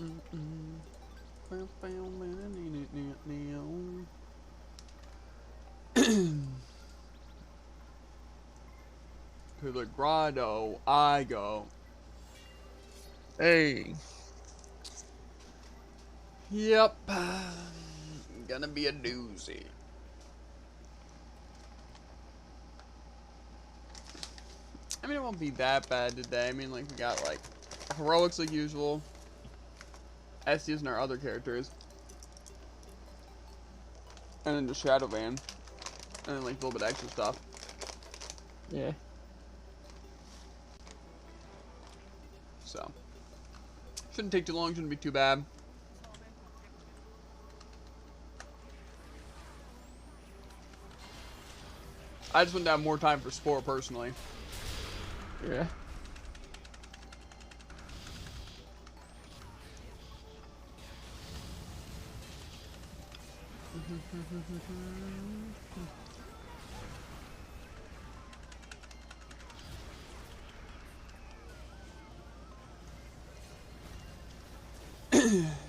To the grotto I go. Hey. Yep. Gonna be a doozy. I mean, it won't be that bad today. I mean, like, we got, like, heroics like usual. Estes and our other characters. And then the Shadow Van. And then, like, a little bit extra stuff. Yeah. So. Shouldn't take too long. Shouldn't be too bad. I just want to have more time for Spore, personally. Yeah.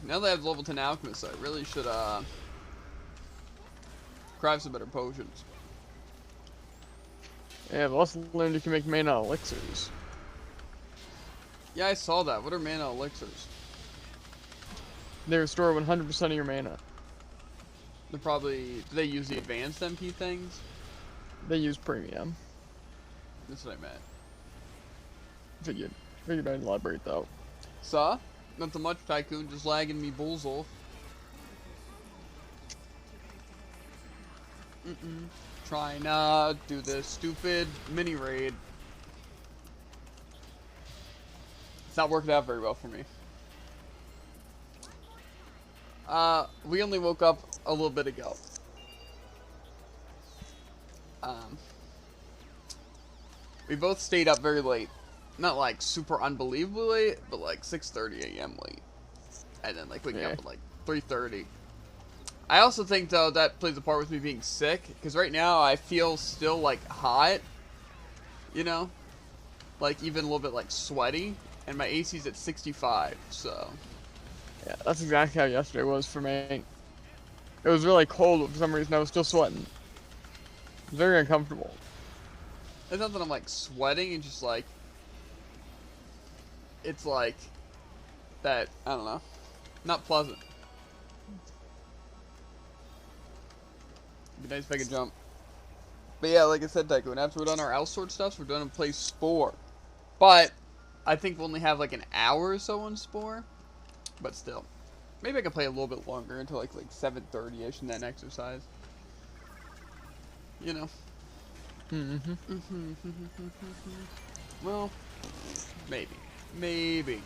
Now that I have level 10 alchemist, I really should craft some better potions. Yeah, but also learned you can make mana elixirs. Yeah, I saw that. What are mana elixirs? They restore 100% of your mana. They're probably... Do they use the advanced MP things? They use premium. That's what I meant. Figured I'd elaborate though. Saw? Not so much, Tycoon. Just lagging me bulls off. Trying to do this stupid mini raid. It's not working out very well for me. We only woke up a little bit ago. We both stayed up very late. Not like super unbelievably late, but like 6:30 a.m. late. And then like waking up at like 3:30. I also think though that plays a part with me being sick, because right now I feel still like hot. You know? Like even a little bit like sweaty. And my AC's at 65, so. Yeah, that's exactly how yesterday was for me. It was really cold, but for some reason I was still sweating. It was very uncomfortable. It's not that I'm like sweating, it's just like. It's like. That, I don't know. Not pleasant. It'd be nice if I could jump. But yeah, like I said, Tycoon, after we're done our outsort stuff, we're done to play Spore. But, I think we'll only have like an hour or so on Spore. But still. Maybe I can play a little bit longer until like 7:30ish and then exercise. You know? Well, maybe. Maybe.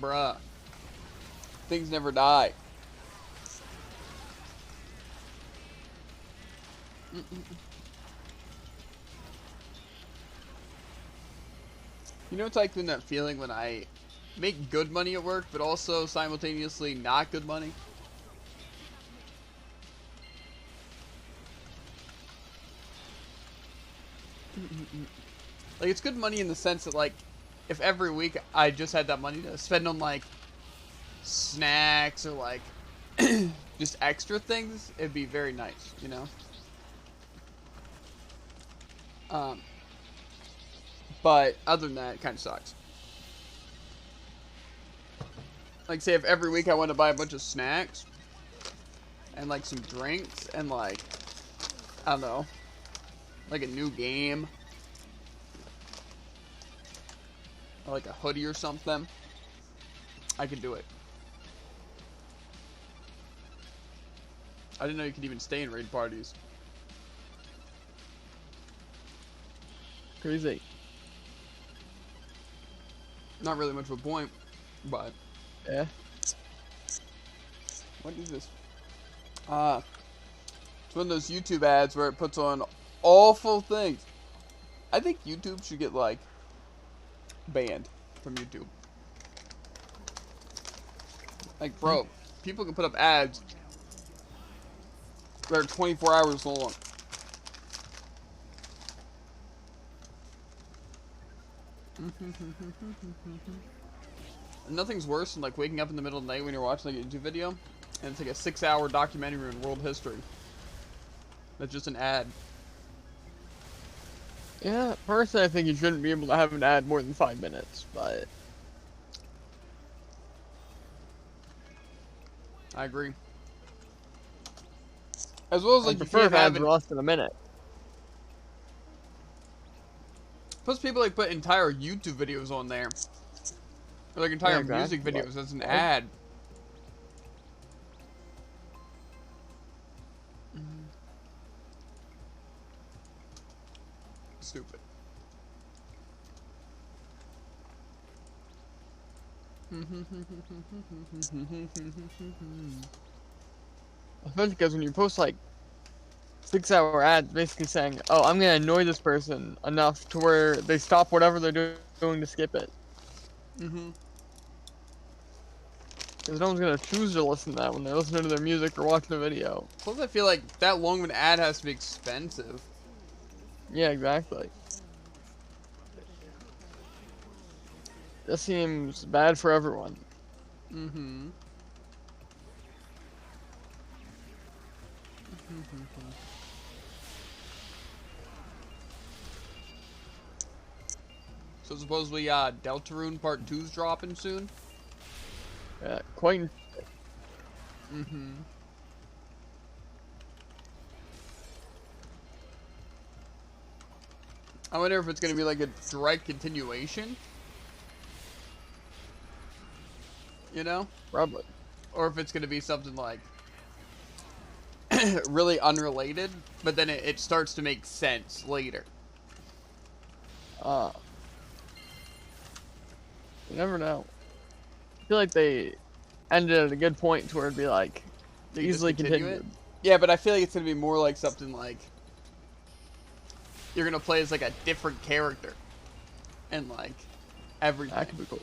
Bruh. Things never die. You know, Tycoon, that feeling when I make good money at work, but also simultaneously not good money? Like, it's good money in the sense that, like, if every week I just had that money to spend on, like, snacks or, like, just extra things, it'd be very nice, you know? But other than that, it kind of sucks. Like, say if every week I want to buy a bunch of snacks and, like, some drinks and, like, I don't know, like a new game or, like, a hoodie or something, I could do it. I didn't know you could even stay in raid parties. Crazy. Not really much of a point, but... Yeah. What is this? It's one of those YouTube ads where it puts on awful things. I think YouTube should get, like, banned from YouTube. Like, bro, people can put up ads They're 24 hours long. Nothing's worse than like waking up in the middle of the night when you're watching like a YouTube video, and it's like a 6-hour documentary in world history. That's just an ad. Yeah, personally, I think you shouldn't be able to have an ad more than 5 minutes, but I agree. As well as I like you prefer can't if have ads it. are less than a minute. Plus, people like put entire YouTube videos on there, or like Yeah, entire exactly. music videos as an Like, ad. Stupid. especially because when you post like 6-hour ads, basically saying, "Oh, I'm gonna annoy this person enough to where they stop whatever they're doing to skip it," because no one's gonna choose to listen to that when they're listening to their music or watching the video. Plus, I feel like that long of an ad has to be expensive. Yeah, exactly. This seems bad for everyone. So supposedly, Deltarune Part 2's dropping soon. Yeah, quite. I wonder if it's gonna be like a direct continuation. You know? Probably. Or if it's gonna be something like really unrelated, but then it starts to make sense later. You never know. I feel like they ended at a good point to where it'd be like they You just easily continue it? continued. Yeah, but I feel like it's gonna be more like something like you're gonna play as like a different character and like everything. That could be cool.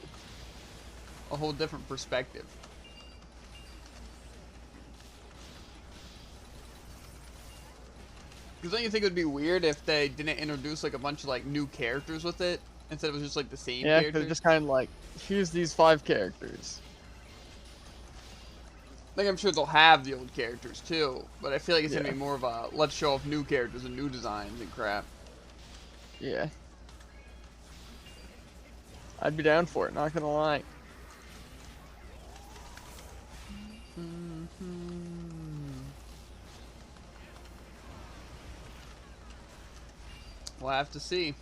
A whole different perspective. Because don't you think it would be weird if they didn't introduce like a bunch of like new characters with it instead it was just like the same Yeah, characters? because just kind of like here's these 5 characters. Like I'm sure they'll have the old characters too, but I feel like it's Yeah. gonna be more of a let's show off new characters and new designs and crap. Yeah. I'd be down for it, not gonna lie. We'll have to see.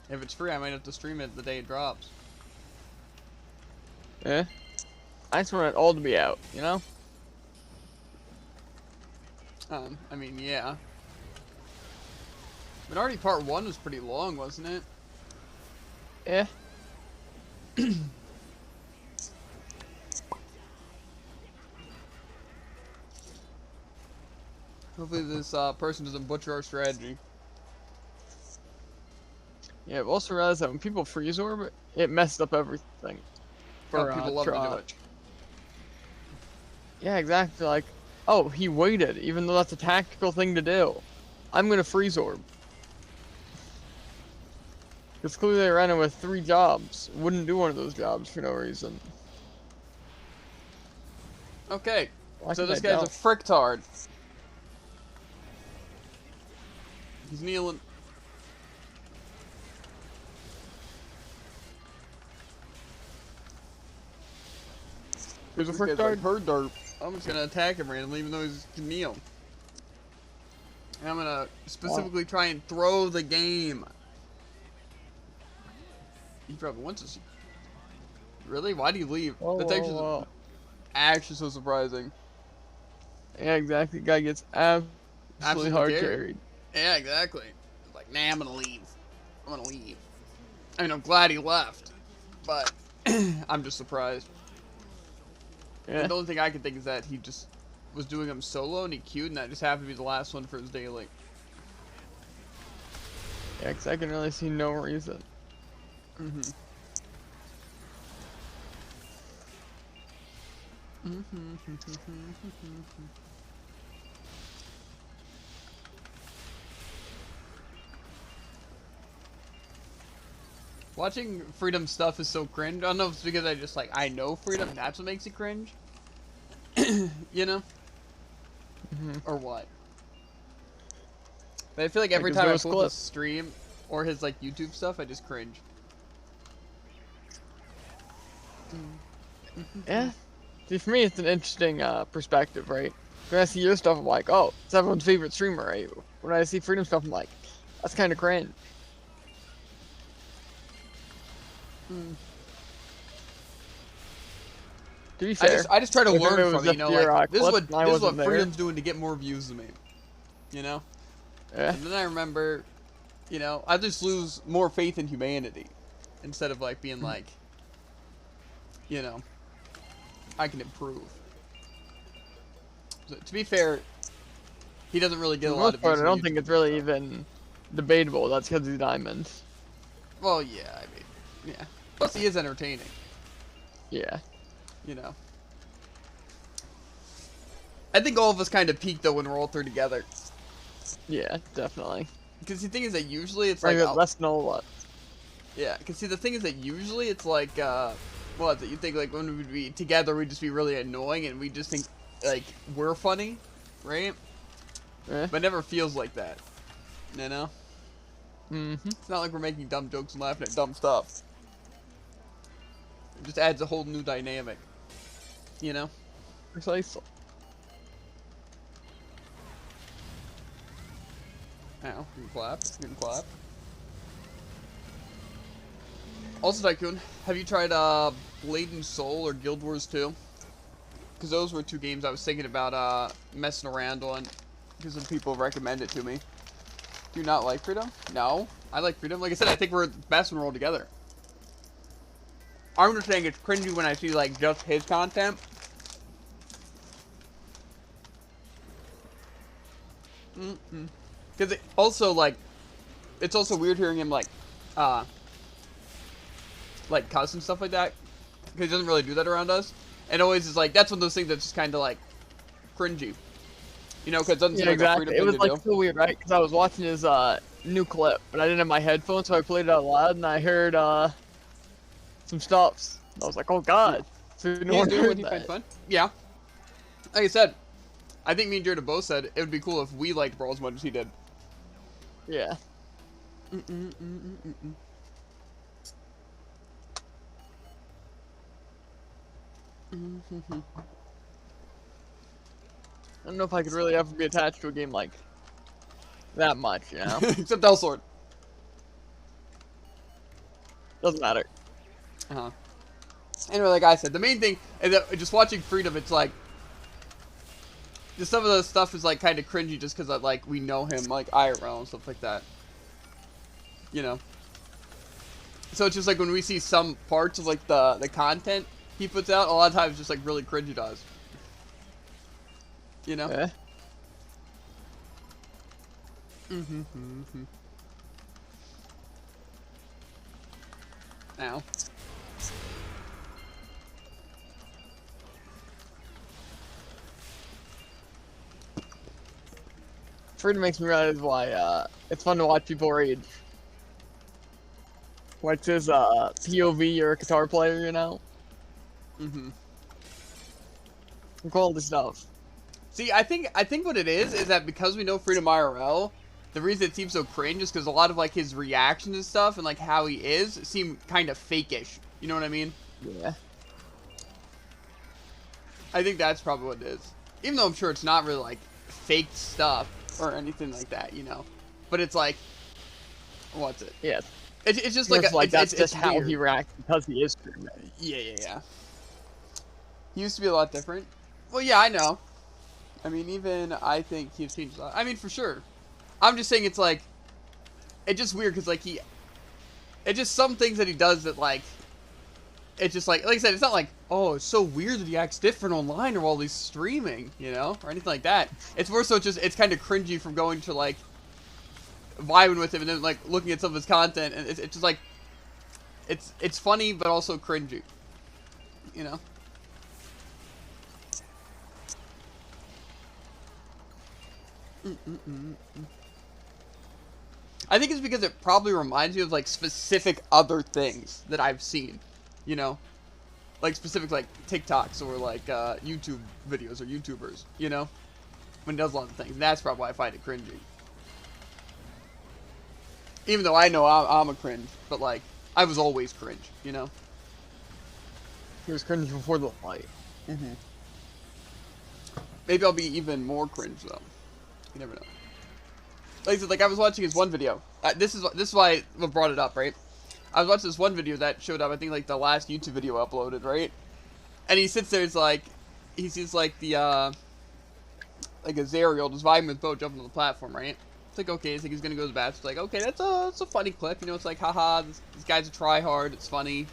If it's free, I might have to stream it the day it drops. Yeah. I just want it all to be out, you know? I mean, yeah. But already part 1 was pretty long, wasn't it? Yeah. Hopefully this person doesn't butcher our strategy. Yeah, I've also realized that when people freeze orb, it messed up everything. For People love to do it. Trot. Yeah, exactly. Like, oh, he waited, even though that's a tactical thing to do. I'm gonna freeze orb. Because clearly they ran it with 3 jobs. Wouldn't do one of those jobs for no reason. Okay, Why so could this they guy's a don't? fricktard. He's kneeling. There's a This guy's fricktard? like, derp. I'm just gonna attack him randomly even though he's kneel. And I'm gonna specifically try and throw the game. He probably wants to see. Really? Why'd he leave? Whoa, That's whoa. actually so surprising. Yeah, exactly. Guy gets absolutely Absolutely hard carried. carried. Yeah, exactly. Like, nah, I'm gonna leave. I'm gonna leave. I mean, I'm glad he left, but I'm just surprised. Yeah. And the only thing I can think is that he just was doing them solo and he queued, and that just happened to be the last one for his daily. Yeah, 'cause I can really see no reason. Watching Freedom stuff is so cringe. I don't know if it's because I just like I know Freedom and that's what makes it cringe. You know? Or what? But I feel like every Like his time I nose post a clip. stream or his like YouTube stuff, I just cringe. Yeah. See, for me, it's an interesting perspective, right? When I see your stuff, I'm like, oh, it's everyone's favorite streamer, right? When I see Freedom stuff, I'm like, that's kind of cringe. To be fair, I just try to if learn it from was it, you just know, your like clip and I this is wasn't what there, Freedom's doing to get more views than me. You know? yeah, And then I remember, you know, I just lose more faith in humanity. Instead of like being like, you know, I can improve. So, to be fair, he doesn't really for get a the lot most of part, views I on don't YouTube. think it's really even debatable. That's because he's diamonds. Well, yeah, I mean, yeah. Plus, he is entertaining. Yeah. You know. I think all of us kind of peak though when we're all three together. Yeah, definitely. Because the thing is that usually it's Like, like, let's know what. yeah. Because see, the thing is that usually it's like, what? That you think like when we'd be together, we'd just be really annoying, and we just think like we're funny, right? Eh. But it never feels like that. You know? Mm-hmm. It's not like we're making dumb jokes and laughing at dumb stuff. It just adds a whole new dynamic. You know? Precisely. Ow, you can clap. You can clap. Also, Tycoon, have you tried Blade and Soul or Guild Wars 2? Because those were two games I was thinking about messing around on. Because some people recommend it to me. Do you not like Freedom? No. I like Freedom. Like I said, I think we're best when we're all together. I'm just saying it's cringy when I see like just his content. Because it also like, it's also weird hearing him like cuss and stuff like that. Because he doesn't really do that around us. And always is like, that's one of those things that's just kind of like cringy. You know, because it doesn't seem Yeah, like a Freedom exactly. It thing was to like do. so weird, right? Because I was watching his new clip, but I didn't have my headphones, so I played it out loud, and I heard some stops. I was like, oh god. So no He's one doing what heard he finds that. fun. Yeah. Like I said, I think me and Jared both said it would be cool if we liked Brawl as much as he did. Yeah. I don't know if I could really ever be attached to a game like that much, you know? Except Elsword. Doesn't matter. Uh-huh. Anyway, like I said, the main thing is that just watching Freedom, it's like, just some of the stuff is like kind of cringy just because like we know him like IRL and stuff like that. You know. So it's just like when we see some parts of like the content he puts out, a lot of times just like really cringy to us. You know. Yeah. Ow. Freedom makes me realize why it's fun to watch people rage. Like this POV, you're a guitar player, you know? And all this stuff. See, I think what it is that because we know Freedom IRL, the reason it seems so cringe is because a lot of like his reactions and stuff and like how he is seem kind of fake-ish. You know what I mean? Yeah. I think that's probably what it is. Even though I'm sure it's not really like fake stuff or anything like that, you know. But it's like, what's it? Yeah. It's just like that's it's just how weird. he reacts because he is streaming. Yeah. He used to be a lot different. Well, yeah, I know. I mean, even I think he's changed a lot. I mean, for sure. I'm just saying it's like, it's just weird because like it's just some things that he does that like, it's just like I said, it's not like, oh, it's so weird that he acts different online or while he's streaming, you know, or anything like that. It's more so it's kind of cringy from going to like, vibing with him and then like looking at some of his content and it's just like, it's funny but also cringy, you know. I think it's because it probably reminds me of like specific other things that I've seen, you know, like specific like TikToks or like YouTube videos or YouTubers, you know, when it does a lot of things. And that's probably why I find it cringy. Even though I know I'm a cringe, but like I was always cringe, you know. He was cringe before the light. Mm-hmm. Maybe I'll be even more cringe though. You never know. Like I said, like I was watching his one video. This is why I brought it up, right? I was watching this one video that showed up. I think like the last YouTube video uploaded, right? And he sits there. It's like he sees like the like Azariel just vibing with Bo jumping on the platform, right? It's like okay, it's like he's gonna go to the bathroom. It's like okay, that's a funny clip, you know? It's like haha, this guy's a tryhard. It's funny.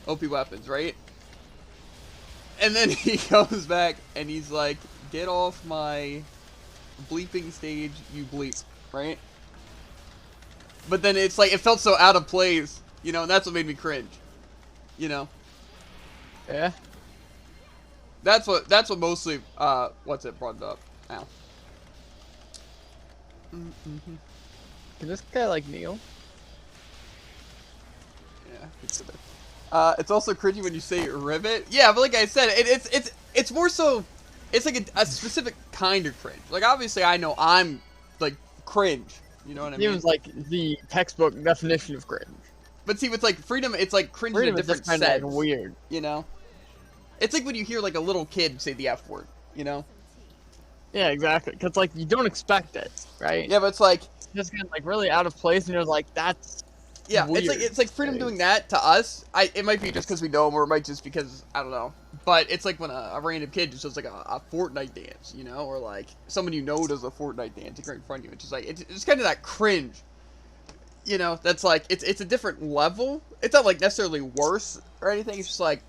OP weapons, right? And then he comes back and he's like, "Get off my bleeping stage, you bleep," right? But then it's like it felt so out of place, you know, and that's what made me cringe, you know. Yeah. That's what mostly what's it brought up now. Mm-hmm. Can this guy like Neil? Yeah, it's good. It's also cringy when you say rivet. Yeah, but like I said, it's more so, it's like a specific kind of cringe. Like obviously I know I'm like cringe. You know what I mean? It was like the textbook definition of cringe. But see, with like freedom, it's like cringe Freedom in a is just different kind sense. of like weird. You know, it's like when you hear like a little kid say the F word. You know? Yeah, exactly. Cause like you don't expect it, right? Yeah, but it's like Just kind of like really out of place, and you're like, that's yeah, weird. it's like freedom doing that to us. It might be just because we know him, or it might just because I don't know. But it's like when a random kid just does like a Fortnite dance, you know, or like someone you know does a Fortnite dance right in front of you. It's just like it's kind of that cringe, you know. That's like it's a different level. It's not like necessarily worse or anything. It's just like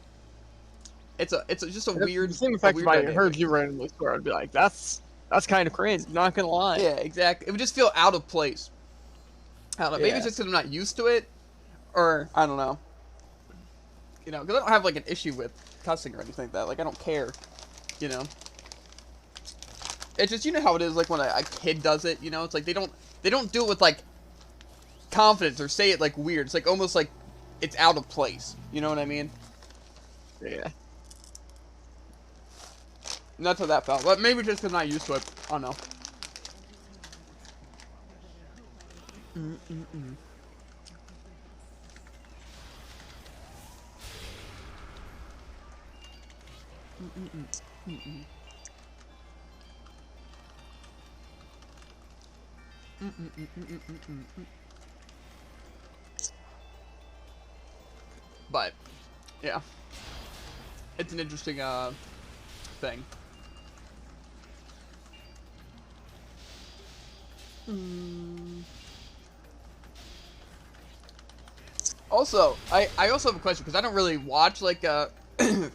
it's just a weird. The same effect if I dynamic. heard you randomly swear, I'd be like, that's kind of cringe. Not gonna lie. Yeah, exactly. It would just feel out of place. I don't know. Maybe Yeah. it's just because I'm not used to it, or I don't know. You know, because I don't have like an issue with cussing or anything like that. Like I don't care. You know. It's just you know how it is like when a kid does it. You know, it's like they don't do it with like confidence or say it like weird. It's like almost like it's out of place. You know what I mean? Yeah. And that's how that felt. But maybe just because I'm not used to it. I don't know. But yeah, it's an interesting thing. Also, I also have a question because I don't really watch like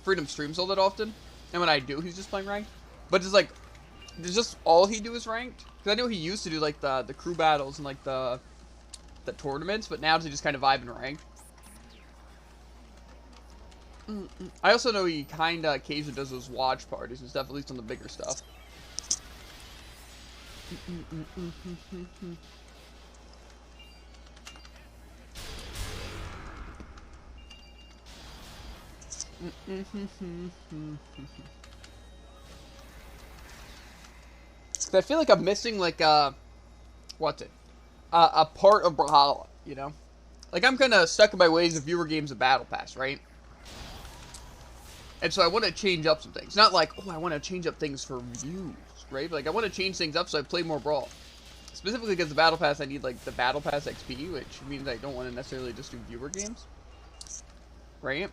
Freedom streams all that often, and when I do, he's just playing ranked. But it's like, does just all he do is ranked? Because I know he used to do like the crew battles and like the tournaments, but now does he just kind of vibe and rank? I also know he kind of occasionally does those watch parties and stuff, at least on the bigger stuff. I feel like I'm missing like what's it? A part of Brawlhalla, you know? Like I'm kind of stuck in my ways of viewer games of Battle Pass, right? And so I want to change up some things. Not like, oh, I want to change up things for views, right? But like I want to change things up so I play more Brawl. Specifically because the Battle Pass, I need like the Battle Pass XP, which means I don't want to necessarily just do viewer games. Right?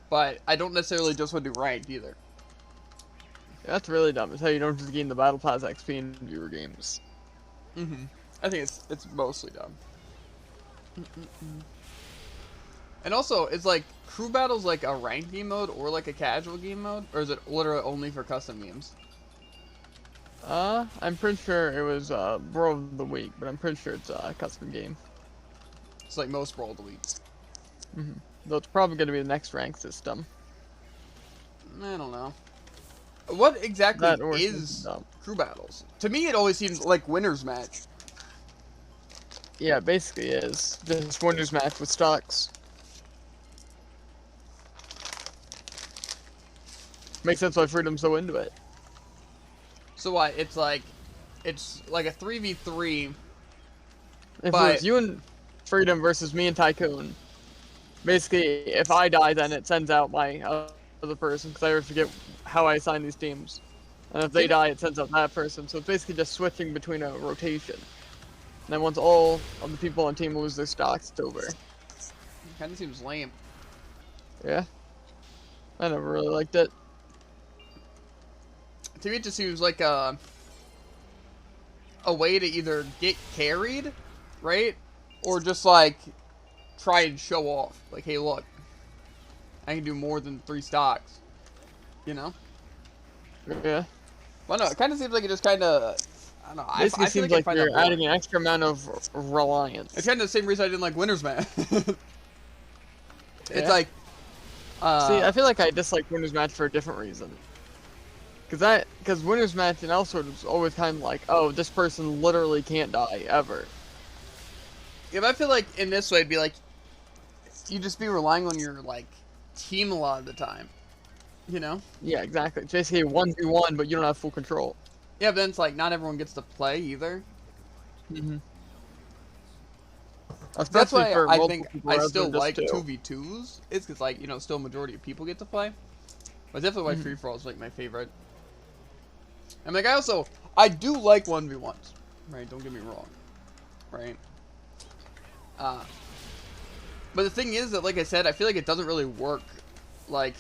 But I don't necessarily just want to do ranked either. That's really dumb. It's how you don't just gain the Battle Pass XP in viewer games. I think it's mostly dumb. And also, is like crew battles like a ranked game mode or like a casual game mode, or is it literally only for custom games? I'm pretty sure it was Brawl of the Week, but I'm pretty sure it's a custom game. It's like most Brawl of the Week. Though it's probably going to be the next rank system. I don't know. What exactly That or is dumb. crew battles? To me, it always seems like winner's match. Yeah, it basically is. Just winners match with stocks. Makes sense why Freedom's so into it. So what? It's like a 3v3, If it but was you and Freedom versus me and Tycoon, basically, if I die, then it sends out my other person, because I always forget how I assign these teams. And if they die, it sends out that person. So it's basically just switching between a rotation. And then once all of the people on team lose their stocks, it's over. kind of seems lame. Yeah. I never really liked it. To me, it just seems like a way to either get carried, right, or just like try and show off. Like, hey, look, I can do more than 3 stocks. You know? Yeah. Well, no, it kind of seems like it just kind of. I don't know. I Basically feel seems I like find you're that boring. adding an extra amount of reliance. It's kind of the same reason I didn't like Winners Match. It's Yeah. like. See, I feel like I dislike Winners Match for a different reason. Because Winners Match and Elsword was always kind of like, oh, this person literally can't die, ever. Yeah, but I feel like in this way, it'd be like. You just be relying on your, like, team a lot of the time. You know? Yeah, exactly. It's basically 1v1, but you don't have full control. Yeah, but then it's like, not everyone gets to play either. Mm-hmm. That's Especially why for I multiple think people I rather still than just like two. 2v2s. It's because, like, you know, still a majority of people get to play. But definitely why free-for-all is, like, my favorite. And, like, I do like 1v1s. Right? Don't get me wrong. Right? But the thing is that, like I said, I feel like it doesn't really work, like,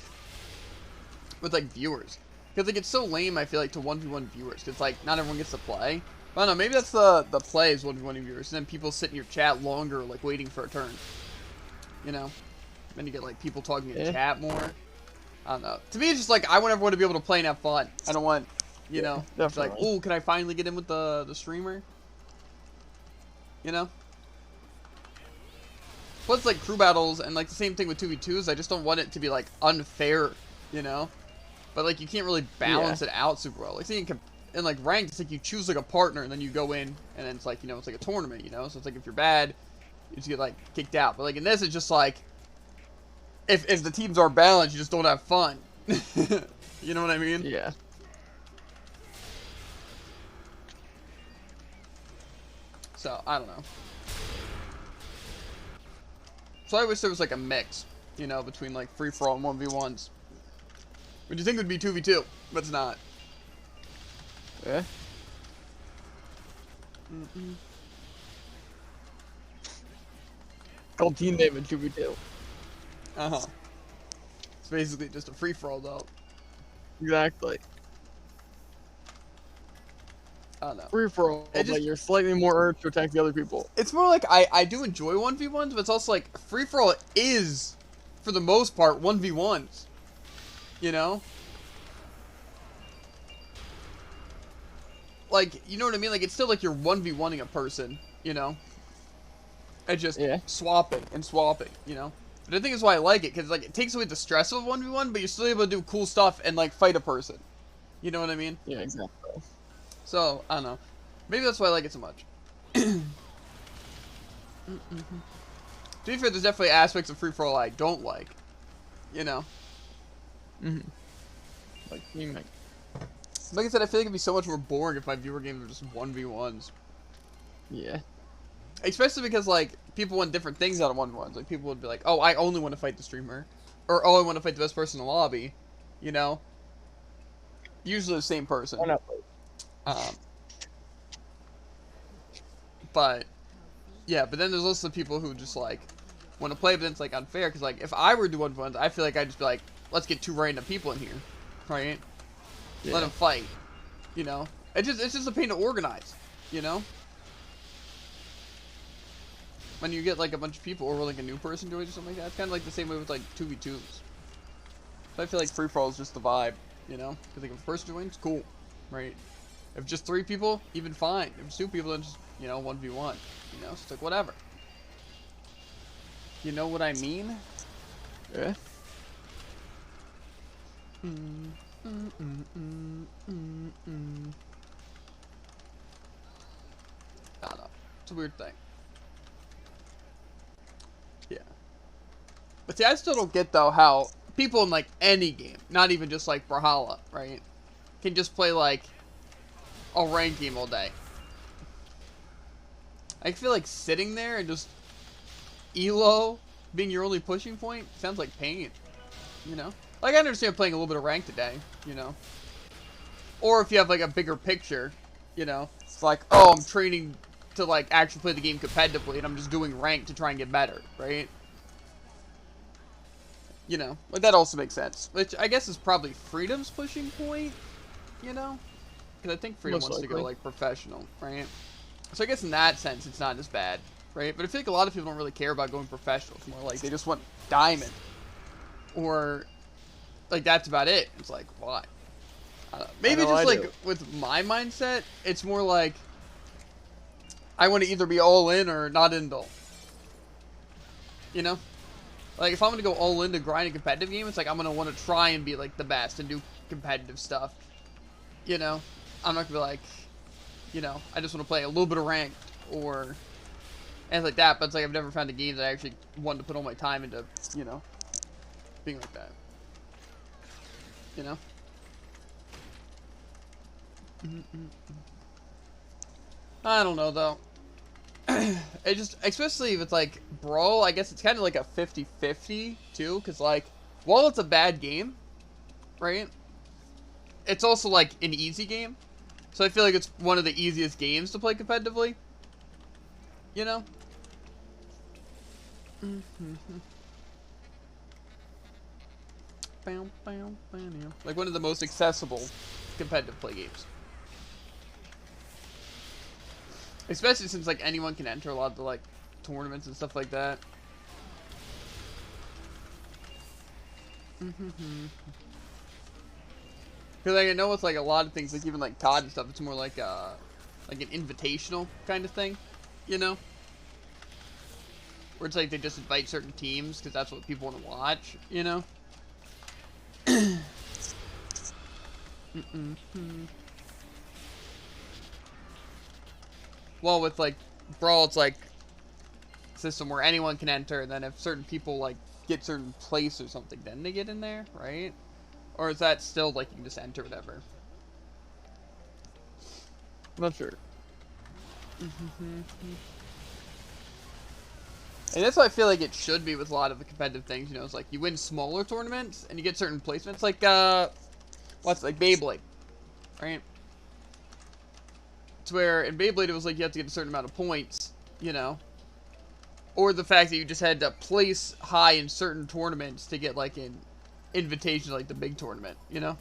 with, like, viewers. Because, like, it's so lame, I feel like, to 1v1 viewers. Because, like, not everyone gets to play. I don't know, maybe that's the play is 1v1 viewers. And then people sit in your chat longer, like, waiting for a turn. You know? Then you get, like, people talking in chat more. I don't know. To me, it's just, like, I want everyone to be able to play and have fun. I don't want, you know? It's like, ooh, can I finally get in with the streamer? You know? Plus, like, crew battles and, like, the same thing with 2v2s. I just don't want it to be, like, unfair, you know? But, like, you can't really balance it out super well. Like, see, in, like, ranked, it's like you choose, like, a partner, and then you go in, and then it's like, you know, it's like a tournament, you know? So it's like, if you're bad, you just get, like, kicked out. But, like, in this, it's just like, if the teams are balanced, you just don't have fun. You know what I mean? Yeah. So, I don't know. So I wish there was, like, a mix, you know, between, like, free-for-all and 1v1s. Which you think would be 2v2, but it's not. Yeah. Called team name in 2v2. Uh-huh. It's basically just a free-for-all, though. Exactly. I don't know. Free for all, but you're slightly more urged to attack the other people. It's more like I do enjoy 1v1s, but it's also like free-for-all is, for the most part, 1v1s. You know? Like, you know what I mean? Like, it's still like you're 1v1ing a person, you know? And just swapping and swapping, you know? But I think that's why I like it, because, like, it takes away the stress of 1v1, but you're still able to do cool stuff and, like, fight a person. You know what I mean? Yeah, exactly. So, I don't know. Maybe that's why I like it so much. To be fair, there's definitely aspects of free-for-all I don't like. You know? Like, teammate. Like I said, I feel like it'd be so much more boring if my viewer games were just 1v1s. Yeah. Especially because, like, people want different things out of 1v1s. Like, people would be like, oh, I only want to fight the streamer. Or, oh, I want to fight the best person in the lobby. You know? Usually the same person. Why not? But, yeah, but then there's also people who just, like, want to play, but then it's, like, unfair. Because, like, if I were to do 1v1s, I feel like I'd just be like, let's get 2 random people in here. Right? Yeah. Let them fight. You know? It's just a pain to organize. You know? When you get, like, a bunch of people or, like, a new person doing it or something like that. It's kind of like the same way with, like, 2v2s. So I feel like free-for-all is just the vibe. You know? Because, like, if a person joins, cool. Right? If just 3 people, even fine. If it's 2 people, then just, you know, 1v1. You know? So it's like, whatever. You know what I mean? Yeah. I don't know. It's a weird thing. Yeah. But see, I still don't get, though, how people in, like, any game, not even just, like, Brawlhalla, right, can just play, like, a ranked game all day. I feel like sitting there and just elo being your only pushing point sounds like pain, you know? Like, I understand playing a little bit of rank today, you know? Or if you have, like, a bigger picture, you know? It's like, oh, I'm training to, like, actually play the game competitively, and I'm just doing rank to try and get better, right? You know? Like, that also makes sense. Which I guess is probably Freedom's pushing point, you know? Because I think Freedom Most wants to go, likely. like, professional, right? So I guess in that sense, it's not as bad, right? But I feel like a lot of people don't really care about going professional. It's more like they just want diamond. Or, like, that's about it. It's like, why? Maybe just, like, with my mindset, it's more like I want to either be all in or not in all. You know? Like, if I'm going to go all in to grind a competitive game, it's like I'm going to want to try and be, like, the best and do competitive stuff. You know? I'm not going to be like, you know, I just want to play a little bit of ranked or anything like that. But it's like I've never found a game that I actually wanted to put all my time into, you know, being like that. You know? I don't know, though. It just, especially if it's like Brawl, I guess it's kind of like a 50-50 too, because like, while it's a bad game, right, it's also like an easy game. So I feel like it's one of the easiest games to play competitively. You know? Like one of the most accessible competitive play games. Especially since like anyone can enter a lot of the like tournaments and stuff like that. Because like, I know it's like a lot of things, like even like COD and stuff, it's more like an invitational kind of thing, you know? Where it's like they just invite certain teams because that's what people want to watch, you know? Well, with like Brawl, it's like a system where anyone can enter, and then if certain people like get certain place or something, then they get in there, right? Or is that still like you can just enter whatever? I'm not sure. And that's what I feel like it should be with a lot of the competitive things, you know, it's like you win smaller tournaments and you get certain placements, like, like Beyblade, right? It's where in Beyblade it was like you have to get a certain amount of points, you know? Or the fact that you just had to place high in certain tournaments to get like an invitation to like the big tournament, you know?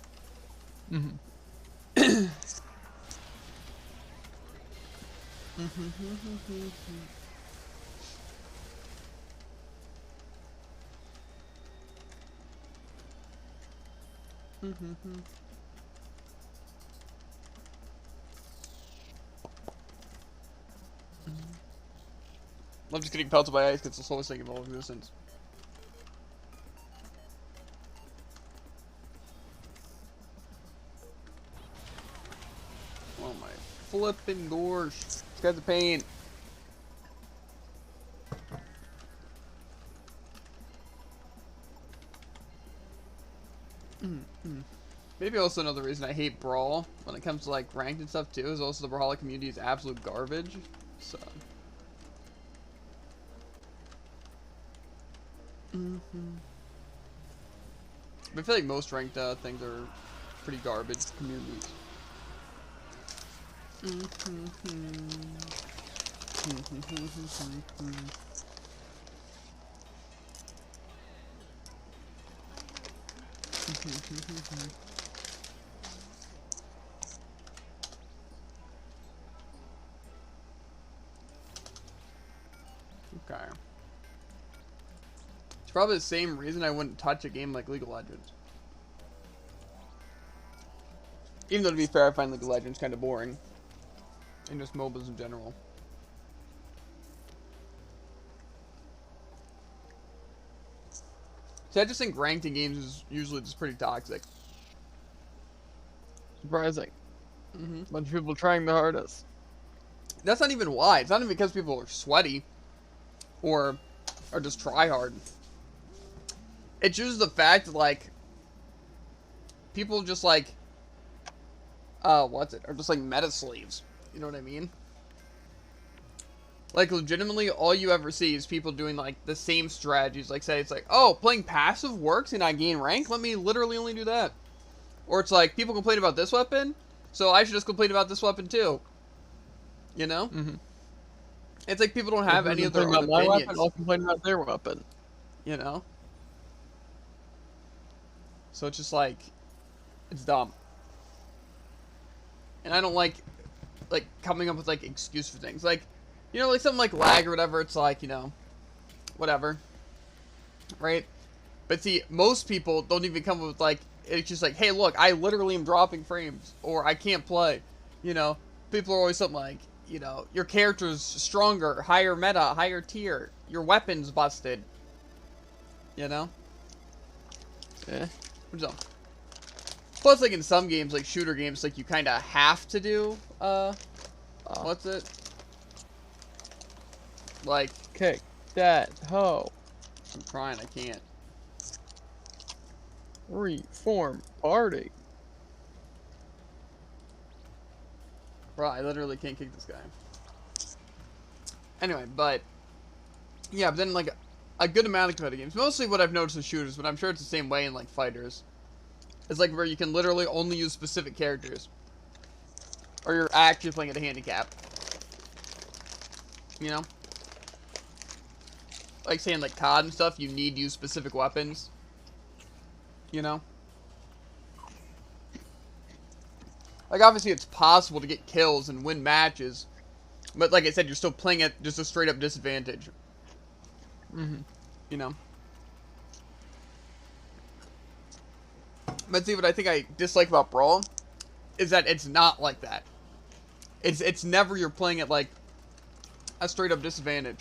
I'm just getting pelted by ice because it's the slowest thing in all of existence. Oh my flipping gosh. This guy's a pain. Maybe also another reason I hate Brawl when it comes to like ranked and stuff too is also the Brawlhalla community is absolute garbage. So. But I feel like most ranked things are pretty garbage communities. Okay. It's probably the same reason I wouldn't touch a game like League of Legends. Even though, to be fair, I find League of Legends kind of boring. And just MOBAs in general. So I just think ranked in games is usually just pretty toxic. Surprising. Bunch of people trying the hardest. That's not even why. It's not even because people are sweaty or or just try hard. It's just the fact that, like, people just, like, are just, like, meta sleeves. You know what I mean? Like, legitimately, all you ever see is people doing, like, the same strategies. Like, say, it's like, oh, playing passive works and I gain rank? Let me literally only do that. Or it's like, people complain about this weapon, so I should just complain about this weapon, too. You know? Mm-hmm. It's like people don't have any of their own opinions. Weapon, I'll complain about their weapon. You know? So it's just like, it's dumb. And I don't like coming up with, like, excuse for things. Like, you know, like something like lag or whatever, it's like, you know, whatever. Right? But see, most people don't even come up with, like, it's just like, hey, look, I literally am dropping frames. Or I can't play. You know? People are always something like, you know, your character's stronger, higher meta, higher tier. Your weapon's busted. You know? Yeah. Plus, like, in some games, like, shooter games, like, you kind of have to do, what's it? Like... Kick that hoe. I'm trying, I can't. Reform party. Bro, I literally can't kick this guy. Anyway, but... Yeah, but then, like, a good amount of competitive games. Mostly what I've noticed in shooters, but I'm sure it's the same way in, like, fighters. It's like where you can literally only use specific characters. Or you're actually playing at a handicap. You know? Like saying like COD and stuff, you need to use specific weapons. You know? Like obviously it's possible to get kills and win matches. But like I said, you're still playing at just a straight up disadvantage. Mm-hmm. You know? But see, what I think I dislike about Brawl is that it's not like that. It's never you're playing at, like, a straight-up disadvantage.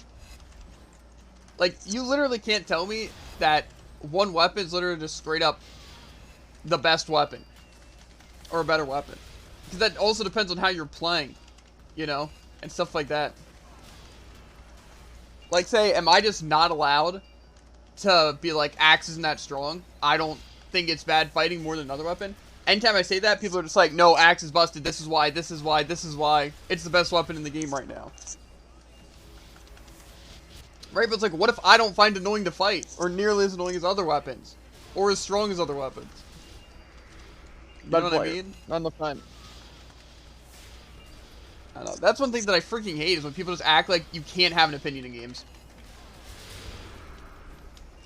Like, you literally can't tell me that one weapon is literally just straight-up the best weapon. Or a better weapon. Because that also depends on how you're playing, you know? And stuff like that. Like, say, am I just not allowed to be like, Axe isn't that strong? I don't think it's bad fighting more than another weapon. Anytime I say that, people are just like, no, Axe is busted, this is why, this is why, this is why. It's the best weapon in the game right now. Right, but it's like, what if I don't find annoying to fight? Or nearly as annoying as other weapons? Or as strong as other weapons? You know what I mean? Not enough time. I don't know. That's one thing that I freaking hate, is when people just act like you can't have an opinion in games.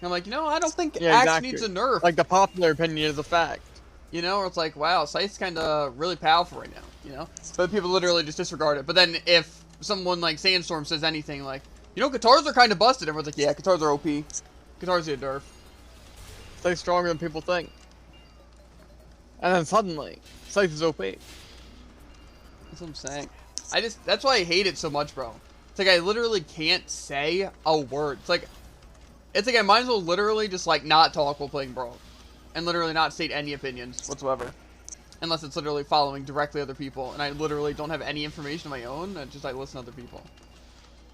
I'm like, you know, I don't think Axe needs a nerf. Like, the popular opinion is a fact. You know, or it's like, wow, Scythe's kind of really powerful right now, you know? But people literally just disregard it. But then if someone like Sandstorm says anything like, you know, guitars are kind of busted, everyone's like, yeah, guitars are OP. Guitars need a nerf. It's like stronger than people think. And then suddenly, Scythe is OP. That's what I'm saying. That's why I hate it so much, bro. It's like I literally can't say a word. It's like I might as well literally just like not talk while playing Brawl. And literally not state any opinions whatsoever. Unless it's literally following directly other people. And I literally don't have any information of my own. I just like listen to other people.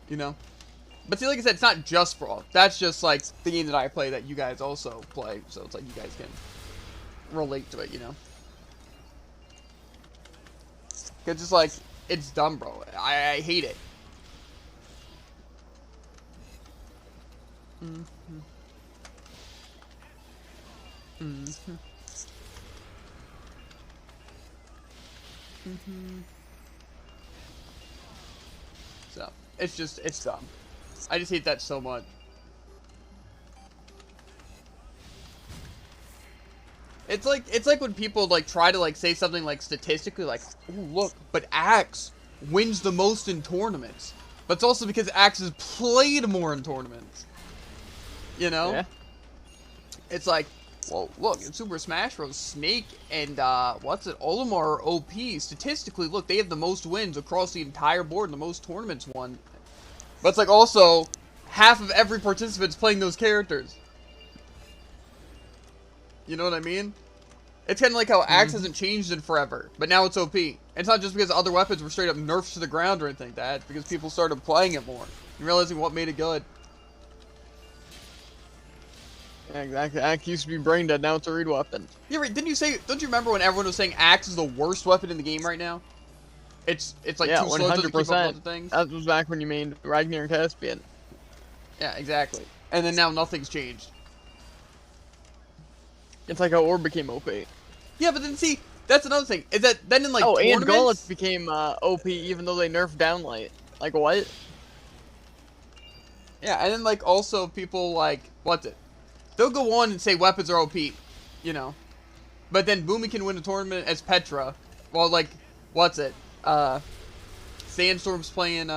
You know? But see, like I said, it's not just Brawl. That's just like the game that I play that you guys also play. So it's like you guys can relate to it, you know? It's just like, it's dumb, bro. I hate it. Mm-hmm. Mm-hmm. Mm-hmm. So, it's dumb. I just hate that so much. It's like when people like try to like say something like statistically like, oh look, but Axe wins the most in tournaments. But it's also because Axe has played more in tournaments. You know? Yeah. It's like, well, look, in Super Smash Bros, Snake and, Olimar are OP. Statistically, look, they have the most wins across the entire board and the most tournaments won. But it's like also, half of every participant's playing those characters. You know what I mean? It's kind of like how Axe hasn't changed in forever, but now it's OP. It's not just because other weapons were straight up nerfed to the ground or anything like that, because people started playing it more and realizing what made it good. Yeah, exactly. Axe used to be brain dead, now it's a read weapon. Yeah, right. Didn't you say? Don't you remember when everyone was saying axe is the worst weapon in the game right now? It's like Yeah, too slow, it doesn't keep up with 100%. other things. That was back when you made Ragnar and Caspian. Yeah, exactly. And then now nothing's changed. It's like how Orb became OP. Yeah, but then see, that's another thing. Is that then in like Oh, tournaments? and Gauntlets became OP even though they nerfed Downlight. Like what? Yeah, and then like also people like what's it? They'll go on and say weapons are OP, you know. But then Boomy can win a tournament as Petra. Well, like what's it? Sandstorm's playing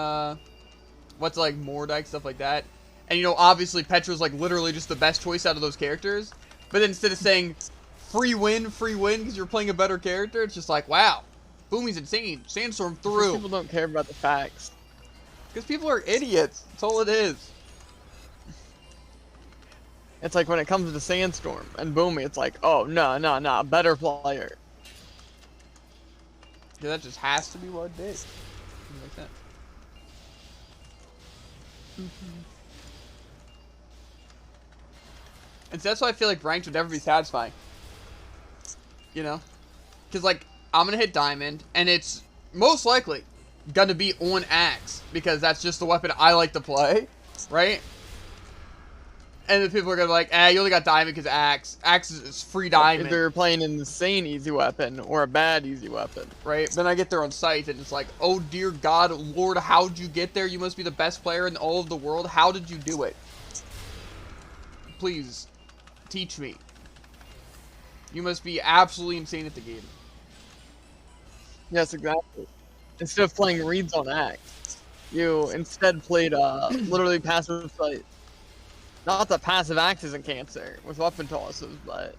what's it, like Mordek, stuff like that. And you know, obviously Petra's like literally just the best choice out of those characters. But then instead of saying free win because you're playing a better character, it's just like, wow, Boomy's insane. Sandstorm through. People don't care about the facts. Because people are idiots. That's all it is. It's like when it comes to Sandstorm and Boomy, it's like, oh, no, better player. Yeah, that just has to be what it is. Like that. And so that's why I feel like ranked would never be satisfying. You know? Because, like, I'm going to hit Diamond, and it's most likely going to be on Axe, because that's just the weapon I like to play, right? And then people are going to be like, you only got Diamond because Axe. Axe is free Diamond. If they're playing an insane easy weapon or a bad easy weapon. Right? Then I get there on site, and it's like, oh, dear God, Lord, how'd you get there? You must be the best player in all of the world. How did you do it? Please, teach me. You must be absolutely insane at the game. Yes, exactly. Instead of playing reads on Axe, you instead played literally passive sight. Not that passive Axe isn't cancer with weapon tosses, but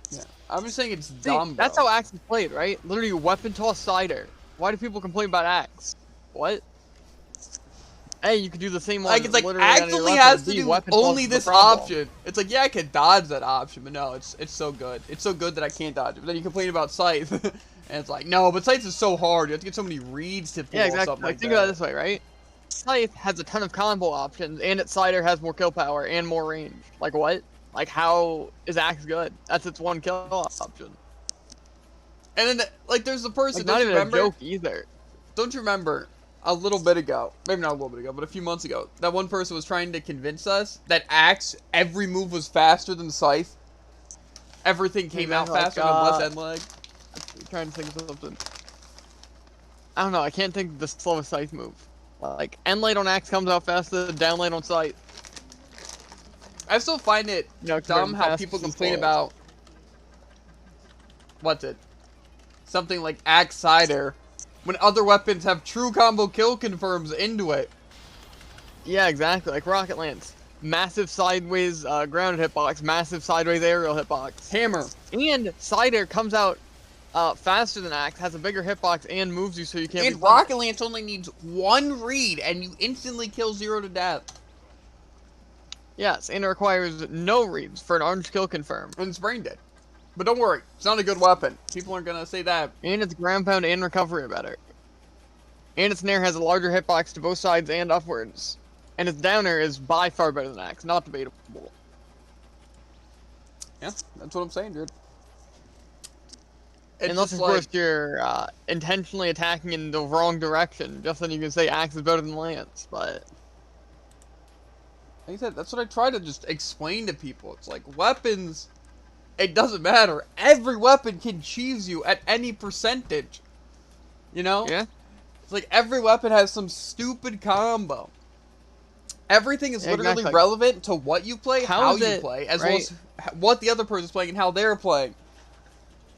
yeah, I'm just saying it's dumb. That's how Axe is played, right? Literally weapon toss cider. Why do people complain about Axe? What? Hey, you could do the same one. Like, it's like Axe only has to do only this option. It's like, yeah, I could dodge that option, but no, it's so good. It's so good that I can't dodge it. But then you complain about Scythe, and it's like, no, but Scythe is so hard. You have to get so many reads to pull exactly. something like that. Think about it this way, right? Scythe has a ton of combo options, and its cider has more kill power and more range. Like what? Like how is Axe good? That's its one kill option. And then, like, there's the person. Like, not even a joke either. Don't you remember a little bit ago? Maybe not a little bit ago, but a few months ago, that one person was trying to convince us that Axe every move was faster than Scythe. Everything came out faster than less end leg. I'm trying to think of something. I don't know. I can't think of the slowest Scythe move. Like, end light on Axe comes out faster than down light on Scythe. I still find it dumb how people complain about what's it? Something like Axe Cider when other weapons have true combo kill confirms into it. Yeah, exactly. Like Rocket Lance. Massive sideways grounded hitbox, massive sideways aerial hitbox. Hammer. And Cider comes out faster than Axe, has a bigger hitbox, and moves you so you can't. And Rocket Lance only needs one read, and you instantly kill 0 to death. Yes, and it requires no reads for an orange kill confirm. And it's brain dead. But don't worry, it's not a good weapon. People aren't gonna say that. And its ground pound and recovery are better. And its nair has a larger hitbox to both sides and upwards. And its downer is by far better than Axe, not debatable. Yeah, that's what I'm saying, dude. Unless, of course, you're intentionally attacking in the wrong direction, just then you can say Axe is better than Lance, but... Like I said, that's what I try to just explain to people. It's like, weapons, it doesn't matter. Every weapon can cheese you at any percentage. You know? Yeah. It's like every weapon has some stupid combo. Everything is literally relevant to what you play, how you play, as well as what the other person's playing and how they're playing.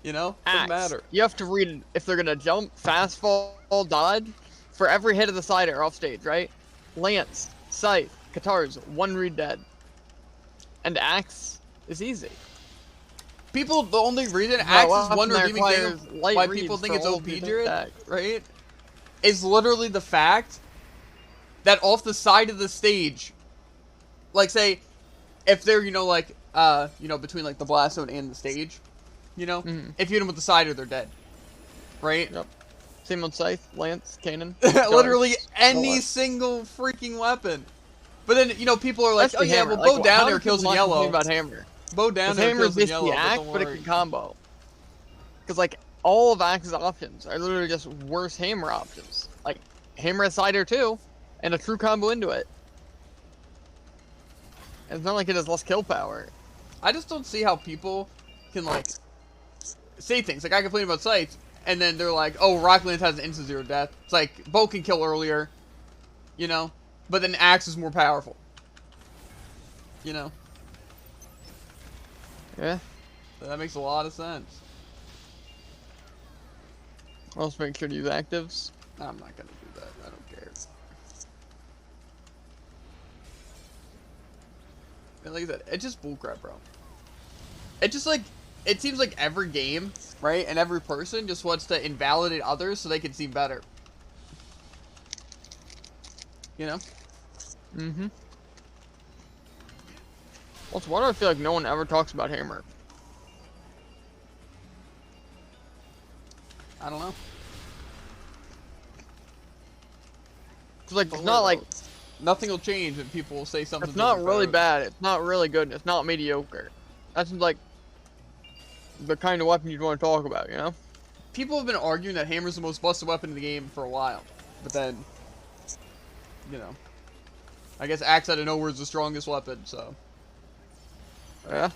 You know? Doesn't matter. You have to read if they're gonna jump, fast fall, dodge, for every hit of the cider off stage, right? Lance, Scythe, Katars, one read dead. And Axe is easy. People, the only reason Axe is one redeeming thing why people think it's OP, Jared, right? Is literally the fact that off the side of the stage, like say, if they're, like, between like the blast zone and the stage, if you hit them with the cider, they're dead, right? Yep. Same on Scythe, Lance, Cannon. Literally any single freaking weapon. But then, you know, people are like, Especially oh yeah, hammer. well, like, bow down how there do people kills in not complain yellow. about hammer? Bow down there Hammer is kills in basically yellow, but axe, don't but it worry. can combo. Because, like, all of Axe's options are literally just worse hammer options. Like, hammer has cider too, and a true combo into it. And it's not like it has less kill power. I just don't see how people can, like, say things. Like, I complain about sights, and then they're like, oh, Rocket Lance has an instant zero death. It's like, bow can kill earlier, you know? But then axe is more powerful. You know? Yeah. So that makes a lot of sense. Also make sure to use actives. I'm not gonna do that. I don't care. And like I said, it's just bullcrap, bro. It just like, it seems like every game, right, and every person just wants to invalidate others so they can seem better. You know? Mm-hmm. Also, why do I feel like no one ever talks about hammer? I don't know. It's like, it's not like... Nothing will change and people will say something. It's not really bad. It's not really good. It's not mediocre. That's like the kind of weapon you'd want to talk about, you know? People have been arguing that hammer's the most busted weapon in the game for a while. But then, you know, I guess axe out of nowhere is the strongest weapon, so. Yeah.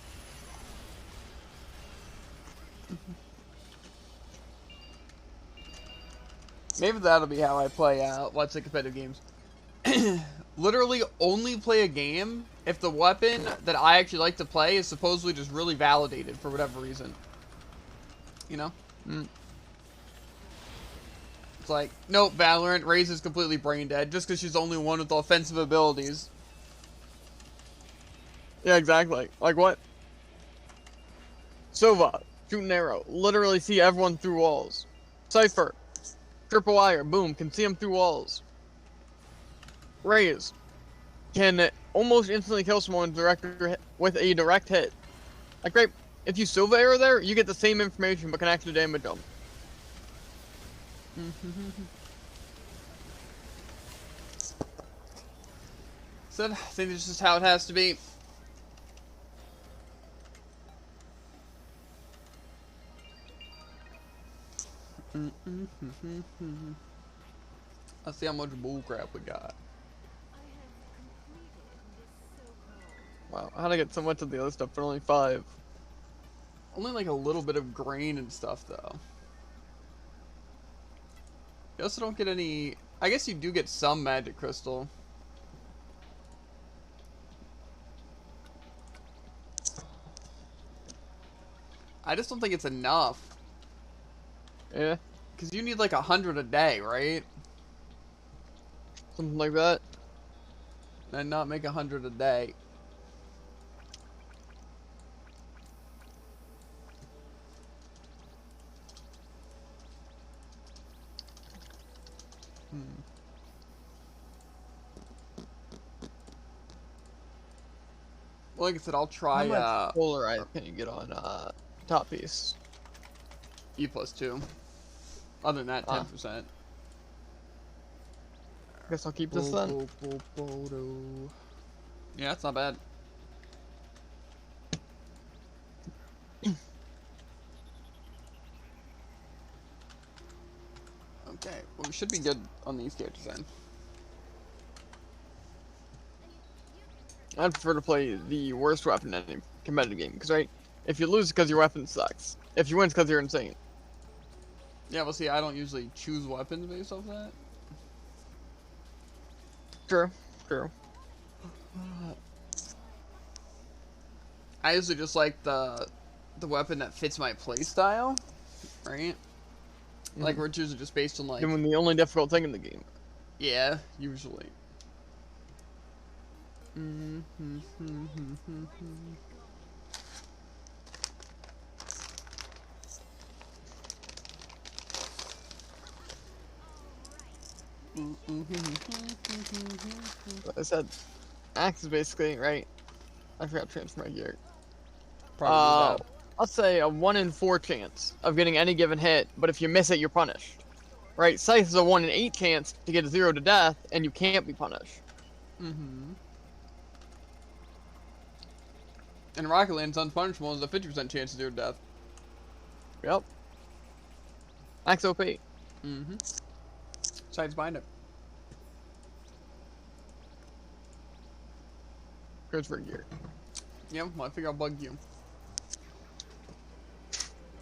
Maybe that'll be how I play lots of competitive games. Literally only play a game if the weapon that I actually like to play is supposedly just really validated for whatever reason. You know? It's like, nope, Valorant, Raze is completely brain dead just because she's the only one with offensive abilities. Yeah, exactly. Like what? Sova, shoot an arrow, literally see everyone through walls. Cypher, triple wire, boom, can see them through walls. Raze can almost instantly kill someone with a direct hit. Like, great, if you Sova arrow there, you get the same information but can actually damage them. So I think this is how it has to be. Let's see how much bullcrap we got. Wow, how'd I get so much of the other stuff for only 5? Only like a little bit of grain and stuff, though. You also don't get any... I guess you do get some magic crystal. I just don't think it's enough. Yeah. Because you need like 100 a day, right? Something like that. And not make 100 a day. Well, like I said, I'll try, How much polarized can you get on, top piece? E+2. Other than that, 10%. I guess I'll keep this then. Yeah, that's not bad. Okay, well, we should be good on these characters then. I'd prefer to play the worst weapon in any competitive game, because, right, if you lose because your weapon sucks. If you win, it's because you're insane. Yeah, well, see, I don't usually choose weapons based off that. True, true. I usually just like the weapon that fits my playstyle, right? Like, we're choosing just based on, like... Doing the only difficult thing in the game. Yeah, usually. Like I said, axe is basically, right? I forgot to transfer my gear. Probably Let's say a 1 in 4 chance of getting any given hit, but if you miss it, you're punished. Right? Scythe is a 1 in 8 chance to get a 0 to death, and you can't be punished. In Rocket League, it's unpunishable. There's a 50% chance of your death. Yep. Max OP. Mm-hmm. Sides bind it. Transfer gear. Yeah, well, I think I'll bug you.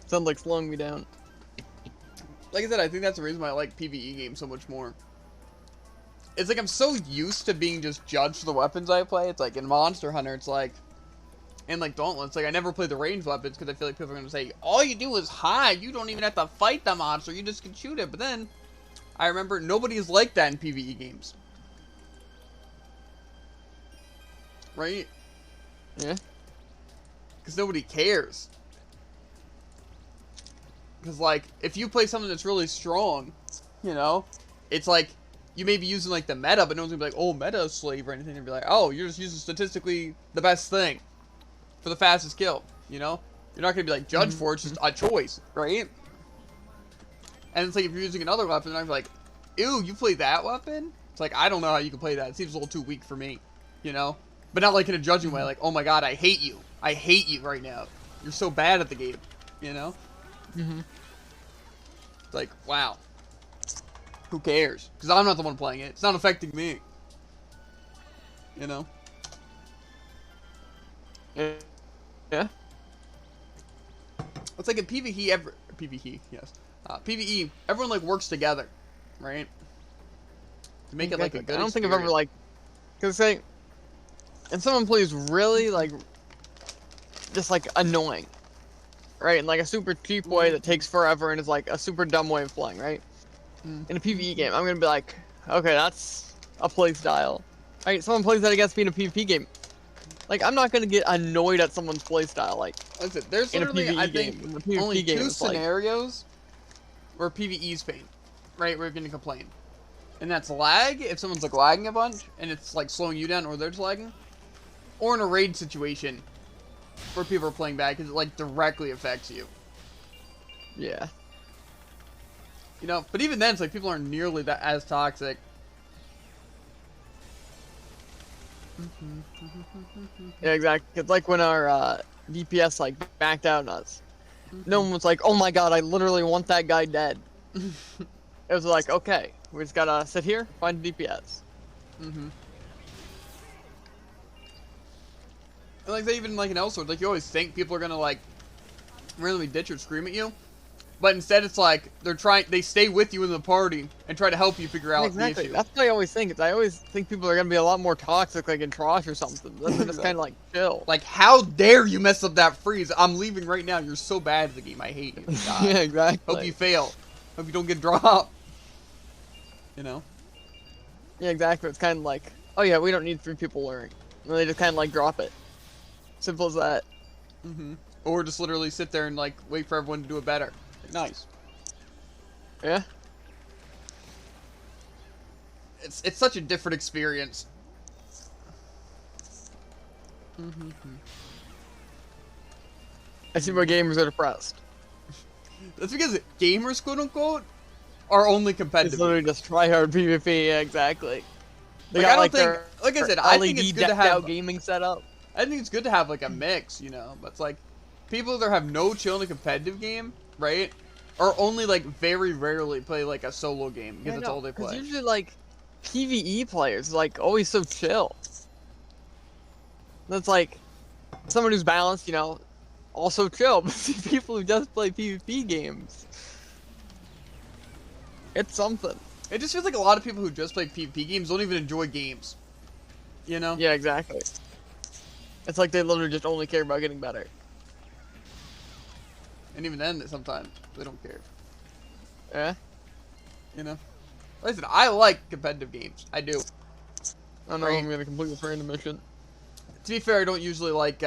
Sounds like slowing me down. Like I said, I think that's the reason why I like PvE games so much more. It's like I'm so used to being just judged for the weapons I play. It's like in Monster Hunter, it's like, and like Dauntless, like I never play the ranged weapons because I feel like people are going to say, all you do is hide. You don't even have to fight the monster. You just can shoot it. But then, I remember nobody is like that in PvE games. Right? Yeah. Because nobody cares. Because, like, if you play something that's really strong, you know, it's like, you may be using, like, the meta, but no one's going to be like, oh, meta slave or anything. They'll be like, oh, you're just using statistically the best thing for the fastest kill, you know? You're not going to be, like, judged for it. It's just a choice, right? And it's like, if you're using another weapon, I'm like, ew, you play that weapon? It's like, I don't know how you can play that. It seems a little too weak for me, you know? But not, like, in a judging way, like, oh, my God, I hate you. I hate you right now. You're so bad at the game, you know? Mm-hmm. It's like, wow. Who cares? Because I'm not the one playing it. It's not affecting me. You know? Yeah. It's like in PvE, yes. PvE, everyone, like, works together, right? To make it, like, a good I don't think I've experience. ever, like, because, say, and someone plays really, like, just, like, annoying, right? In, like, a super cheap way that takes forever and is, like, a super dumb way of playing, right? In a PvE game, I'm gonna be like, okay, that's a play style. Right? Someone plays that against me in a PvP game. Like, I'm not gonna get annoyed at someone's play style, like, Listen, there's in a literally, PvE I game. think, In a PvP only game, two it's like, scenarios where PvE's pain, right? Where you're gonna complain. And that's lag, if someone's, like, lagging a bunch, and it's, like, slowing you down, or they're just lagging. Or in a raid situation, where people are playing bad, because it, like, directly affects you. yeah. You know, but even then, it's like, people aren't nearly that as toxic. Yeah, exactly. It's like when our DPS, like, backed out on us. No one was like, oh my god, I literally want that guy dead. It was like, okay, we just gotta sit here, find DPS. And like, they even, like, in Elsword, like, you always think people are gonna, like, randomly ditch or scream at you. But instead, it's like, they stay with you in the party and try to help you figure out the issue. That's what I always think. I always think people are gonna be a lot more toxic, like in Trosh or something. Then they're just kind of like chill. Like, how dare you mess up that freeze? I'm leaving right now. You're so bad at the game. I hate you. God. Yeah, exactly. Hope you fail. Hope you don't get dropped. You know? Yeah, exactly. It's kind of like, oh yeah, we don't need 3 people learning. And they just kind of like drop it. Simple as that. Or just literally sit there and, like, wait for everyone to do it better. Nice. Yeah. It's such a different experience. I see why gamers are depressed. That's because gamers, quote unquote, are only It's competitive. literally just try hard PvP. Yeah, exactly. They Like, got I don't like think, their like I said, I think LED it's good to decked have. out gaming setup. I think it's good to have like a mix, you know. But it's like people either have no chill in a competitive game, right, or only like very rarely play like a solo game because that's all they play. Usually like PvE players like always so chill. That's like someone who's balanced, you know, also chill. But see people who just play PvP games, it's something. It just feels like a lot of people who just play PvP games don't even enjoy games. You know? Yeah, exactly. It's like they literally just only care about getting better. And even then, sometimes they don't care. Yeah. You know? Listen, I like competitive games. I do. I don't know. I'm gonna complete this random mission. To be fair, I don't usually like,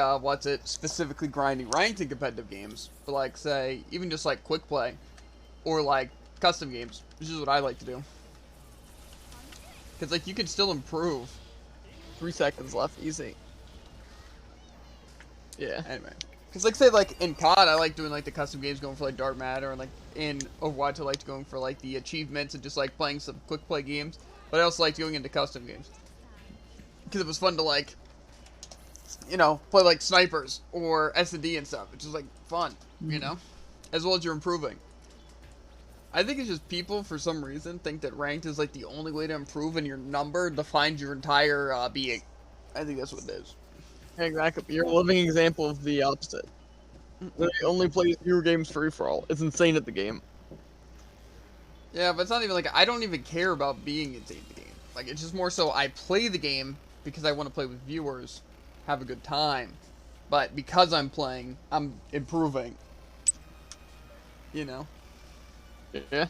specifically grinding ranked in competitive games. But, like, say, even just, like, quick play. Or, like, custom games. Which is what I like to do. Because, like, you can still improve. 3 seconds left. Easy. Yeah. Anyway. Because, like, say, like, in COD, I like doing, like, the custom games going for, like, Dark Matter. And, like, in Overwatch, I like going for, like, the achievements and just, like, playing some quick play games. But I also like going into custom games. Because it was fun to, like, you know, play like snipers or S&D and stuff, which is like fun, you Mm-hmm. know, as well as you're improving. I think it's just people, for some reason, think that ranked is like the only way to improve, and your number defines your entire being. I think that's what it is. Exactly. You're a living example of the opposite. Literally only plays viewer games free for all. It's insane at the game. Yeah, but it's not even like I don't even care about being insane in the game. Like it's just more so I play the game because I want to play with viewers, have a good time. But because I'm playing, I'm improving. You know. Yeah.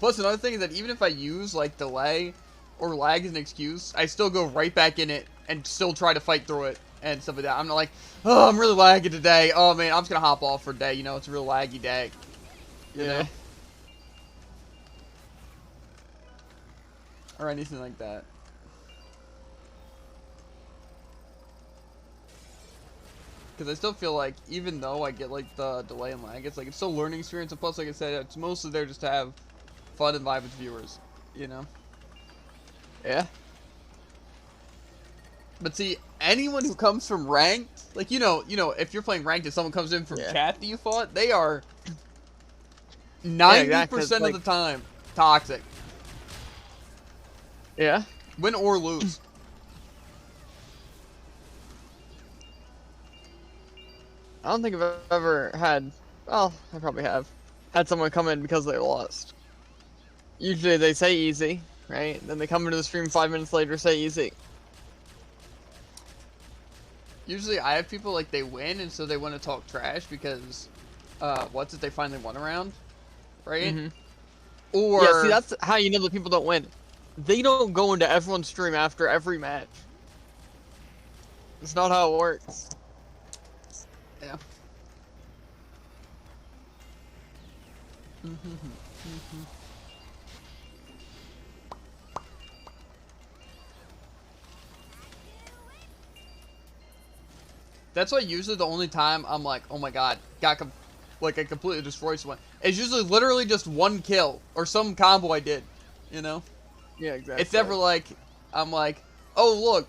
Plus another thing is that even if I use like delay or lag as an excuse, I still go right back in it and still try to fight through it and stuff like that. I'm not like, oh, I'm really laggy today. Oh man, I'm just gonna hop off for a day. You know, it's a real laggy day. You know? Or anything like that. Because I still feel like, even though I get like the delay and lag, it's like it's still a learning experience. And plus, like I said, it's mostly there just to have fun and vibe with viewers. You know. Yeah. But see, anyone who comes from ranked, like you know, if you're playing ranked and someone comes in from chat that you fought, they are 90% of the time toxic. Yeah. Win or lose. I don't think I've ever had. Well, I probably have had someone come in because they lost. Usually they say easy, right? Then they come into the stream 5 minutes later, say easy. Usually I have people like they win and so they want to talk trash because they finally won a round, right? Mm-hmm. Or yeah, see that's how you know that people don't win. They don't go into everyone's stream after every match. It's not how it works. Yeah. That's why usually the only time I'm like, oh my god, like I completely destroyed someone. It's usually literally just one kill or some combo I did, you know? Yeah, exactly. It's never like, I'm like, oh look,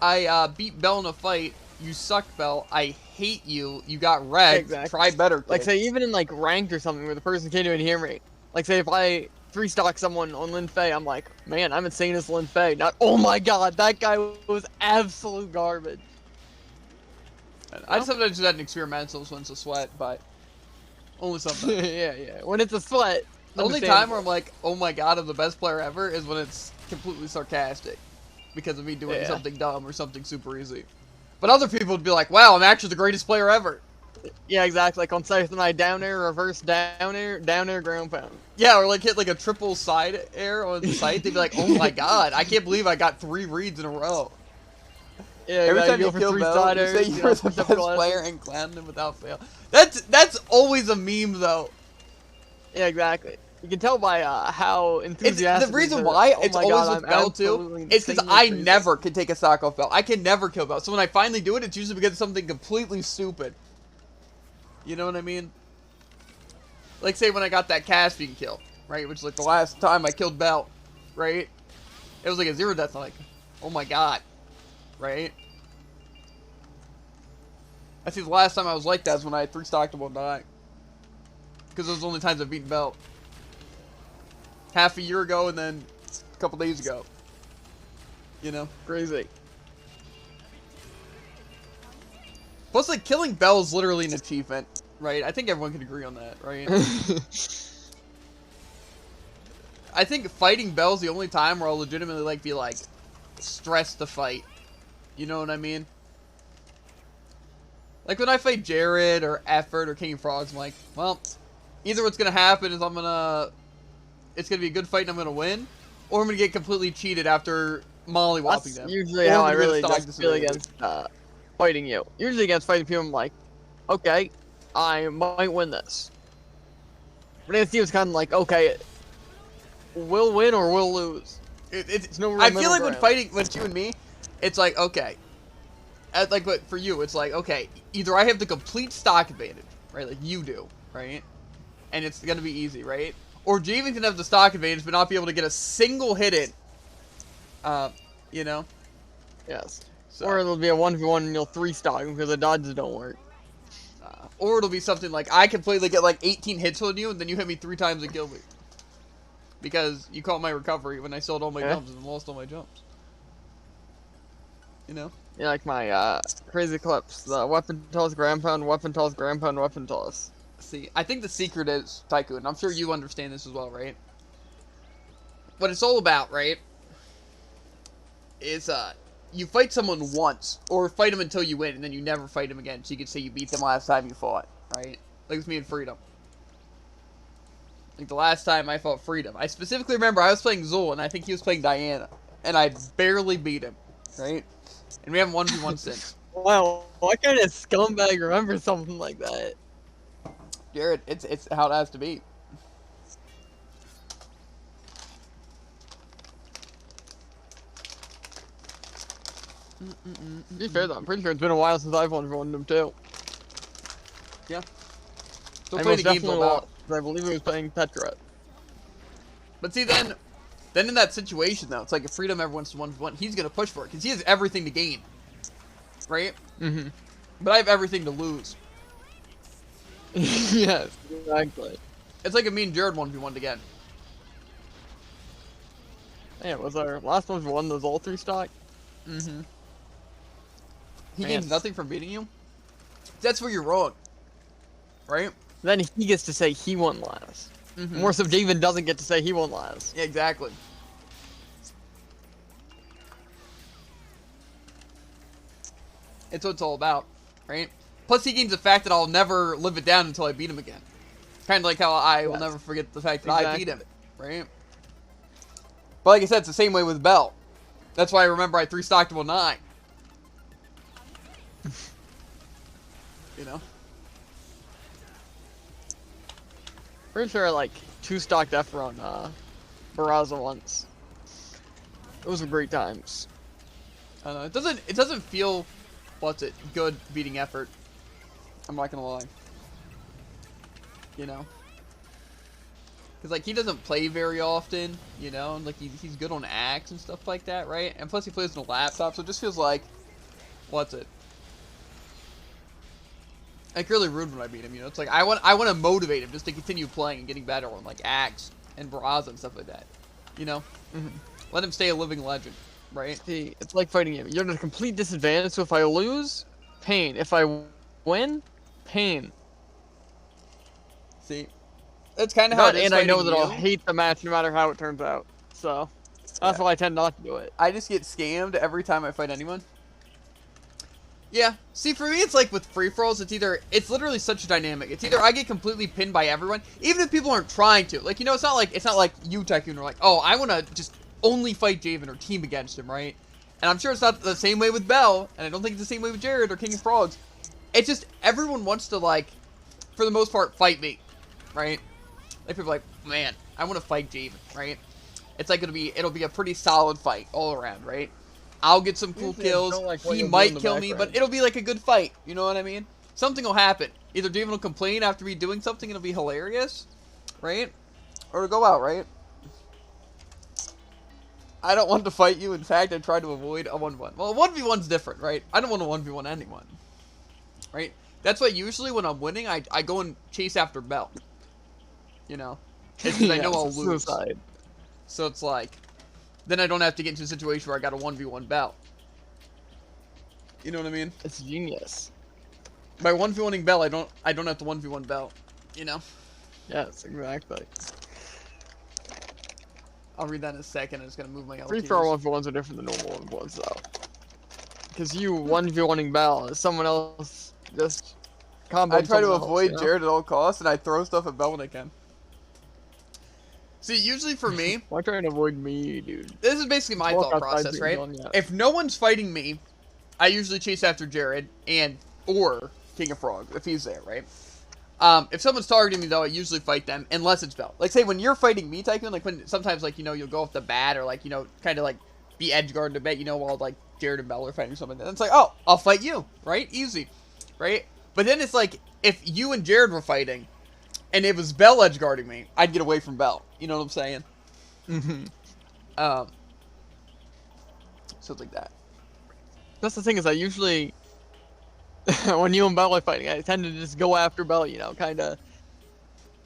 I beat Bell in a fight, you suck Bell, I hate you, you got wrecked, try better kid. Like say even in like ranked or something where the person can't even hear me. Like say if I 3-stock someone on Lin Fei, I'm like, man, I'm insane as Lin Fei. Not, oh my god, that guy was absolute garbage. I sometimes do that in experimentals when it's a sweat, but only sometimes. yeah. When it's a sweat. The only time where I'm like, oh my god, I'm the best player ever is when it's completely sarcastic. Because of me doing something dumb or something super easy. But other people would be like, wow, I'm actually the greatest player ever. Yeah, exactly. Like on Scythe and I, down air, reverse down air, ground pound. Yeah, or like hit like a triple side air on the site. They'd be like, oh my god, I can't believe I got 3 reads in a row. Yeah, every time you kill Bell, you say you're the best player and clown him without fail. That's always a meme though. Yeah, exactly. You can tell by how enthusiastic. The reason why it's always with Bell too is because I never can take a stock off Bell. I can never kill Bell. So when I finally do it, it's usually because of something completely stupid. You know what I mean? Like say when I got that Caspian kill, right? Which is like the last time I killed Bell, right? It was like a 0 death. I'm like, oh my god. Right? I think the last time I was like that is when I had 3-stocked him on die. Because those are the only times I've beaten Belt. Half a year ago and then a couple days ago. You know? Crazy. Plus, like, killing Bell is literally an achievement, right? I think everyone can agree on that, right? I think fighting Bell's the only time where I'll legitimately, like, be, like, stressed to fight. You know what I mean? Like when I fight Jared or Effort or King of Frogs, I'm like, well, either what's gonna happen is it's gonna be a good fight and I'm gonna win, or I'm gonna get completely cheated after mollywopping them. That's usually how I really just feel against fighting you. Usually against fighting people, I'm like, okay, I might win this. But against you, it's kind of like, okay, we'll win or we'll lose. It's no real I feel like when fighting with you and me, it's like, okay. But for you, it's like, okay, either I have the complete stock advantage, right? Like you do, right? And it's gonna be easy, right? Or Javen can have the stock advantage but not be able to get a single hit in. You know? Yes. So, Or it'll be a 1v1 and you'll 3-stock because the dodges don't work. or it'll be something like I completely get like 18 hits on you, and then you hit me 3 times and kill me. Because you caught my recovery when I sold all my jumps and lost all my jumps. You know? Yeah, like my crazy clips. The weapon toss, ground pound, weapon toss, ground pound, weapon toss. See, I think the secret is, Tycoon, I'm sure you understand this as well, right? What it's all about, right, is you fight someone once, or fight them until you win, and then you never fight them again, so you can say you beat them last time you fought, right? Like with me and Freedom. Like the last time I fought Freedom, I specifically remember I was playing Zul, and I think he was playing Diana, and I barely beat him, right? And we haven't 1v1 since. Wow, what kind of scumbag remembers something like that? Jared, it's how it has to be. To be fair though, I'm pretty sure it's been a while since I've won them too. Yeah. Still I playing most the games definitely all lost. I believe he was playing Tetra. But see, then in that situation, though, it's like if Freedom ever wants to 1v1, he's going to push for it, because he has everything to gain. Right? Mm-hmm. But I have everything to lose. Yes, exactly. It's like if me and Jared 1v1'd again. Yeah, was our last 1v1 those all 3-stock? Mm-hmm. He gains nothing from beating you? That's where you're wrong. Right? Then he gets to say he won last. Mm-hmm. More so David doesn't get to say he won last. Yeah, exactly. It's what it's all about, right? Plus, he gains the fact that I'll never live it down until I beat him again. Kind of like how I will never forget the fact that I beat him, right? But like I said, it's the same way with Bell. That's why I remember I 3-stocked him on 9. You know? Pretty sure I like 2-stocked F on Barraza once. Those were great times. I don't know. It doesn't feel, good beating effort. I'm not gonna lie. You know? Because, like, he doesn't play very often, you know? And, like, he's good on axe and stuff like that, right? And plus he plays on a laptop, so it just feels like, like, really rude when I beat him, you know? It's like, I want to motivate him just to continue playing and getting better on, like, axe and Barraza and stuff like that. You know? Mm-hmm. Let him stay a living legend, right? See, it's like fighting him. You're at a complete disadvantage, so if I lose, pain. If I win, pain. See? That's kind of how it is. And I know that you. I'll hate the match no matter how it turns out. So, that's why I tend not to do it. I just get scammed every time I fight anyone. Yeah. See, for me, it's like with free-for-alls, it's literally such a dynamic. It's either I get completely pinned by everyone, even if people aren't trying to. Like, you know, it's not like you, Tycoon, are like, oh, I want to just only fight Javen or team against him, right? And I'm sure it's not the same way with Bell, and I don't think it's the same way with Jared or King of Frogs. It's just everyone wants to, like, for the most part, fight me, right? Like, people are like, man, I want to fight Javen, right? It's like it'll be a pretty solid fight all around, right? I'll get some cool kills. He might kill me, but it'll be like a good fight. You know what I mean? Something will happen. Either Javen will complain after me doing something and it'll be hilarious, right? Or it'll go out, right? I don't want to fight you. In fact, I try to avoid a 1v1. Well, a 1v1's different, right? I don't want to 1v1 anyone, right? That's why usually when I'm winning, I go and chase after Bell. You know? It's because I know I'll lose. Suicide. So it's like, then I don't have to get into a situation where I got a 1v1 Bell. You know what I mean? It's genius. By 1v1ing Bell, I don't have to 1v1 Bell. You know? Yes, exactly. I'll read that in a second. I'm just gonna move my LTs. Free-for-all 1v1s are different than normal 1v1s, though. Because you 1v1ing Bell, is someone else just combo. I try to avoid Jared at all costs, and I throw stuff at Bell when I can. See, usually for me... Why trying to avoid me, dude? This is basically my thought process, right? If no one's fighting me, I usually chase after Jared or King of Frogs, if he's there, right? If someone's targeting me, though, I usually fight them, unless it's Bell. Like, say, when you're fighting me, Tycoon, like, when sometimes, like, you know, you'll go off the bat, or, like, you know, kind of, like, be edge guarded a bit, you know, while, like, Jared and Bell are fighting something. And it's like, oh, I'll fight you, right? Easy, right? But then it's like, if you and Jared were fighting, and it was Bell edge guarding me, I'd get away from Bell. You know what I'm saying? Mm-hmm. So it's like that. That's the thing is I usually, when you and Bell are fighting, I tend to just go after Bell, you know, kind of.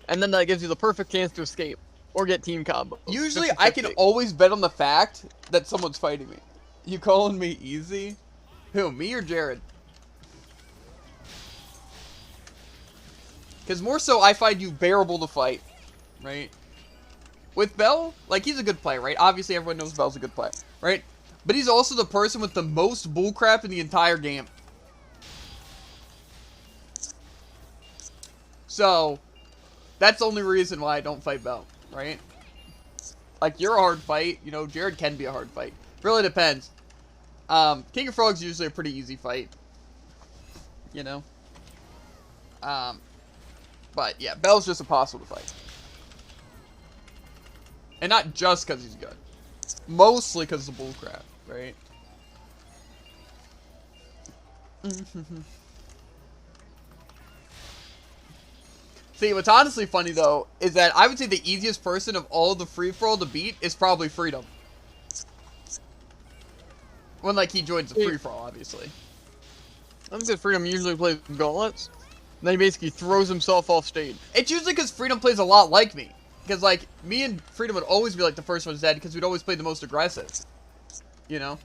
And then that gives you the perfect chance to escape or get team combos. Usually 50-50. I can always bet on the fact that someone's fighting me. You calling me easy? Who, me or Jared? Because more so I find you bearable to fight, right? With Bell, like, he's a good player, right? Obviously everyone knows Bell's a good player, right? But he's also the person with the most bullcrap in the entire game. So, that's the only reason why I don't fight Bell, right? Like, you're a hard fight. You know, Jared can be a hard fight. Really depends. King of Frogs is usually a pretty easy fight. You know? But, yeah, Bell's just impossible to fight. And not just because he's good. Mostly because of the bullcrap, right? See, what's honestly funny, though, is that I would say the easiest person of all the free-for-all to beat is probably Freedom. When, like, he joins the free-for-all, obviously. I think that Freedom usually plays gauntlets. And then he basically throws himself off stage. It's usually because Freedom plays a lot like me. Because, like, me and Freedom would always be, like, the first ones dead because we'd always play the most aggressive. You know?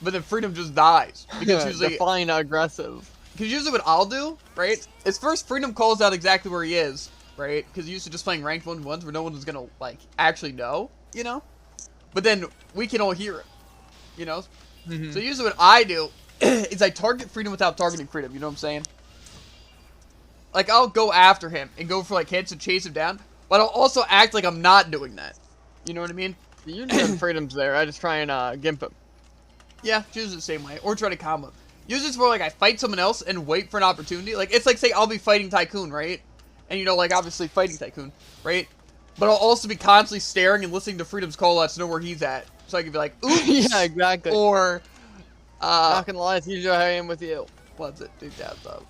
But then Freedom just dies. Because usually... Define aggressive. Because usually what I'll do, right, is first Freedom calls out exactly where he is, right? Because used to just playing ranked 1v1s where no one was going to, like, actually know, you know? But then we can all hear it, you know? Mm-hmm. So usually what I do is I target Freedom without targeting Freedom, you know what I'm saying? Like, I'll go after him and go for, like, hits and chase him down, but I'll also act like I'm not doing that. You know what I mean? Usually when Freedom's there, I just try and gimp him. Yeah, usually the same way. Or try to combo. Usually it's more like I fight someone else and wait for an opportunity. Like, it's like, say, I'll be fighting Tycoon, right? And, you know, like, obviously fighting Tycoon, right? But I'll also be constantly staring and listening to Freedom's callouts to know where he's at. So I can be like, oops. Yeah, exactly. Or, not gonna lie, it's usually how I am with you. What's it? Dude, that's up.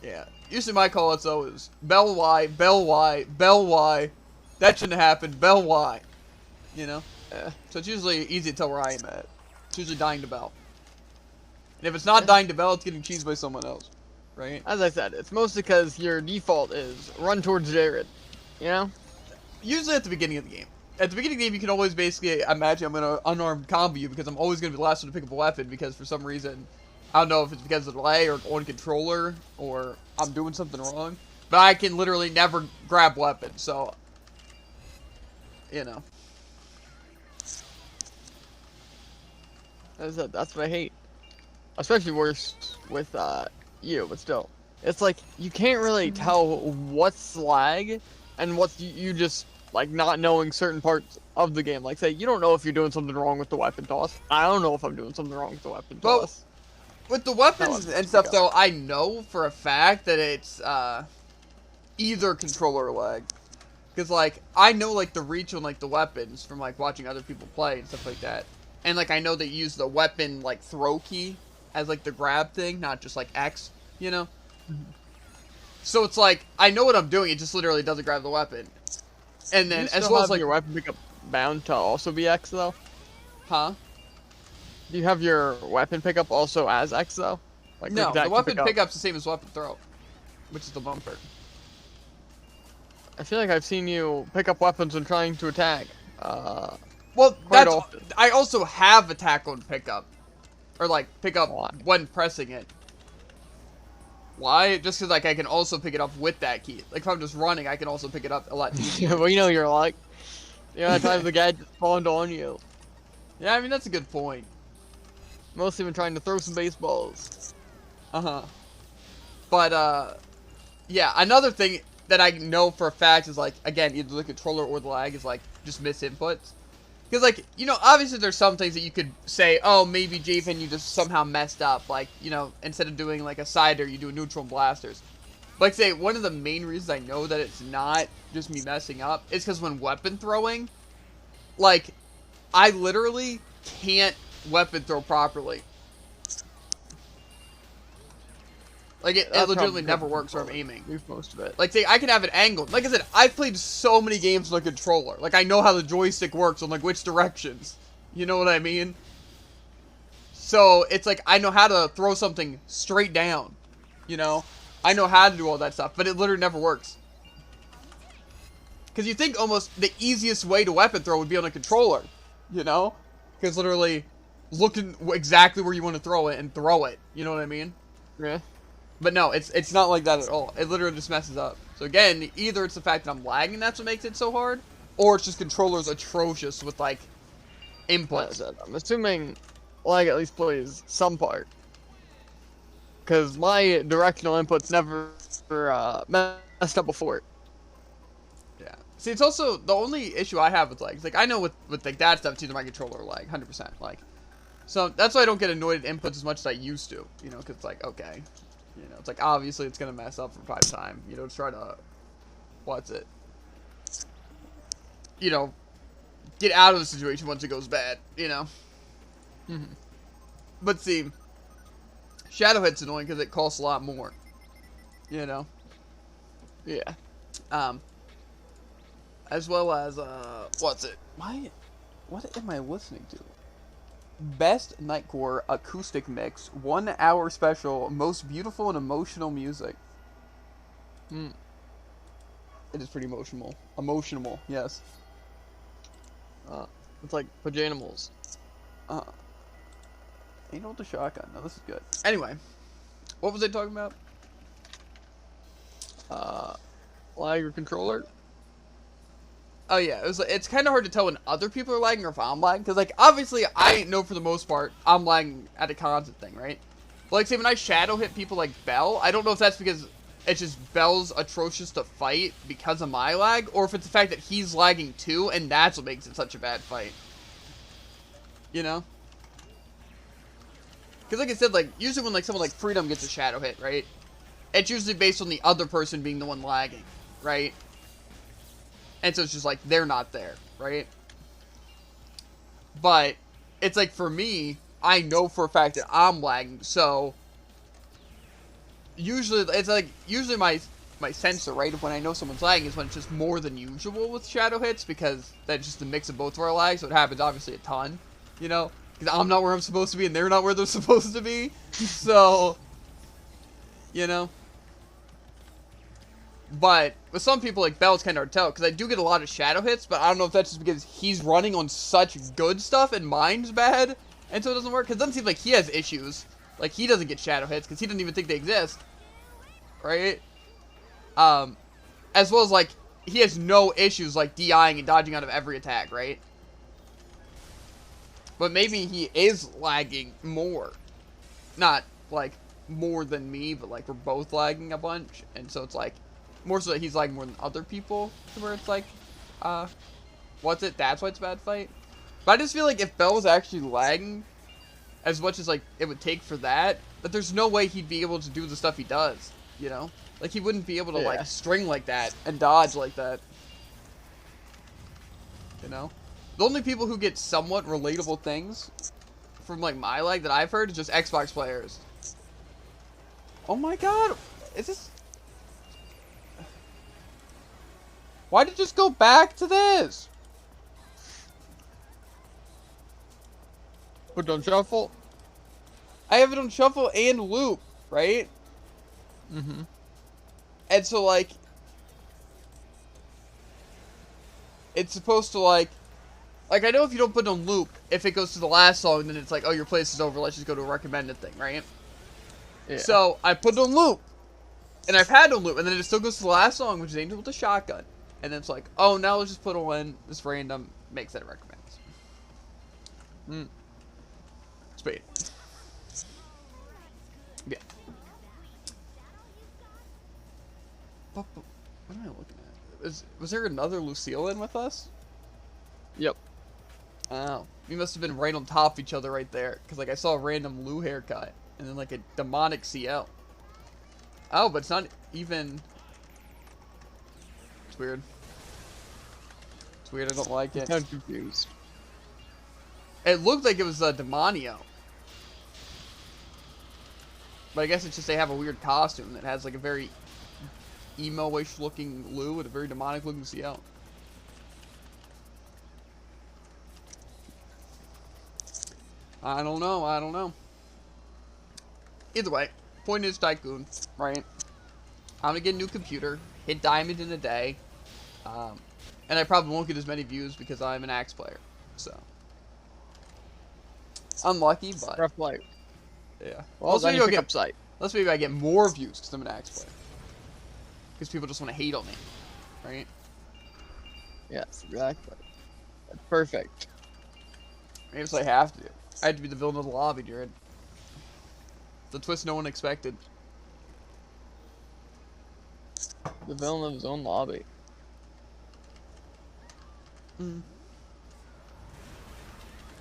Yeah. Usually my callouts, though, is Bell Y, Bell Y, Bell Y. That shouldn't happen. Bell Y. You know? Yeah. So it's usually easy to tell where I am at. It's usually dying to Bell. And if it's not dying to Bell, it's getting cheesed by someone else. Right? As I said, it's mostly because your default is run towards Jared. You know? Usually at the beginning of the game. At the beginning of the game, you can always basically imagine I'm going to unarmed combo you because I'm always going to be the last one to pick up a weapon because for some reason, I don't know if it's because of the delay or on controller or I'm doing something wrong. But I can literally never grab weapons, so, you know. As I said, that's what I hate. Especially worse with you, but still. It's like, you can't really tell what's lag and what's you just, like, not knowing certain parts of the game. Like, say, you don't know if you're doing something wrong with the weapon toss. I don't know if I'm doing something wrong with the weapon toss. With the weapons and stuff, though, I know for a fact that it's either controller lag. Because, like, I know, like, the reach on, like, the weapons from, like, watching other people play and stuff like that. And, like, I know they use the weapon, like, throw key as, like, the grab thing, not just, like, X, you know? So it's like, I know what I'm doing, it just literally doesn't grab the weapon. And then, as well as, like... your weapon pickup bound to also be X, though? Huh? Do you have your weapon pickup also as X, though? Like, no, the weapon pickup's the same as weapon throw, which is the bumper. I feel like I've seen you pick up weapons when trying to attack. Well, that's... Often. I also have attack on pickup. Or, like, pick up when pressing it. Why? Just because, like, I can also pick it up with that key. Like, if I'm just running, I can also pick it up a lot easier. Yeah, well, you know you're like... You know, at times the gadget spawned on you. Yeah, I mean, that's a good point. Mostly when trying to throw some baseballs. Uh-huh. But, yeah, another thing that I know for a fact is, like, again, either the controller or the lag is, like, just misinputs. Because, like, you know, obviously there's some things that you could say, oh, maybe Javen, you just somehow messed up. Like, you know, instead of doing, like, a cider, you do a neutral and blasters. But, like, say, one of the main reasons I know that it's not just me messing up is because when weapon throwing, like, I literally can't weapon throw properly. Like, it legitimately never works where I'm aiming. Most of it. Like, say, I can have it angled. Like I said, I've played so many games on a controller. Like, I know how the joystick works on, like, which directions. You know what I mean? So it's like I know how to throw something straight down, you know? I know how to do all that stuff, but it literally never works. Because you think almost the easiest way to weapon throw would be on a controller, you know? Because literally looking exactly where you want to throw it and throw it, you know what I mean? Yeah. But no, it's not like that at all. It literally just messes up. So again, either it's the fact that I'm lagging that's what makes it so hard, or it's just controllers atrocious with like inputs. I'm assuming lag at least plays some part. Because my directional input's never messed up before. Yeah. See, it's also the only issue I have with lag. Like I know with like that stuff, it's either my controller or lag, 100%. Like, so that's why I don't get annoyed at inputs as much as I used to. You know, because it's like okay, you know, it's like obviously it's gonna mess up from time to time. You know, to try to what's it? You know, get out of the situation once it goes bad. You know. Mm-hmm. But see, shadow hit's annoying because it costs a lot more. You know. Yeah. As well as what's it? What am I listening to? Best Nightcore acoustic mix, 1 hour special, most beautiful and emotional music. It is pretty emotional. Emotional, yes. It's like Pajanimals. Ain't no the shotgun. No, this is good. Anyway, what was I talking about? Lag your controller. Oh yeah, it's kind of hard to tell when other people are lagging or if I'm lagging, because like obviously I know for the most part I'm lagging at a constant thing, right? But like say when I shadow hit people like Bell, I don't know if that's because it's just Bell's atrocious to fight because of my lag, or if it's the fact that he's lagging too, and that's what makes it such a bad fight. You know? Because like I said, like usually when like someone like Freedom gets a shadow hit, right? It's usually based on the other person being the one lagging, right? And so it's just like, they're not there, right? But, it's like, for me, I know for a fact that I'm lagging, so... Usually, it's like, usually my sensor, right, of when I know someone's lagging is when it's just more than usual with shadow hits, because that's just a mix of both of our lags, so it happens obviously a ton, you know? Because I'm not where I'm supposed to be, and they're not where they're supposed to be, so... You know? But with some people, like Bell, it's kind of hard to tell, because I do get a lot of shadow hits, but I don't know if that's just because he's running on such good stuff and mine's bad, and so it doesn't work, because it doesn't seem like he has issues. Like, he doesn't get shadow hits, because he doesn't even think they exist. Right? As well as, like, he has no issues, like, DIing and dodging out of every attack, right? But maybe he is lagging more. Not, like, more than me, but, like, we're both lagging a bunch, and so it's, like, more so that he's lagging more than other people, to where it's like, what's it? That's why it's a bad fight. But I just feel like if Bell was actually lagging as much as, like, it would take for that there's no way he'd be able to do the stuff he does, you know? Like, he wouldn't be able to, like, string like that and dodge like that. You know? The only people who get somewhat relatable things from, like, my lag that I've heard is just Xbox players. Oh my god! Is this... Why'd it just go back to this? Put on shuffle. I have it on shuffle and loop, right? Mm-hmm. And so, like... It's supposed to, like... Like, I know if you don't put it on loop, if it goes to the last song, then it's like, oh, your place is over, let's just go to a recommended thing, right? Yeah. So, I put it on loop. And I've had it on loop, and then it still goes to the last song, which is Angel with the Shotgun. And then it's like, oh, now let's just put on this random mix that it recommends. Speed. Yeah. What am I looking at? Was there another Lucille in with us? Yep. Oh. We must have been right on top of each other right there. Because, like, I saw a random Lou haircut. And then, like, a demonic CL. Oh, but it's not even... It's weird. It's weird, I don't like it. I'm confused. It looked like it was a Demonio. But I guess it's just they have a weird costume that has, like, a very emo-ish looking Lou with a very demonic looking CL. I don't know. either way, point is Tycoon, right? I'm gonna get a new computer, hit Diamond in a day, and I probably won't get as many views because I'm an Axe player. So unlucky, but Rough life. yeah. Well, then you pick up site. Let's maybe I get more views because I'm an Axe player. Because people just want to hate on me, right? Yes, exactly. That's perfect. Maybe it's I have to. I had to be the villain of the lobby, Jared. The twist no one expected. The villain of his own lobby.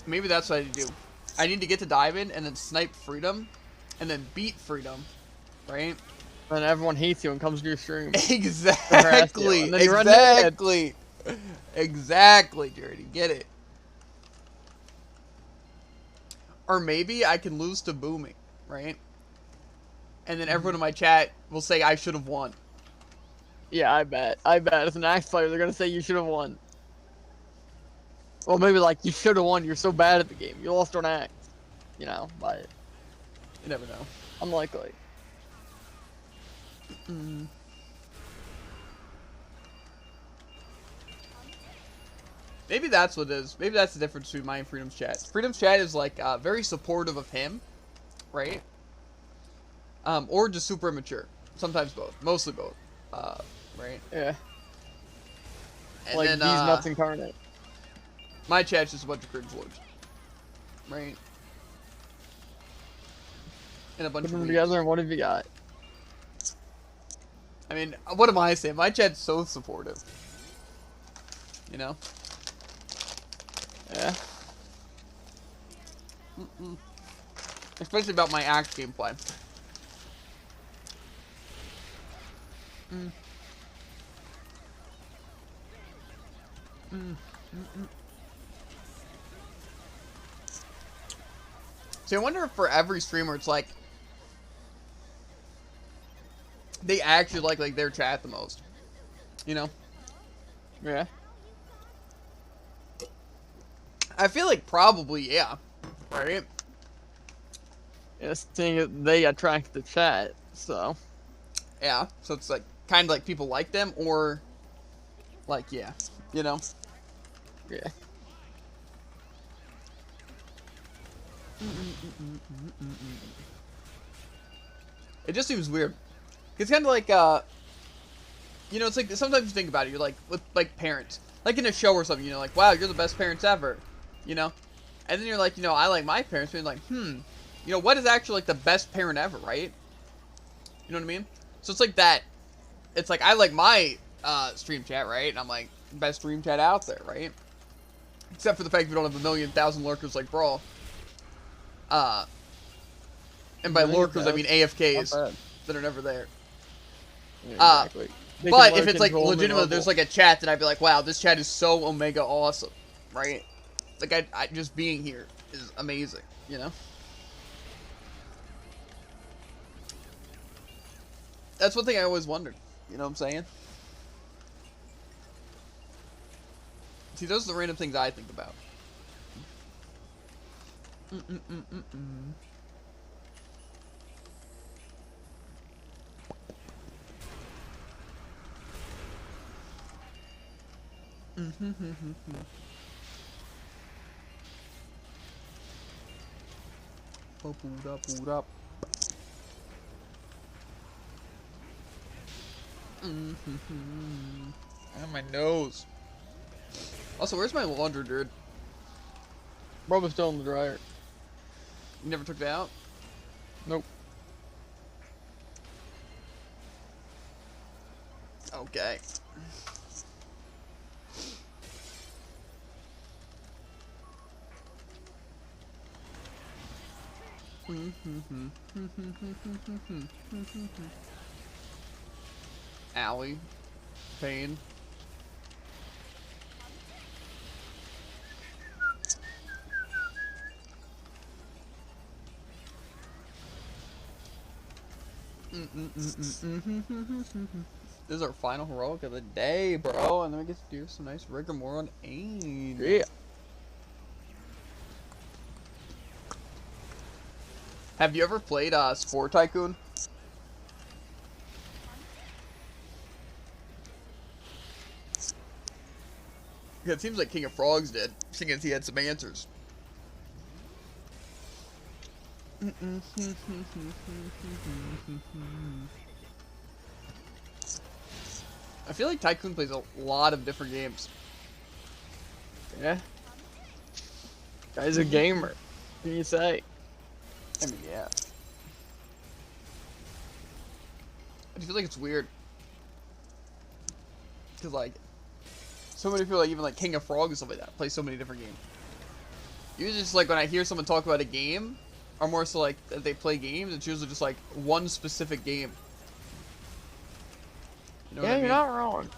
Maybe that's what I need to do. I need to get to Diamond and then snipe Freedom, and then beat Freedom, right? And everyone hates you and comes to your stream. Exactly. And then you Exactly. Exactly, Jared. You get it. Or maybe I can lose to Booming, right? And then everyone in my chat will say I should have won. Yeah, I bet. As an Axe player, they're gonna say you should have won. Well, maybe like you should have won. You're so bad at the game. You lost on Axe. You know, but You never know. unlikely. Maybe that's what it is. Maybe that's the difference between mine and Freedom's chat. Freedom's chat is like very supportive of him, right? Or just super immature. Sometimes both. Mostly both. Right? Yeah. And like then, these nuts incarnate. My chat's just a bunch of cringe lords. Right? And a bunch Put of them weebs. together, and what have you got? I mean, what am I saying? My chat's so supportive. You know? Yeah. Especially about my Axe gameplay. See, I wonder if for every streamer it's like they actually like their chat the most. You know? Yeah. I feel like probably, yeah. Right? Yeah, seeing it, they attract the chat, so. Yeah. So it's like kind of like people like them or like, yeah. You know? Yeah. It just seems weird. It's kind of like, you know, it's like sometimes you think about it. You're like with like parents, like in a show or something. You know, like wow, you're the best parents ever. You know, and then you're like, you know, I like my parents. And you're like, you know, what is actually like the best parent ever, right? You know what I mean? So it's like that. It's like I like my stream chat, right? And I'm like best stream chat out there, right? Except for the fact we don't have 1,000,000 lurkers like Brawl. And by lurkers I mean AFKs that are never there. Yeah, exactly. But if it's like legitimately, there's like a chat that I'd be like, wow, this chat is so omega awesome, right? Like I just being here is amazing, you know? That's one thing I always wondered, you know what I'm saying? See, those are the random things I think about. Boot up. On my nose. Also, where's my laundry, dude? Probably still in the dryer. You never took it out? Nope. Okay. Alley. Pain. This is our final heroic of the day, bro. And then we get to do some nice rigmarole on aim. Yeah. Have you ever played Sport Tycoon? Yeah, it seems like King of Frogs did, seeing as he had some answers. I feel like Tycoon plays a lot of different games. Yeah. Guy's a gamer. What can you say? I mean, yeah. I feel like it's weird. Because, like, so many people, like, even like King of Frogs and stuff like that, play so many different games. Usually just, like, when I hear someone talk about a game, or more so, like, that they play games, it's usually just, like, one specific game. You know what I mean? You're not wrong.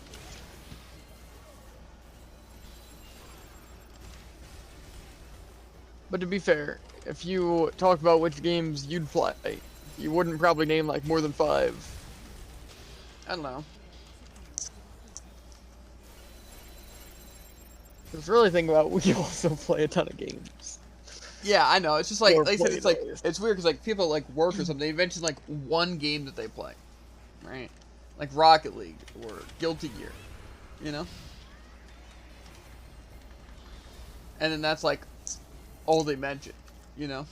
But to be fair, if you talk about which games you'd play, you wouldn't probably name like more than 5. I don't know. Because really think about it, we also play a ton of games. Yeah, I know. It's just like, Or like I said, it's play like, those. it's weird because like people at, like work or something, they mention like one game that they play, right? Like Rocket League or Guilty Gear, you know? And then that's like all they mention, you know?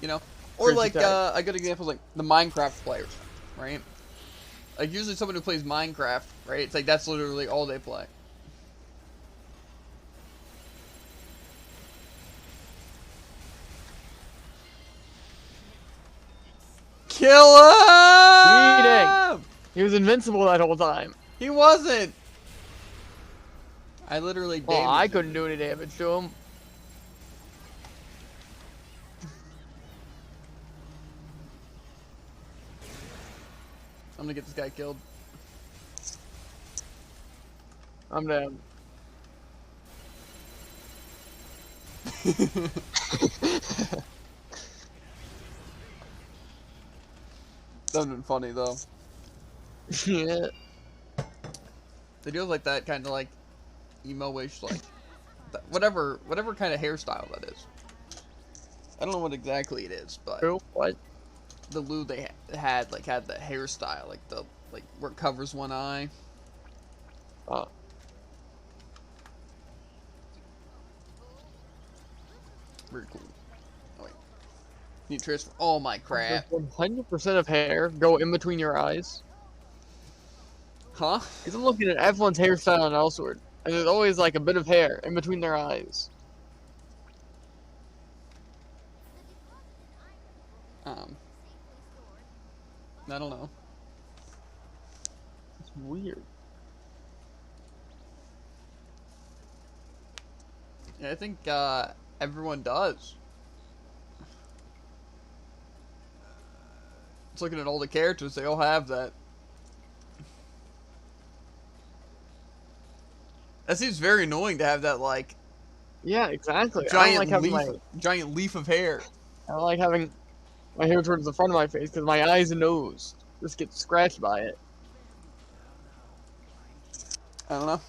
You know? Or Crazy like time. a good example is like the Minecraft players, right? Like usually someone who plays Minecraft, right? It's like that's literally all they play. Kill him! He was invincible that whole time. He wasn't. I literally Well, damaged I him. couldn't do any damage to him. I'm gonna get this guy killed. I'm down. That would've been funny though. Yeah. They do have like that kind of like emo-ish like whatever kind of hairstyle that is. I don't know what exactly it is, but Who? What? the Lewd they had like had the hairstyle like the like where it covers one eye. Oh. Very cool. Oh wait, need transfer. Oh my crap! 100% of hair go in between your eyes. Huh? Because I'm looking at everyone's hairstyle on Elsword, and there's always like a bit of hair in between their eyes. I don't know. It's weird. Yeah, I think everyone does. Just looking at all the characters, they all have that. That seems very annoying to have that like Yeah, exactly. I don't giant like having giant leaf of hair. I don't like having my hair towards the front of my face because my eyes and nose just get scratched by it. I don't know.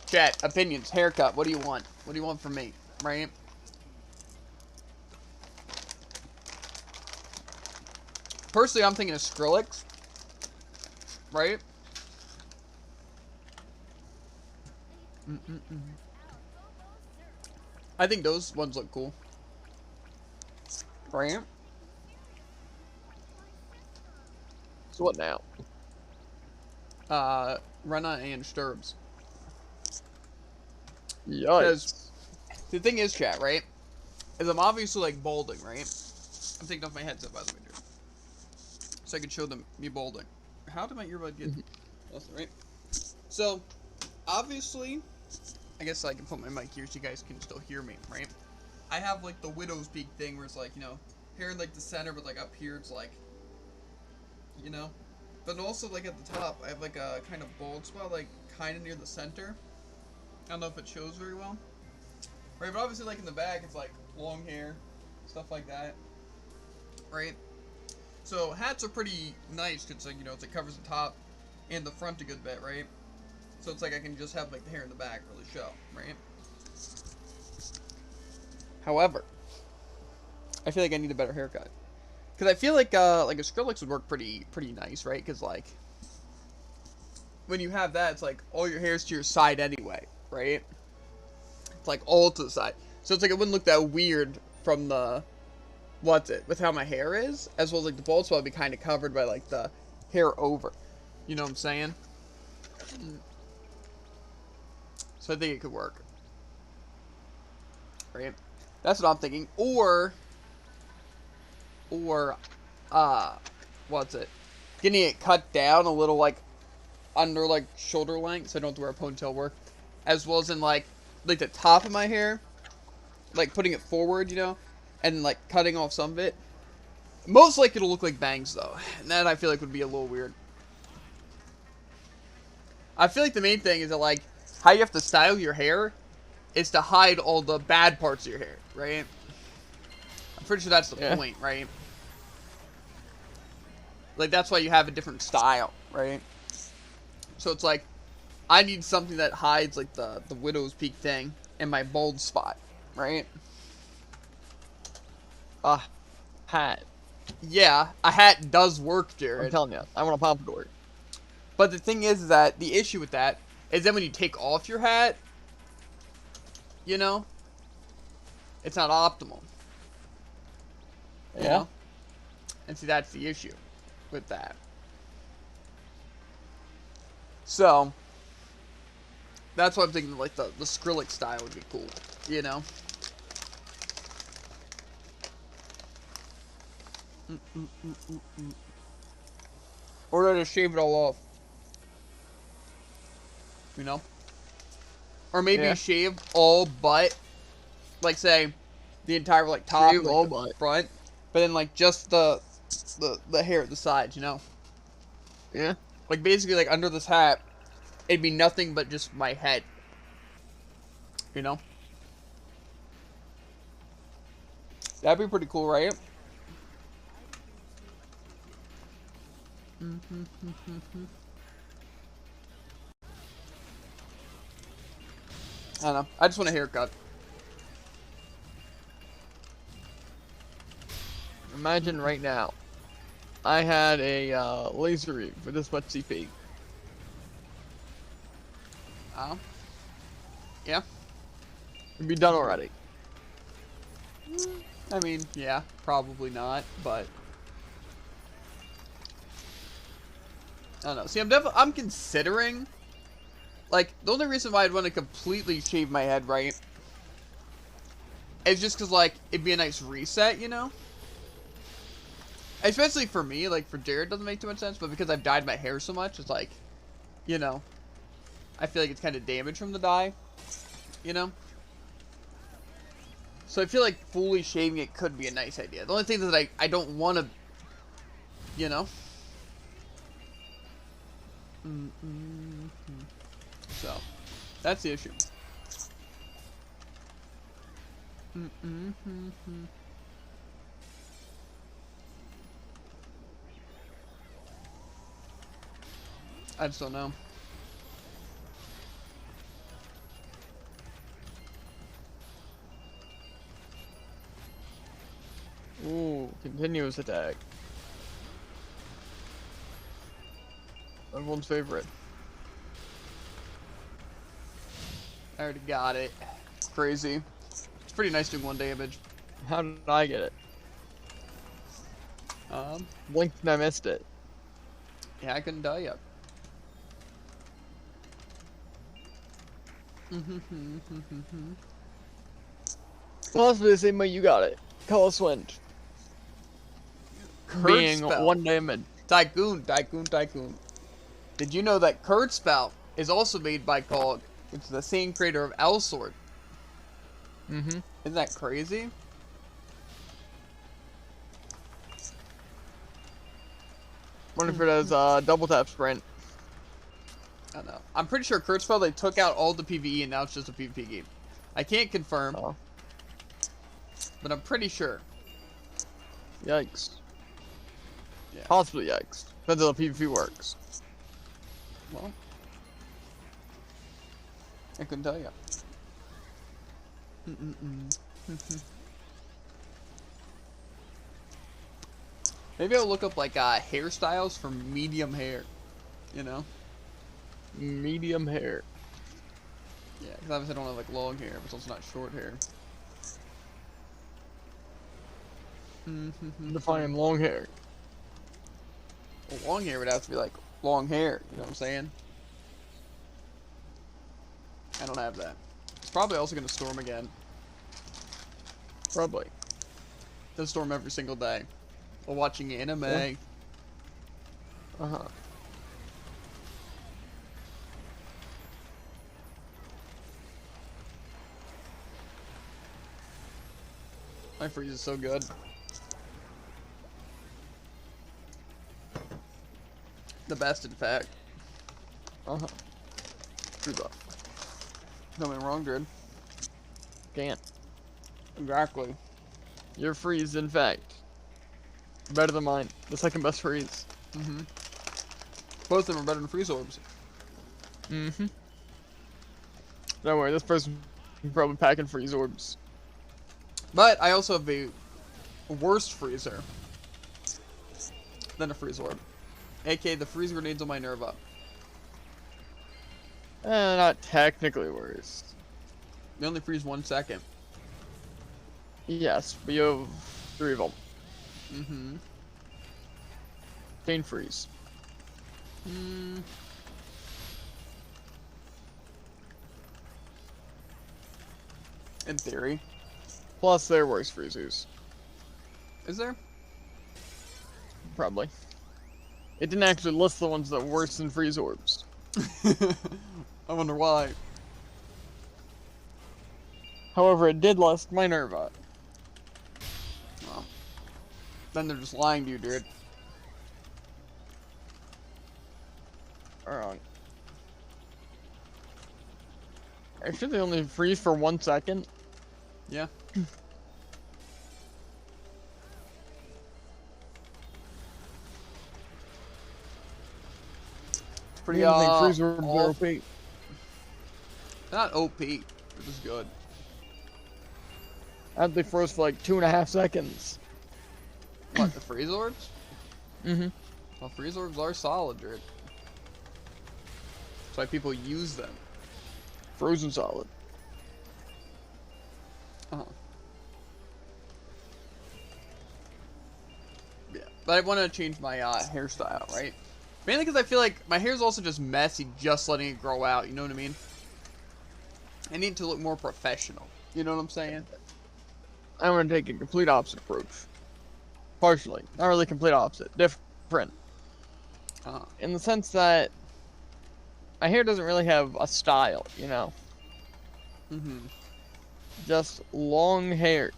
Chat, opinions, haircut, what do you want? What do you want from me? Right? Personally, I'm thinking of Skrillex. Right? I think those ones look cool. Right? So what now? Rena and Sturbs. Yikes. The thing is, chat, right? Is I'm obviously like balding, right? I'm taking off my headset by the way, dude. So I can show them me balding. How did my earbud get lost, right? So, obviously, I guess I can put my mic here so you guys can still hear me, right? I have like the widow's peak thing where it's like, you know, hair in like the center, but like up here it's like, you know. But also like at the top, I have like a kind of bald spot, like kind of near the center. I don't know if it shows very well. Right, but obviously like in the back it's like long hair, stuff like that. Right? So hats are pretty nice because like, you know, it covers the top and the front a good bit, right? So it's like I can just have like the hair in the back really show, right? However, I feel like I need a better haircut. Because I feel like a Skrillex would work pretty nice, right? Because, like, when you have that, it's like all your hair's to your side anyway, right? It's like all to the side. So it's like it wouldn't look that weird from the, with how my hair is, as well as like the bald spot would be kind of covered by like the hair over. You know what I'm saying? So I think it could work. Right? That's what I'm thinking. Or, getting it cut down a little, like, under, like, shoulder length, so I don't have to wear a ponytail work. As well as in, like the top of my hair. Like, putting it forward, you know? And, like, cutting off some of it. Most likely it'll look like bangs, though. And that I feel like would be a little weird. I feel like the main thing is that, like, how you have to style your hair is to hide all the bad parts of your hair, right? I'm pretty sure that's the point, right? Like, that's why you have a different style, right? So it's like, I need something that hides, like, the widow's peak thing and my bald spot, right? Hat. Yeah, a hat does work, Jared. I'm telling you, I want a pompadour. But the thing is that the issue with that is that when you take off your hat, you know, it's not optimal. You know? And see, that's the issue with that. So, that's why I'm thinking, like, the Skrillex style would be cool, you know? Or to just shave it all off. You know? Or maybe shave all but, like, say, the entire, like, top, shave like, all the but front, but then, like, just the hair at the sides, you know? Yeah. Like, basically, like, under this hat, it'd be nothing but just my head. You know? That'd be pretty cool, right? I don't know. I just want a haircut. Imagine right now, I had a laser for this much CP. Oh. Yeah. It'd be done already. I mean, yeah, probably not, but I don't know. See, I'm considering, like, the only reason why I'd want to completely shave my head, right, is just because, like, it'd be a nice reset, you know? Especially for me, like, for Jared, doesn't make too much sense, but because I've dyed my hair so much, it's like, you know, I feel like it's kind of damaged from the dye, you know? So I feel like fully shaving it could be a nice idea. The only thing is that I don't want to, you know? So, that's the issue. I just don't know. Ooh, continuous attack. Everyone's favorite. I already got it. Crazy. It's pretty nice doing 1 damage. How did I get it? Blinked and I missed it. Yeah, I couldn't tell you. Well, that's the same way you got it. Call Swinge. Being Spell. 1 damage. Tycoon. Did you know that Curd Spell is also made by Cog, which is the same creator of L-Sword? Isn't that crazy? Wonder if it has double tap sprint. I don't know. I'm pretty sure Curd Spell, they took out all the PvE and now it's just a PvP game. I can't confirm, but I'm pretty sure. Yikes. Yeah. Possibly yikes. Depends on how PvP works. Well, I couldn't tell you. Maybe I'll look up like hairstyles for medium hair. You know? Medium hair. Yeah, because obviously I don't have like long hair, but it's also not short hair. Define long hair. Well, long hair would have to be like long hair. You know what I'm saying? I don't have that. It's probably also gonna storm again. Probably. It does storm every single day. While watching anime. Yeah. Uh-huh. My freeze is so good. The best, in fact. Uh-huh. True that. Don't get me wrong, dude. Can't. Exactly. Your freeze, in fact, better than mine. The second best freeze. Both of them are better than freeze orbs. Don't worry, this person can probably pack in freeze orbs. But I also have a worse freezer than a freeze orb. AK, the freeze grenades on my Nerva. Not technically worse. They only freeze 1 second. Yes, but you have 3 of them. Chain freeze. In theory. Plus, they're worse freezers. Is there? Probably. It didn't actually list the ones that were worse than freeze orbs. I wonder why. However, it did list my Nerva. Well, then they're just lying to you, dude. Alright. Actually, they only freeze for 1 second. Yeah. Pretty freeze orbs are OP. Not OP. It was good. And they froze for like 2.5 seconds. What, the freeze orbs? Well, Well, freeze orbs are solid, dude. That's why people use them. frozen solid. Yeah, but I want to change my hairstyle, right? Mainly because I feel like my hair's also just messy, just letting it grow out. You know what I mean? I need to look more professional. You know what I'm saying? I want to take a complete opposite approach. Partially. Not really complete opposite. Different. In the sense that my hair doesn't really have a style, you know? Just long hair.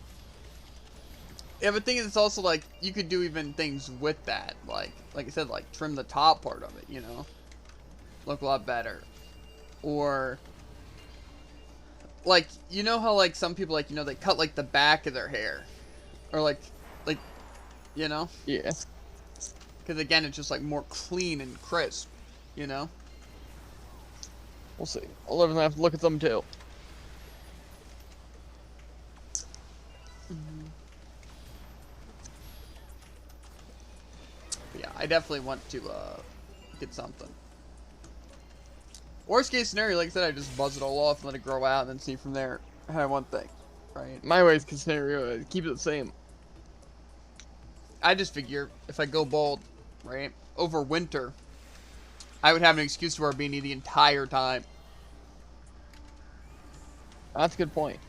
Yeah, but the thing is, it's also like you could do even things with that, like I said, like trim the top part of it, you know, look a lot better, or like you know how like some people like they cut like the back of their hair, or like you know, Yeah. because again it's just like more clean and crisp, you know. We'll see. I'll definitely have to look at them too. Yeah, I definitely want to get something. Worst case scenario, like I said, I just buzz it all off and let it grow out and then see from there how I want things, right? My worst case scenario is keep it the same. I just figure if I go bald, right, over winter, I would have an excuse to wear a beanie the entire time. That's a good point.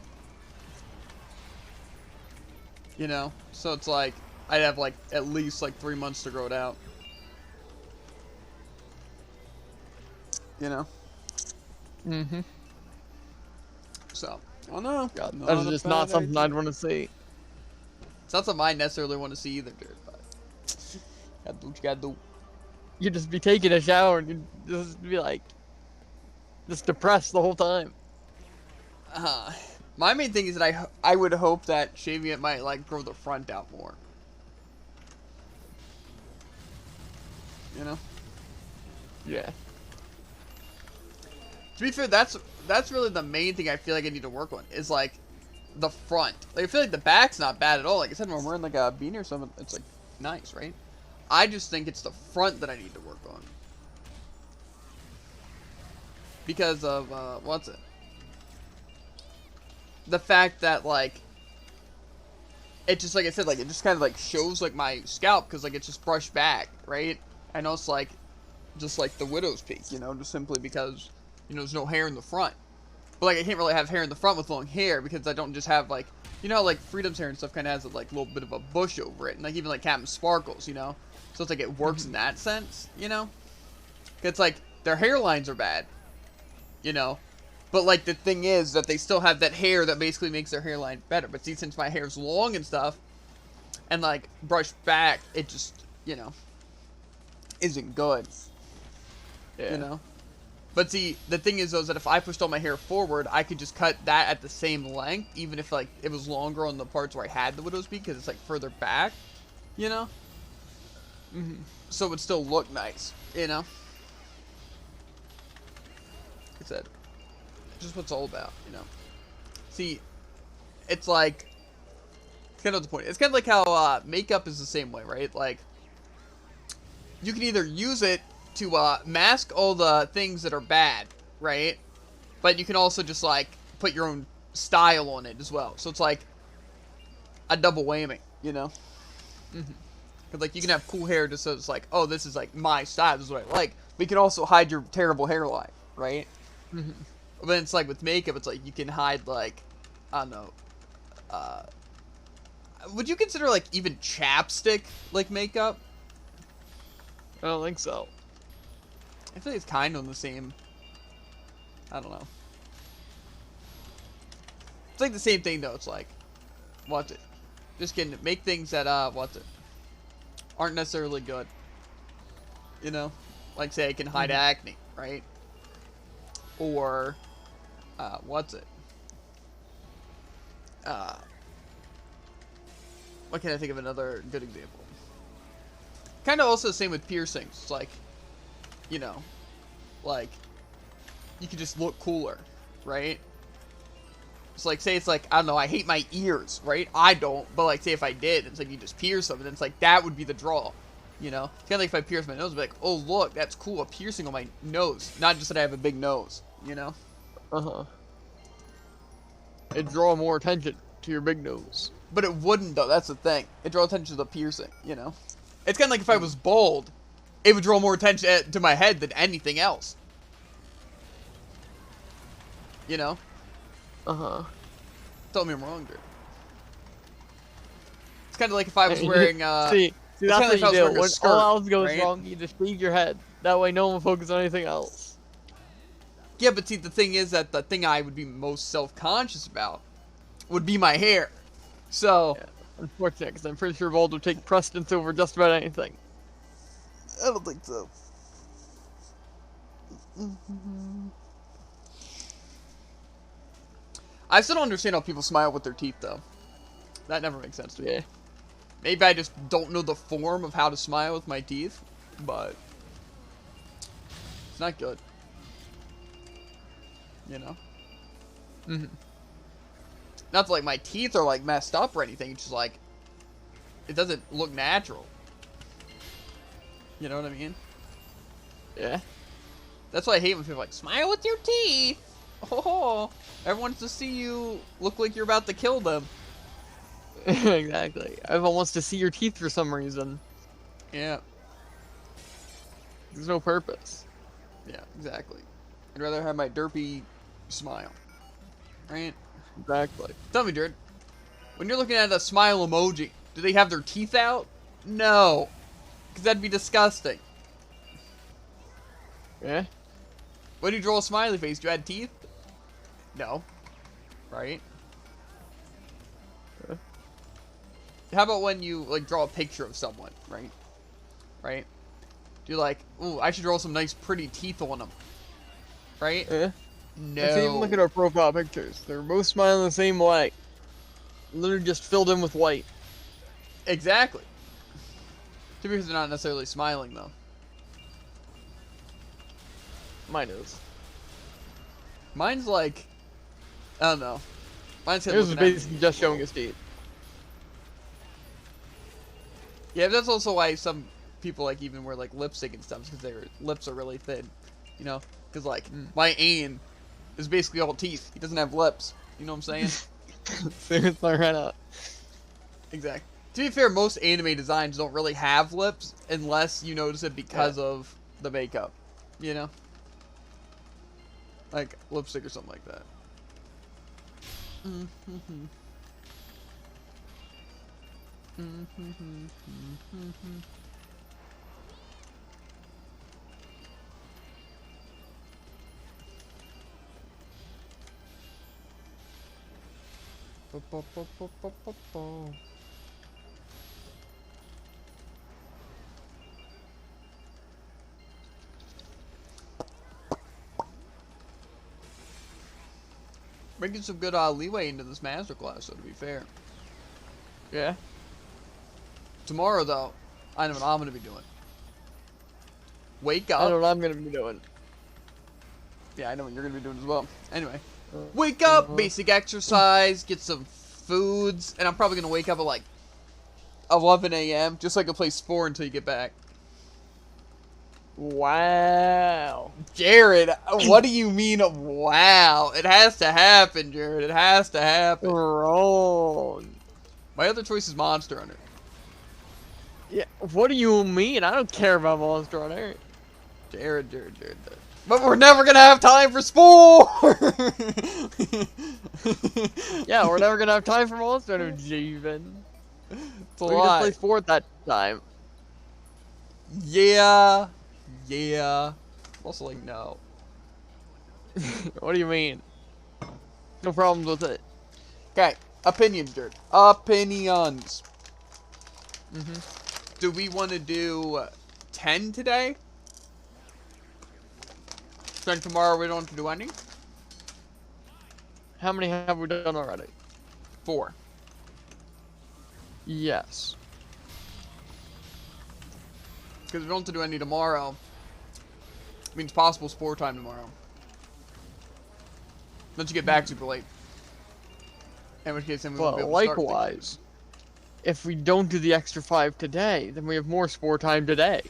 You know? So it's like, I'd have like at least like 3 months to grow it out. You know? So, I don't know. God, that's just not something I'd want to see. It's not something I necessarily want to see either, dude. But gotta do what you gotta do. You'd just be taking a shower and you'd just be like, just depressed the whole time. My main thing is that I would hope that shaving it might like grow the front out more. You know? Yeah. To be fair, that's really the main thing I feel like I need to work on. Is like the front. Like, I feel like the back's not bad at all. Like I said, when I'm wearing like a beanie or something, it's like nice, right? I just think it's the front that I need to work on. Because of, what's it? The fact that, like, it just, like I said, like, it just kind of, like, shows, like, my scalp, because, like, it's just brushed back, right? I know it's, like, just, like, the widow's peak, you know, just simply because, you know, there's no hair in the front. But, like, I can't really have hair in the front with long hair, because I don't just have, like, you know how, like, Freedom's hair and stuff kind of has, like, a little bit of a bush over it, and, like, even, like, Captain Sparkles, you know? So it's, like, it works in that sense, you know? It's, like, their hairlines are bad, you know? But, like, the thing is that they still have that hair that basically makes their hairline better. But see, since my hair's long and stuff, and, like, brushed back, it just, you know, isn't good. Yeah. You know? But see, the thing is, though, is that if I pushed all my hair forward, I could just cut that at the same length, even if, like, it was longer on the parts where I had the widow's peak, because it's, like, further back, you know? So it would still look nice, you know? Like I said, just what it's all about, you know? See, it's like, it's kind of the point. It's kind of like how makeup is the same way, right? Like, you can either use it to mask all the things that are bad, right? But you can also just, like, put your own style on it as well. So it's like a double whammy, you know? Because, like, you can have cool hair just so it's like, oh, this is, like, my style. This is what I like. But you can also hide your terrible hairline, right? But it's like with makeup, it's like you can hide, like, I don't know. Would you consider, like, even chapstick, like, makeup? I don't think so. I feel like it's kind of the same. I don't know. It's like the same thing, though. It's like, what's it? Just kidding. Make things that, what's it? Aren't necessarily good. You know? Like, say, I can hide acne, right? Or, what's it? What can I think of another good example? Kind of also the same with piercings. It's like, you know, like, you can just look cooler, right? It's like, say it's like, I don't know, I hate my ears, right? I don't, but like, say if I did, it's like you just pierce them, and it's like, that would be the draw, you know? It's kind of like if I pierce my nose, I'd be like, oh, look, that's cool, a piercing on my nose. Not just that I have a big nose, you know? It'd draw more attention to your big nose. But it wouldn't, though, that's the thing. It draws attention to the piercing, you know? It's kind of like if I was bald, it would draw more attention to my head than anything else. You know? Tell me I'm wrong, dude. It's kind of like if I was wearing, see, that's what you do. When skirt, all else goes right? wrong, you just shave your head. That way no one will focus on anything else. Yeah, but see, the thing is that the thing I would be most self-conscious about would be my hair. So... Yeah, unfortunate, because I'm pretty sure bald would take precedence over just about anything. I don't think so. I still don't understand how people smile with their teeth, though. That never makes sense to me. Yeah. Maybe I just don't know the form of how to smile with my teeth, but it's not good. You know? Not that, like, my teeth are, like, messed up or anything. It's just, like, it doesn't look natural. You know what I mean? Yeah. That's why I hate when people are like, smile with your teeth. Oh, everyone wants to see you look like you're about to kill them. Exactly. Everyone wants to see your teeth for some reason. Yeah. There's no purpose. Yeah, exactly. I'd rather have my derpy smile. Right? Exactly. Tell me, Jared. When you're looking at a smile emoji, do they have their teeth out? No. Because that'd be disgusting. Yeah? When you draw a smiley face, do you add teeth? No. Right? Yeah. How about when you, like, draw a picture of someone, right? Right? Do you like, ooh, I should draw some nice pretty teeth on them. Right? Yeah. No. Let's even look at our profile pictures. They're both smiling the same way. Literally just filled in with white. Exactly. Because they're not necessarily smiling, though. Mine is. Mine's like, I don't know. Mine's This was basically just showing his teeth. Yeah, that's also why some people like even wear like lipstick and stuff, because their lips are really thin. You know, because like my Ain is basically all teeth. He doesn't have lips. You know what I'm saying? Seriously, right up. Exactly. To be fair, most anime designs don't really have lips unless you notice it because of the makeup. You know? Like lipstick or something like that. Making some good leeway into this masterclass, so to be fair. Yeah. Tomorrow, though, I know what I'm going to be doing. Wake up. I know what I'm going to be doing. Yeah, I know what you're going to be doing as well. Anyway. Wake up, basic exercise, get some foods, and I'm probably going to wake up at like 11 a.m. just so I can play Spore until you get back. Wow. Jared, what do you mean, wow? It has to happen, Jared. It has to happen. Wrong. My other choice is Monster Hunter. Yeah, what do you mean? I don't care about Monster Hunter. Jared. But we're never going to have time for Spore! Yeah, we're never going to have time for Monster Hunter, Jeevan. It's a We lot. can just play Sport that time. Yeah. Also, like, no. What do you mean? No problems with it. Okay, opinions, Jared. Opinions. Do we want to do 10 today? Then tomorrow we don't have to do any? How many have we done already? 4. Yes. Because we don't have to do any tomorrow. Means possible Spore time tomorrow. Don't you get back super late. In which case then we won't be able to start likewise, if we don't do the extra 5 today, then we have more Spore time today.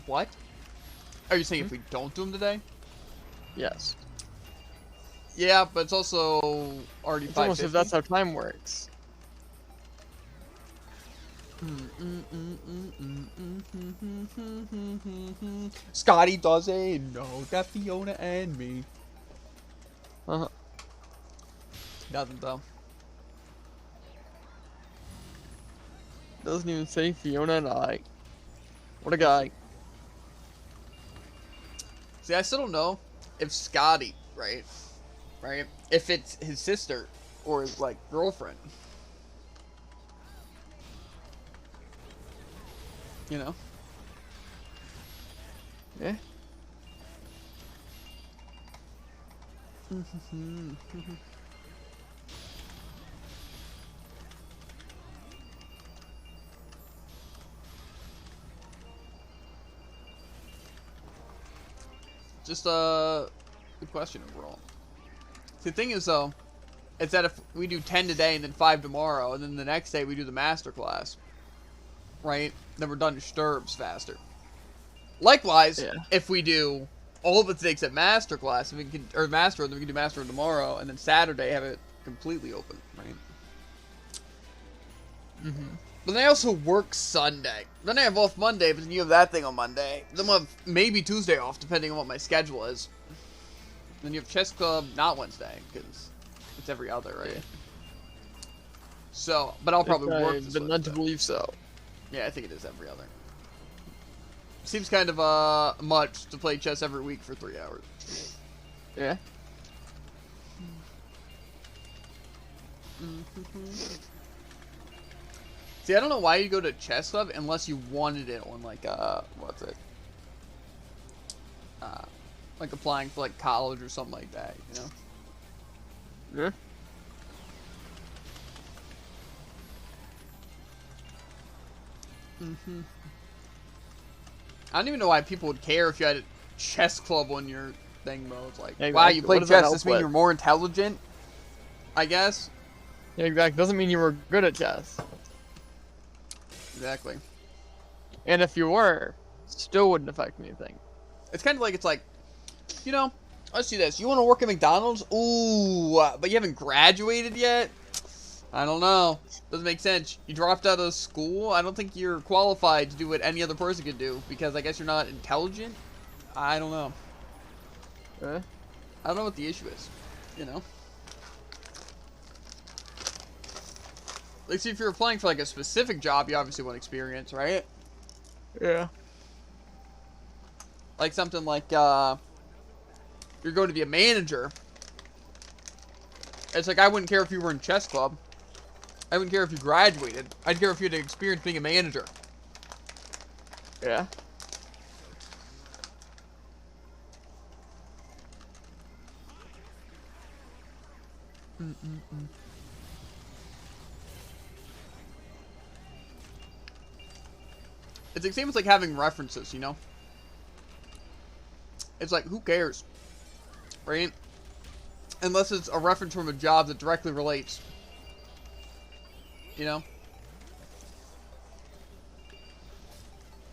What? Are you saying if we don't do them today? Yes. Yeah, but it's also already 5:50. It's almost if that's how time works. Scotty doesn't know that Fiona and me. Doesn't though. Doesn't even say Fiona and I. What a guy. See, I still don't know if Scotty, right? If it's his sister or his like girlfriend. You know? Yeah. Just a good question overall. See, the thing is though, it's that if we do 10 today and then 5 tomorrow, and then the next day we do the master class, right? Then we're done Sturbs faster. Likewise, if we do all of it today except master class, we can, or master, then we can do master tomorrow, and then Saturday have it completely open, right? But then I also work Sunday. Then I have off Monday, but then you have that thing on Monday. Then we'll have maybe Tuesday off, depending on what my schedule is. Then you have chess club, not Wednesday, because it's every other, right? Yeah. So, but I'll probably work this but not to believe so. Yeah, I think it is every other. Seems kind of much to play chess every week for 3 hours. Yeah. See, I don't know why you go to chess club unless you wanted it on like what's it? Like applying for like college or something like that, you know? Yeah. I don't even know why people would care if you had a chess club on your thing, bro. It's like, Exactly. wow, you play What does that chess. help This means with? you're more intelligent. I guess. Yeah, exactly. Doesn't mean you were good at chess. Exactly. And if you were, still wouldn't affect anything. It's kind of like, it's like, you know, let's do this. You want to work at McDonald's? Ooh, but you haven't graduated yet? I don't know. Doesn't make sense. You dropped out of school? I don't think you're qualified to do what any other person could do, because I guess you're not intelligent? I don't know. I don't know what the issue is, you know? Like, see, if you're applying for, like, a specific job, you obviously want experience, right? Yeah. Like, something like, you're going to be a manager. It's like, I wouldn't care if you were in chess club. I wouldn't care if you graduated. I'd care if you had experience being a manager. Yeah. It's the same as, like, having references, you know? It's like, who cares? Right? Unless it's a reference from a job that directly relates. You know?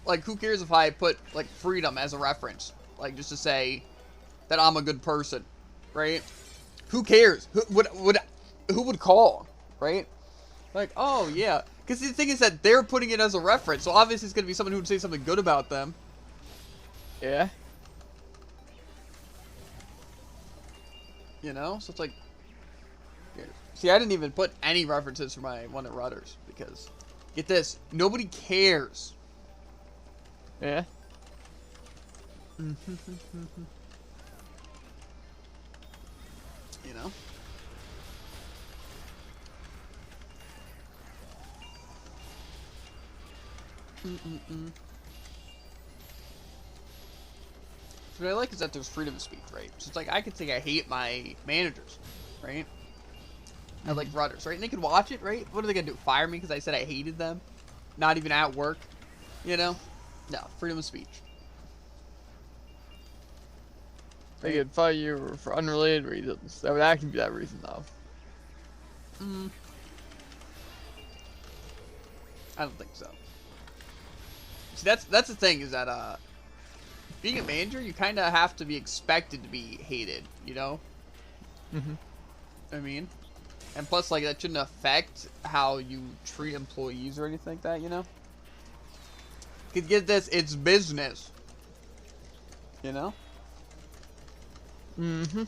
Like, who cares if I put, like, freedom as a reference? Like, just to say that I'm a good person. Right? Who cares? Who would call? Right? Like, oh, yeah. Because the thing is that they're putting it as a reference, so obviously it's going to be someone who would say something good about them. Yeah. You know? So it's like... See, I didn't even put any references for my one at Rudders, because... Get this. Nobody cares. Yeah. You know? So what I like is that there's freedom of speech, right? So it's like, I could say I hate my managers, right? I like Rudders, right? And they could watch it, right? What are they gonna do? Fire me because I said I hated them? Not even at work, you know? No, freedom of speech. They could fire you for unrelated reasons. That would actually be that reason, though. I don't think so. See, that's the thing, is that, being a manager, you kind of have to be expected to be hated, you know? I mean? And plus, like, that shouldn't affect how you treat employees or anything like that, you know? Because get this, it's business. You know? It's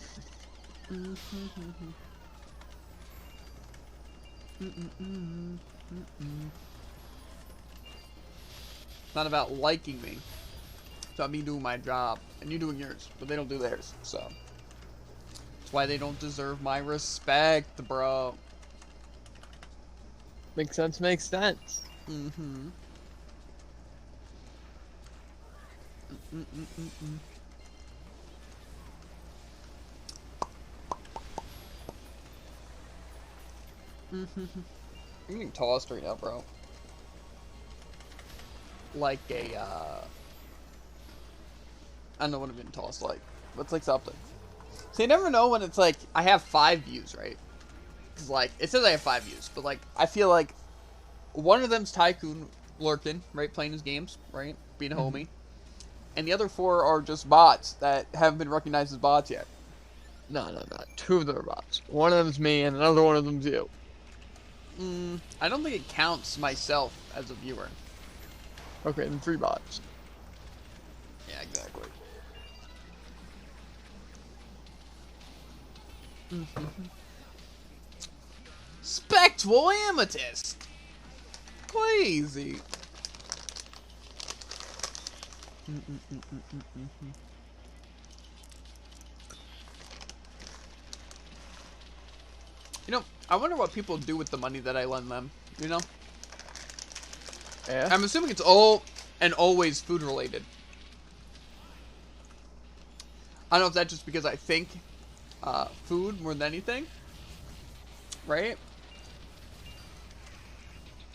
not about liking me. It's about me doing my job. And you doing yours. But they don't do theirs. So. That's why they don't deserve my respect, bro. Makes sense, makes sense. You're getting tossed right now, bro. Like a, I don't know what I'm getting tossed like. But it's like something. So you never know when it's like, I have 5 views, right? Because, like, it says I have 5 views. But, like, I feel like one of them's Tycoon lurking, right? Playing his games, right? Being a homie. And the other 4 are just bots that haven't been recognized as bots yet. No. 2 of them are bots. One of them's me, and another one of them's you. I don't think it counts myself as a viewer. Okay, then 3 bots. Yeah, exactly. Spectral Amethyst! Crazy! You know, I wonder what people do with the money that I lend them, you know? Yeah? I'm assuming it's all and always food related. I don't know if that's just because I think food more than anything. Right?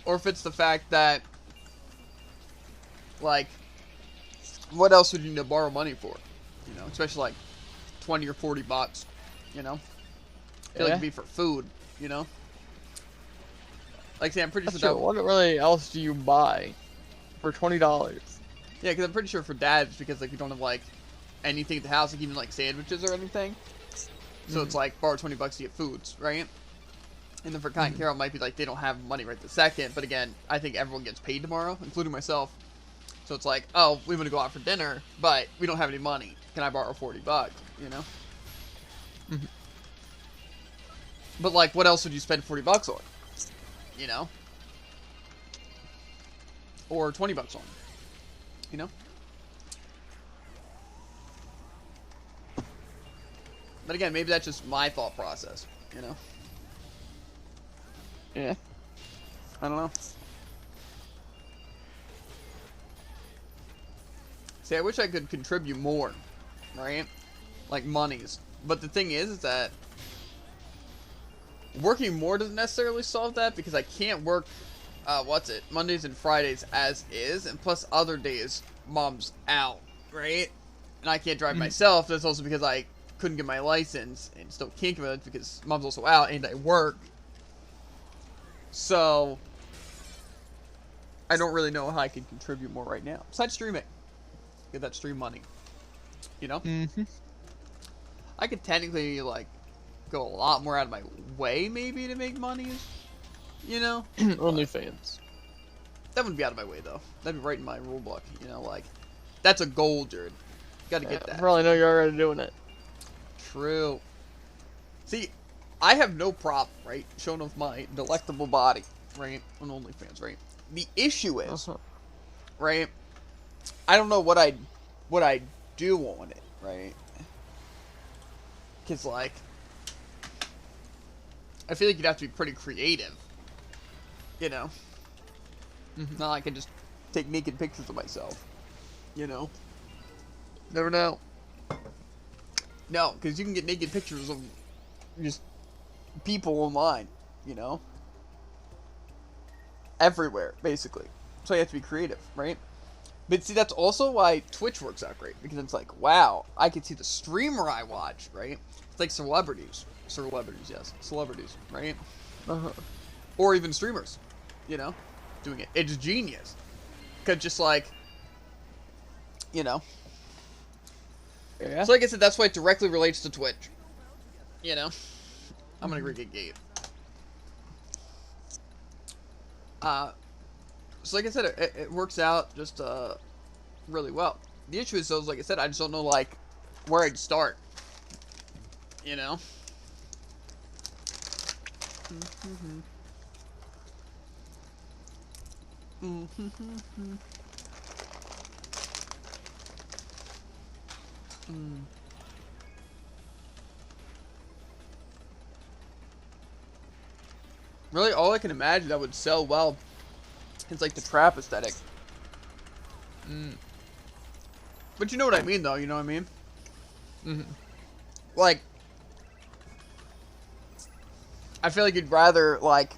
Or if it's the fact that, like, what else would you need to borrow money for? You know, especially like 20 or 40 bucks, you know? I feel like it'd be for food, you know? Like, say, I'm pretty That's sure true. What really else do you buy for $20? Yeah, because I'm pretty sure for dads, because, like, we don't have, like, anything at the house, like, even, like, sandwiches or anything. So it's, like, borrow $20 to get foods, right? And then for Kai and Carol, it might be, like, they don't have money right this second. But, again, I think everyone gets paid tomorrow, including myself. So it's like, oh, we want to go out for dinner, but we don't have any money. Can I borrow $40, you know? But, like, what else would you spend $40 on? You know? Or $20 on? You know? But again, maybe that's just my thought process, you know? Yeah. I don't know. See, I wish I could contribute more, right? Like monies. But the thing is that working more doesn't necessarily solve that, because I can't work, Mondays and Fridays as is, and plus other days, mom's out, right? And I can't drive myself. That's also because I couldn't get my license, and still can't get it because mom's also out, and I work. So, I don't really know how I can contribute more right now. Besides streaming. Get that stream money. You know? I could technically, like, go a lot more out of my way, maybe, to make money. You know? OnlyFans. That wouldn't be out of my way, though. That'd be right in my rule book. You know, like, that's a goal, Jared. Gotta get that. I probably know you're already doing it. True. See, I have no problem, right, showing off my delectable body, right, on OnlyFans, right? The issue is, right, I don't know what I do on it, right? Because, like, I feel like you'd have to be pretty creative, you know? Not like I can just take naked pictures of myself, you know? Never know. No, because you can get naked pictures of just people online, you know? Everywhere, basically. So you have to be creative, right? But see, that's also why Twitch works out great. Because it's like, wow, I can see the streamer I watch, right? It's like celebrities. Celebrities, yes. Celebrities, right? Or even streamers, you know? Doing it. It's genius. Because just like, you know? Yeah. So like I said, that's why it directly relates to Twitch. You know? I'm gonna get Gabe. So like I said, it works out just really well. The issue is, though, like I said, I just don't know, like, where I'd start. You know? Really, all I can imagine that would sell well is, like, the trap aesthetic. But you know what I mean, though, you know what I mean? Like, I feel like you'd rather, like,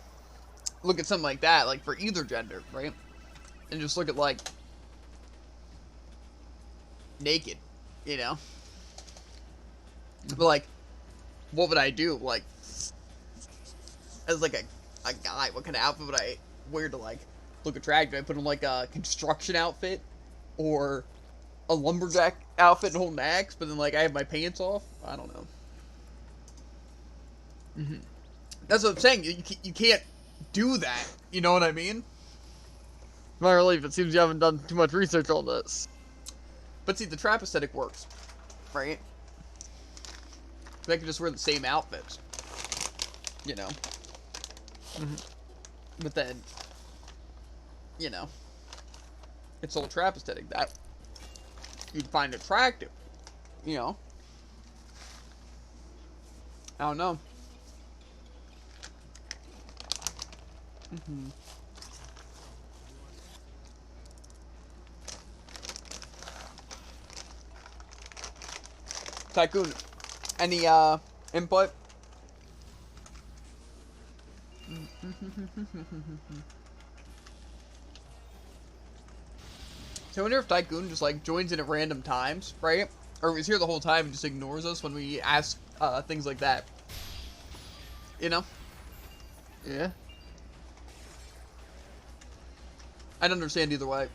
look at something like that, like, for either gender, right? And just look at, like, naked, you know? But, like, what would I do? Like, as, like, a guy, what kind of outfit would I wear to, like, look attractive? I put on, like, a construction outfit? Or a lumberjack outfit and hold an axe, but then, like, I have my pants off? I don't know. That's what I'm saying. You can't do that. You know what I mean? My relief, it seems you haven't done too much research on this. But see, the trap aesthetic works, right? I could just wear the same outfits, you know? But then, you know, it's all trap aesthetic that you'd find attractive, you know? I don't know. Tycoon, any input? So I wonder if Tycoon just, like, joins in at random times, right? Or is here the whole time and just ignores us when we ask things like that. You know? Yeah. I'd understand either way.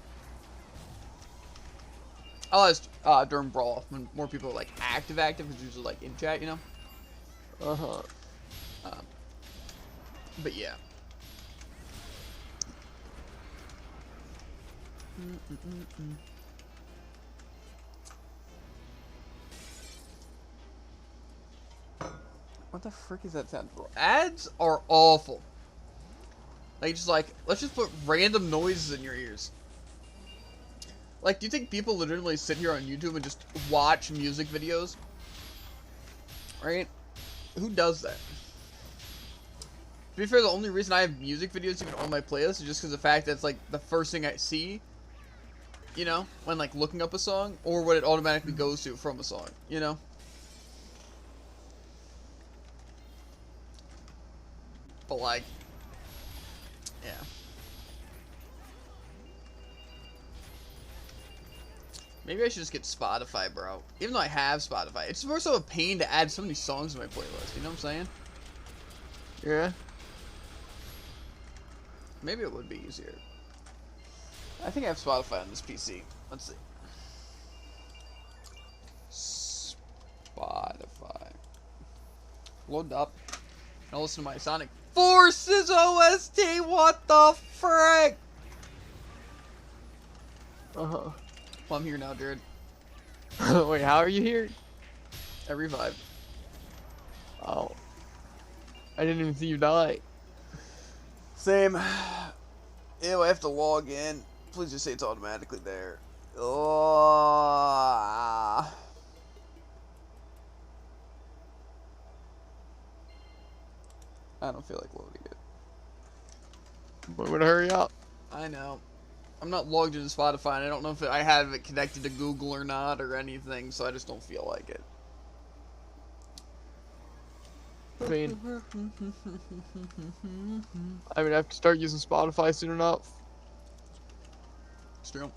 I'll ask during Brawl when more people are like active, because usually like in chat, you know? Uh-huh. But yeah. What the frick is that sound for? Ads are awful. Like, just like, let's just put random noises in your ears. Like, do you think people legitimately sit here on YouTube and just watch music videos? Right? Who does that? To be fair, the only reason I have music videos even on my playlist is just because of the fact that it's like the first thing I see, you know, when like looking up a song, or what it automatically goes to from a song, you know? But like, yeah. Maybe I should just get Spotify, bro. Even though I have Spotify, it's more so a pain to add so many songs to my playlist, you know what I'm saying? Yeah. Maybe it would be easier. I think I have Spotify on this PC. Let's see. Spotify. Load up. I'll listen to my Sonic Forces OST. What the frick? Uh-huh. Well, I'm here now, Jared. Wait, how are you here? I revived. Oh. I didn't even see you die. Same. Ew, I have to log in. Please just say it's automatically there. Oh. I don't feel like loading it. But would hurry up. I know. I'm not logged into Spotify, and I don't know if I have it connected to Google or not or anything, so I just don't feel like it. I mean, I would have to start using Spotify soon enough. It's true.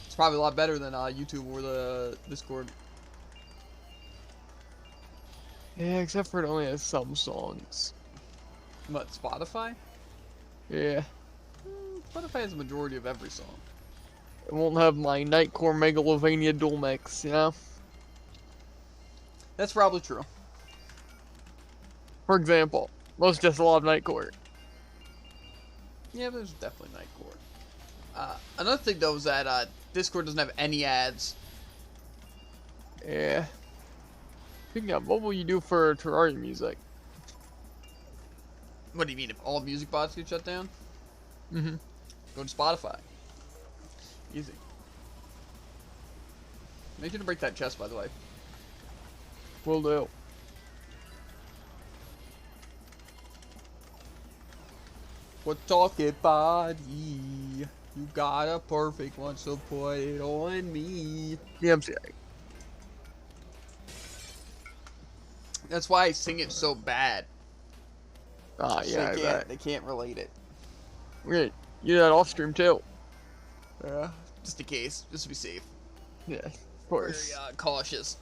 It's probably a lot better than YouTube or the Discord. Yeah, except for it only has some songs. What, Spotify? Yeah. Spotify has a majority of every song. It won't have my Nightcore Megalovania dual mix, you know? That's probably true. For example, most just love Nightcore. Yeah, there's definitely Nightcore. Another thing, though, is that Discord doesn't have any ads. Yeah. Speaking of, what will you do for Terraria music? What do you mean, if all music bots get shut down? Mm-hmm. Go to Spotify. Easy. Make sure to break that chest, by the way. Will do. What talking body? You got a perfect one, so put it on me. Yeah, I'm sorry. That's why I sing it so bad. Ah, So yeah, I bet. they can't relate it. We're gonna do that off stream too. Yeah. Just in case, just to be safe. Yeah, of course. Very cautious.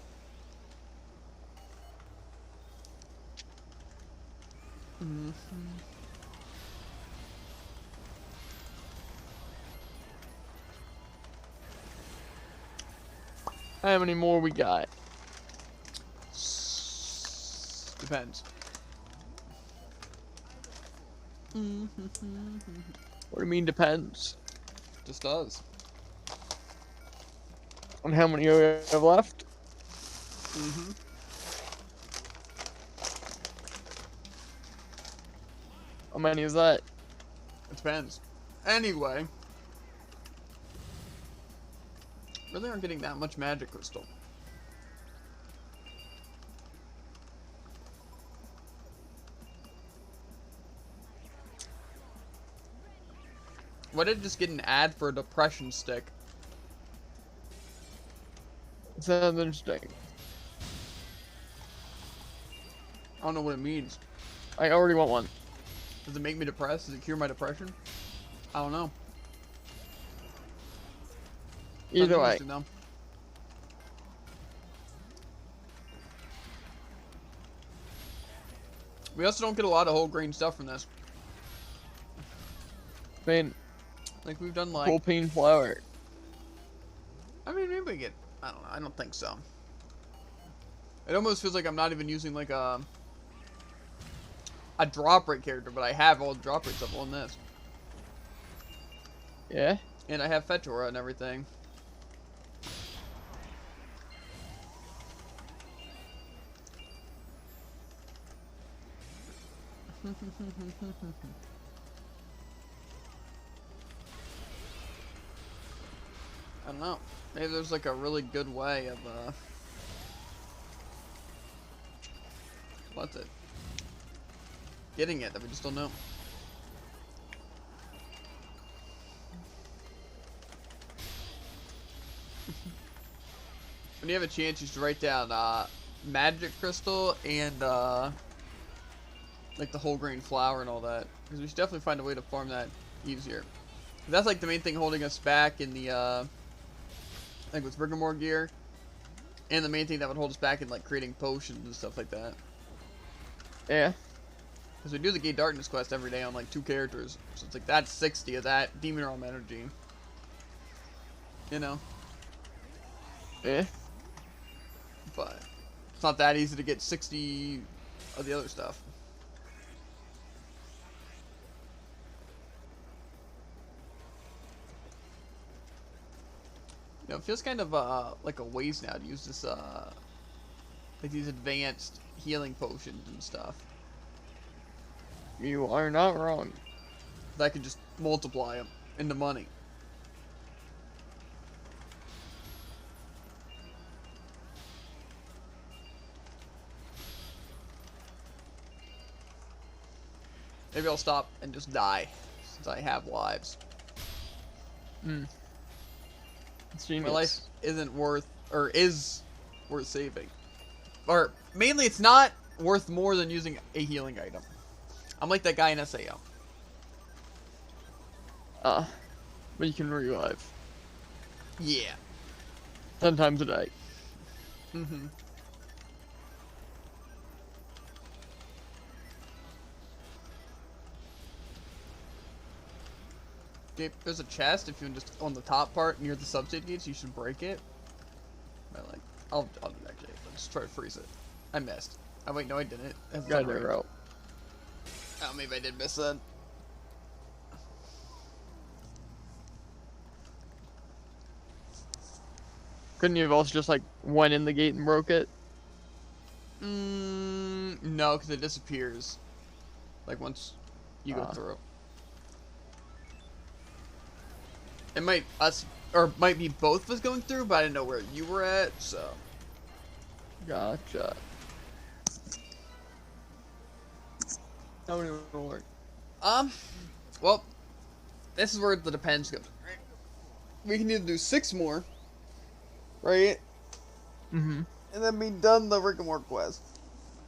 Mm-hmm. How many more we got? Depends. What do you mean depends? Just does. On how many we have left? Mm-hmm. How many is that? It depends. Anyway. Really aren't getting that much magic crystal. Why did I just get an ad for a depression stick? Sounds interesting. I don't know what it means. I already want one. Does it make me depressed? Does it cure my depression? I don't know. Either way. Though. We also don't get a lot of whole grain stuff from this. I mean, Like, we've done, like... whole bean flour. I mean, maybe we get... I don't know. I don't think so. It almost feels like I'm not even using, like, a drop rate character, but I have all the drop rate stuff on this. Yeah? And I have Fedora and everything. I don't know. Maybe there's like a really good way of what's it? Getting it that we just don't know. When you have a chance, you should write down magic crystal and like the whole grain flour and all that, because we should definitely find a way to farm that easier. That's like the main thing holding us back in the like with Rigor gear, and the main thing that would hold us back in like creating potions and stuff like that. Yeah. Because we do the Gate Darkness quest every day on like 2 characters, so it's like that's 60 of that Demon Realm energy. You know. Yeah. But it's not that easy to get 60 of the other stuff. You know, it feels kind of like a waste now to use this like these advanced healing potions and stuff. You are not wrong. That could just multiply them into money. Maybe I'll stop and just die, since I have lives. My life isn't worth, or is worth saving. Or, mainly it's not worth more than using a healing item. I'm like that guy in SAO. But you can revive. Yeah. 10 times a day. Mm-hmm. There's a chest if you're just on the top part near the substate gates. You should break it. But like, I'll do that actually. Let's try to freeze it. I missed. Oh wait, no, I didn't. Got it right. Oh, maybe I did miss that. Couldn't you have also just like went in the gate and broke it? No, because it disappears. Like once you go through. It might might be both of us going through, but I didn't know where you were at, so. Gotcha. How many more? Well, this is where the depends goes. We can either do 6 more, right? Mm-hmm. And then be done the Rick and Morty quest.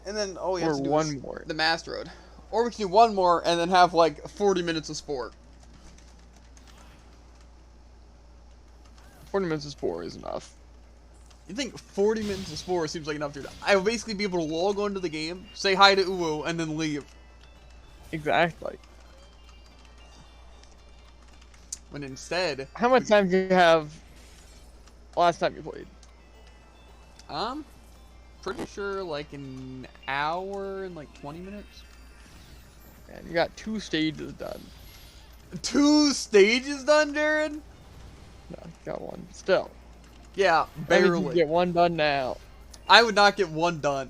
And then all we have to do one is more. the Master Road. Or we can do 1 more and then have like 40 minutes of sport. 40 minutes of sport is enough. You think 40 minutes of sport seems like enough, dude? I would basically be able to log onto the game, say hi to Uwu, and then leave. Exactly. When instead... How much time do you have last time you played? Pretty sure like an hour and like 20 minutes. Man, you got 2 stages done. 2 stages done, Jared? No, you got 1. Still. Yeah, Maybe you barely. can get 1 done now. I would not get 1 done.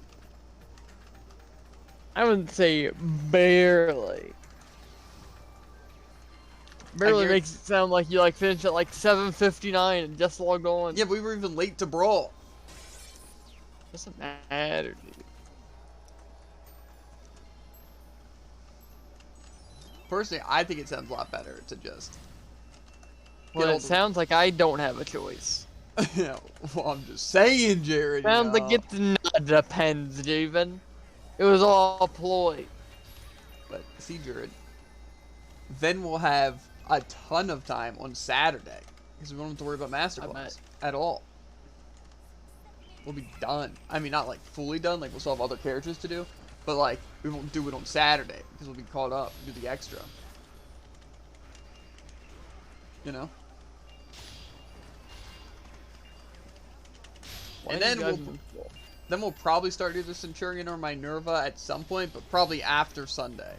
I wouldn't say barely. Barely makes it sound like you like finished at like 7:59 and just logged on. Yeah, but we were even late to Brawl. Doesn't matter, dude. Personally, I think it sounds a lot better to just... Well, it sounds like I don't have a choice. Yeah, well, I'm just saying, Jared. Sounds like it depends, Javen. It was all a ploy. But see, Jared, then we'll have a ton of time on Saturday because we won't have to worry about masterclass at all. We'll be done. I mean, not like fully done. Like we'll still have other characters to do, But like, we won't do it on Saturday because we'll be caught up, do the extra. You know? And then we'll probably start either Centurion or Minerva at some point, but probably after Sunday.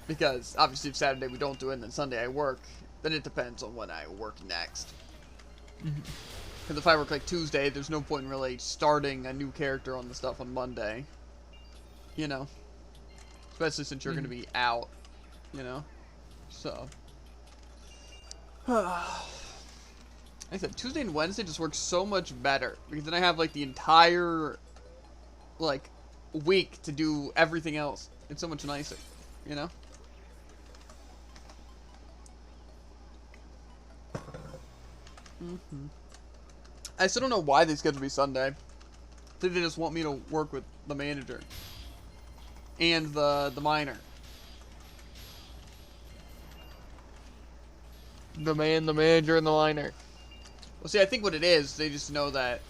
Because obviously if Saturday we don't do it and then Sunday I work, then it depends on when I work next. Because if I work like Tuesday, there's no point in really starting a new character on the stuff on Monday. You know? Especially since you're going to be out. You know? So. Like I said, Tuesday and Wednesday just work so much better. Because then I have like the entire like week to do everything else. It's so much nicer. You know? I still don't know why they scheduled me Sunday. I think they just want me to work with the manager and the miner. The manager, and the miner. Well, see, I think what it is, they just know that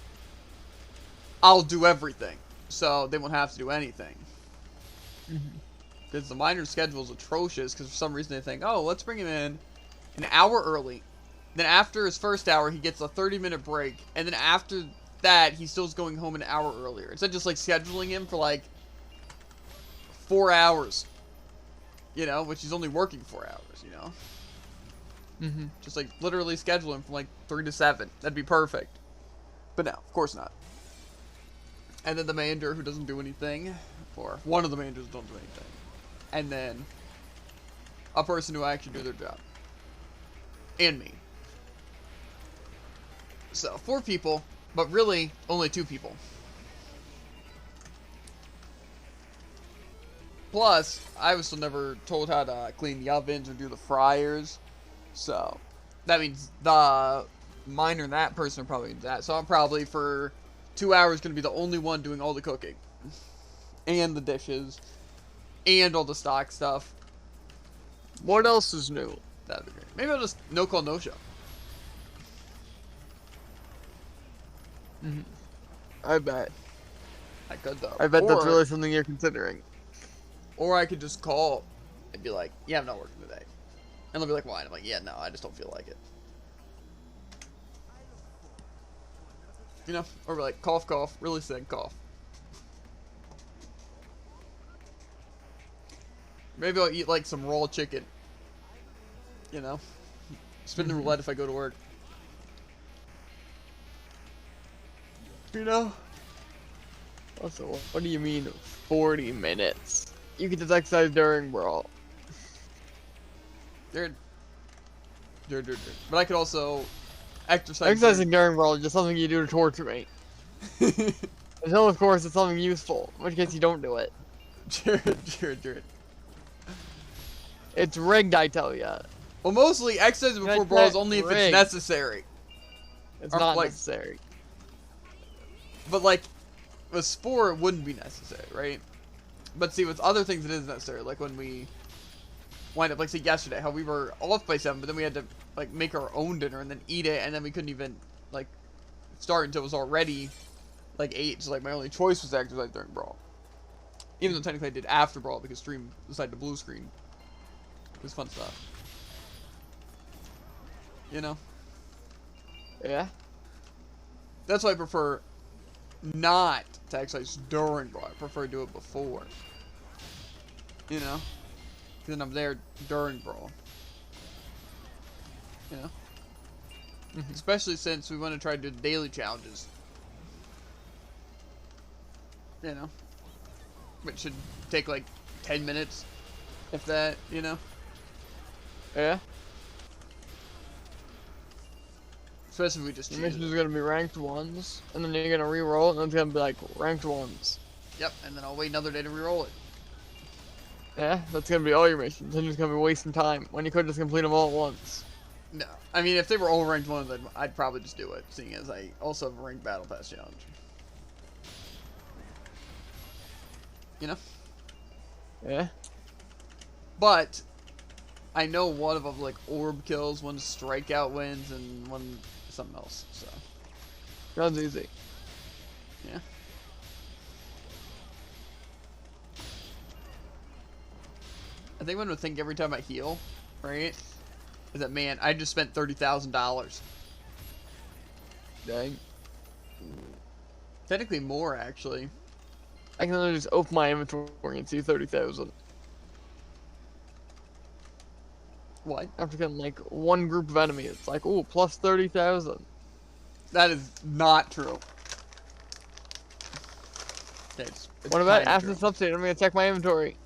I'll do everything, so they won't have to do anything. Because the miner's schedule is atrocious. Because for some reason they think, oh, let's bring him in an hour early. Then after his first hour, he gets a 30-minute break. And then after that, he still's going home an hour earlier. Instead of just, like, scheduling him for, like, 4 hours. You know? Which he's only working 4 hours, you know? Just, like, literally schedule him from, like, 3 to 7. That'd be perfect. But no, of course not. And then the manager who doesn't do anything. Or one of the managers don't do anything. And then a person who actually do their job. And me. So, 4 people, but really only 2 people. Plus, I was still never told how to clean the ovens or do the fryers. So, that means the miner and that person are probably that. So, I'm probably for 2 hours going to be the only one doing all the cooking. And the dishes. And all the stock stuff. What else is new? That'd be great. Maybe I'll just no call, no show. I bet. I could though. I bet that's really something you're considering. Or I could just call and be like, yeah, I'm not working today. And they'll be like, why? And I'm like, yeah, no, I just don't feel like it. You know? Or be like, cough, cough, really sick, cough. Maybe I'll eat like some raw chicken. You know? Spin the roulette if I go to work. You know? Also, what do you mean 40 minutes? You can just exercise during Brawl. But I could also exercise. Exercising during Brawl is just something you do to torture me. Until, of course, it's something useful. In which case, you don't do it. Jared. It's rigged, I tell ya. Well, mostly exercising before Brawl is only if it's necessary. It's not necessary. But, like, with Spore, it wouldn't be necessary, right? But see, with other things, it is necessary. Like, when we wind up, like, say, yesterday, how we were off by 7, but then we had to, like, make our own dinner and then eat it, and then we couldn't even, like, start until it was already, like, 8. So, like, my only choice was to exercise during Brawl. Even though technically I did after Brawl because Stream decided to blue screen. It was fun stuff. You know? Yeah. That's why I prefer not to exercise during Brawl. I prefer to do it before. You know? Because then I'm there during Brawl. You know? Especially since we want to try to do the daily challenges. You know? Which should take like 10 minutes. If that, you know? Yeah. Especially if we just The choose mission's gonna be ranked 1s, and then you're gonna re-roll it, and it's gonna be like ranked 1s. Yep, and then I'll wait another day to re-roll it. Yeah, that's gonna be all your missions. Then you're just gonna be wasting time when you could just complete them all at once. No. I mean, if they were all ranked 1s, I'd probably just do it, seeing as I also have a ranked Battle Pass challenge. You know? Yeah. But I know one of them like orb kills, one strikeout wins, and one something else. So Sounds easy. yeah. I think what I'm think every time I heal, right, is that, man, I just spent $30,000. Dang. Technically more, actually. I can literally just open my inventory and see 30,000. What? After getting like one group of enemies, it's like, ooh, plus 30,000. That is not true. Okay, it's What about kind of after true. the substate? I'm gonna check my inventory.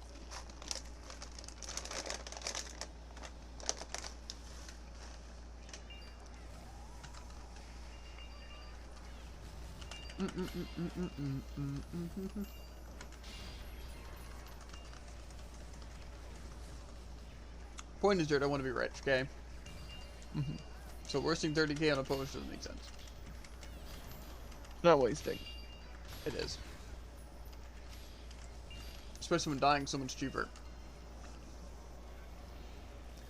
Point is, Jared, I want to be rich, okay? So wasting 30K on a post doesn't make sense. Not wasting. It is. Especially when dying so much cheaper.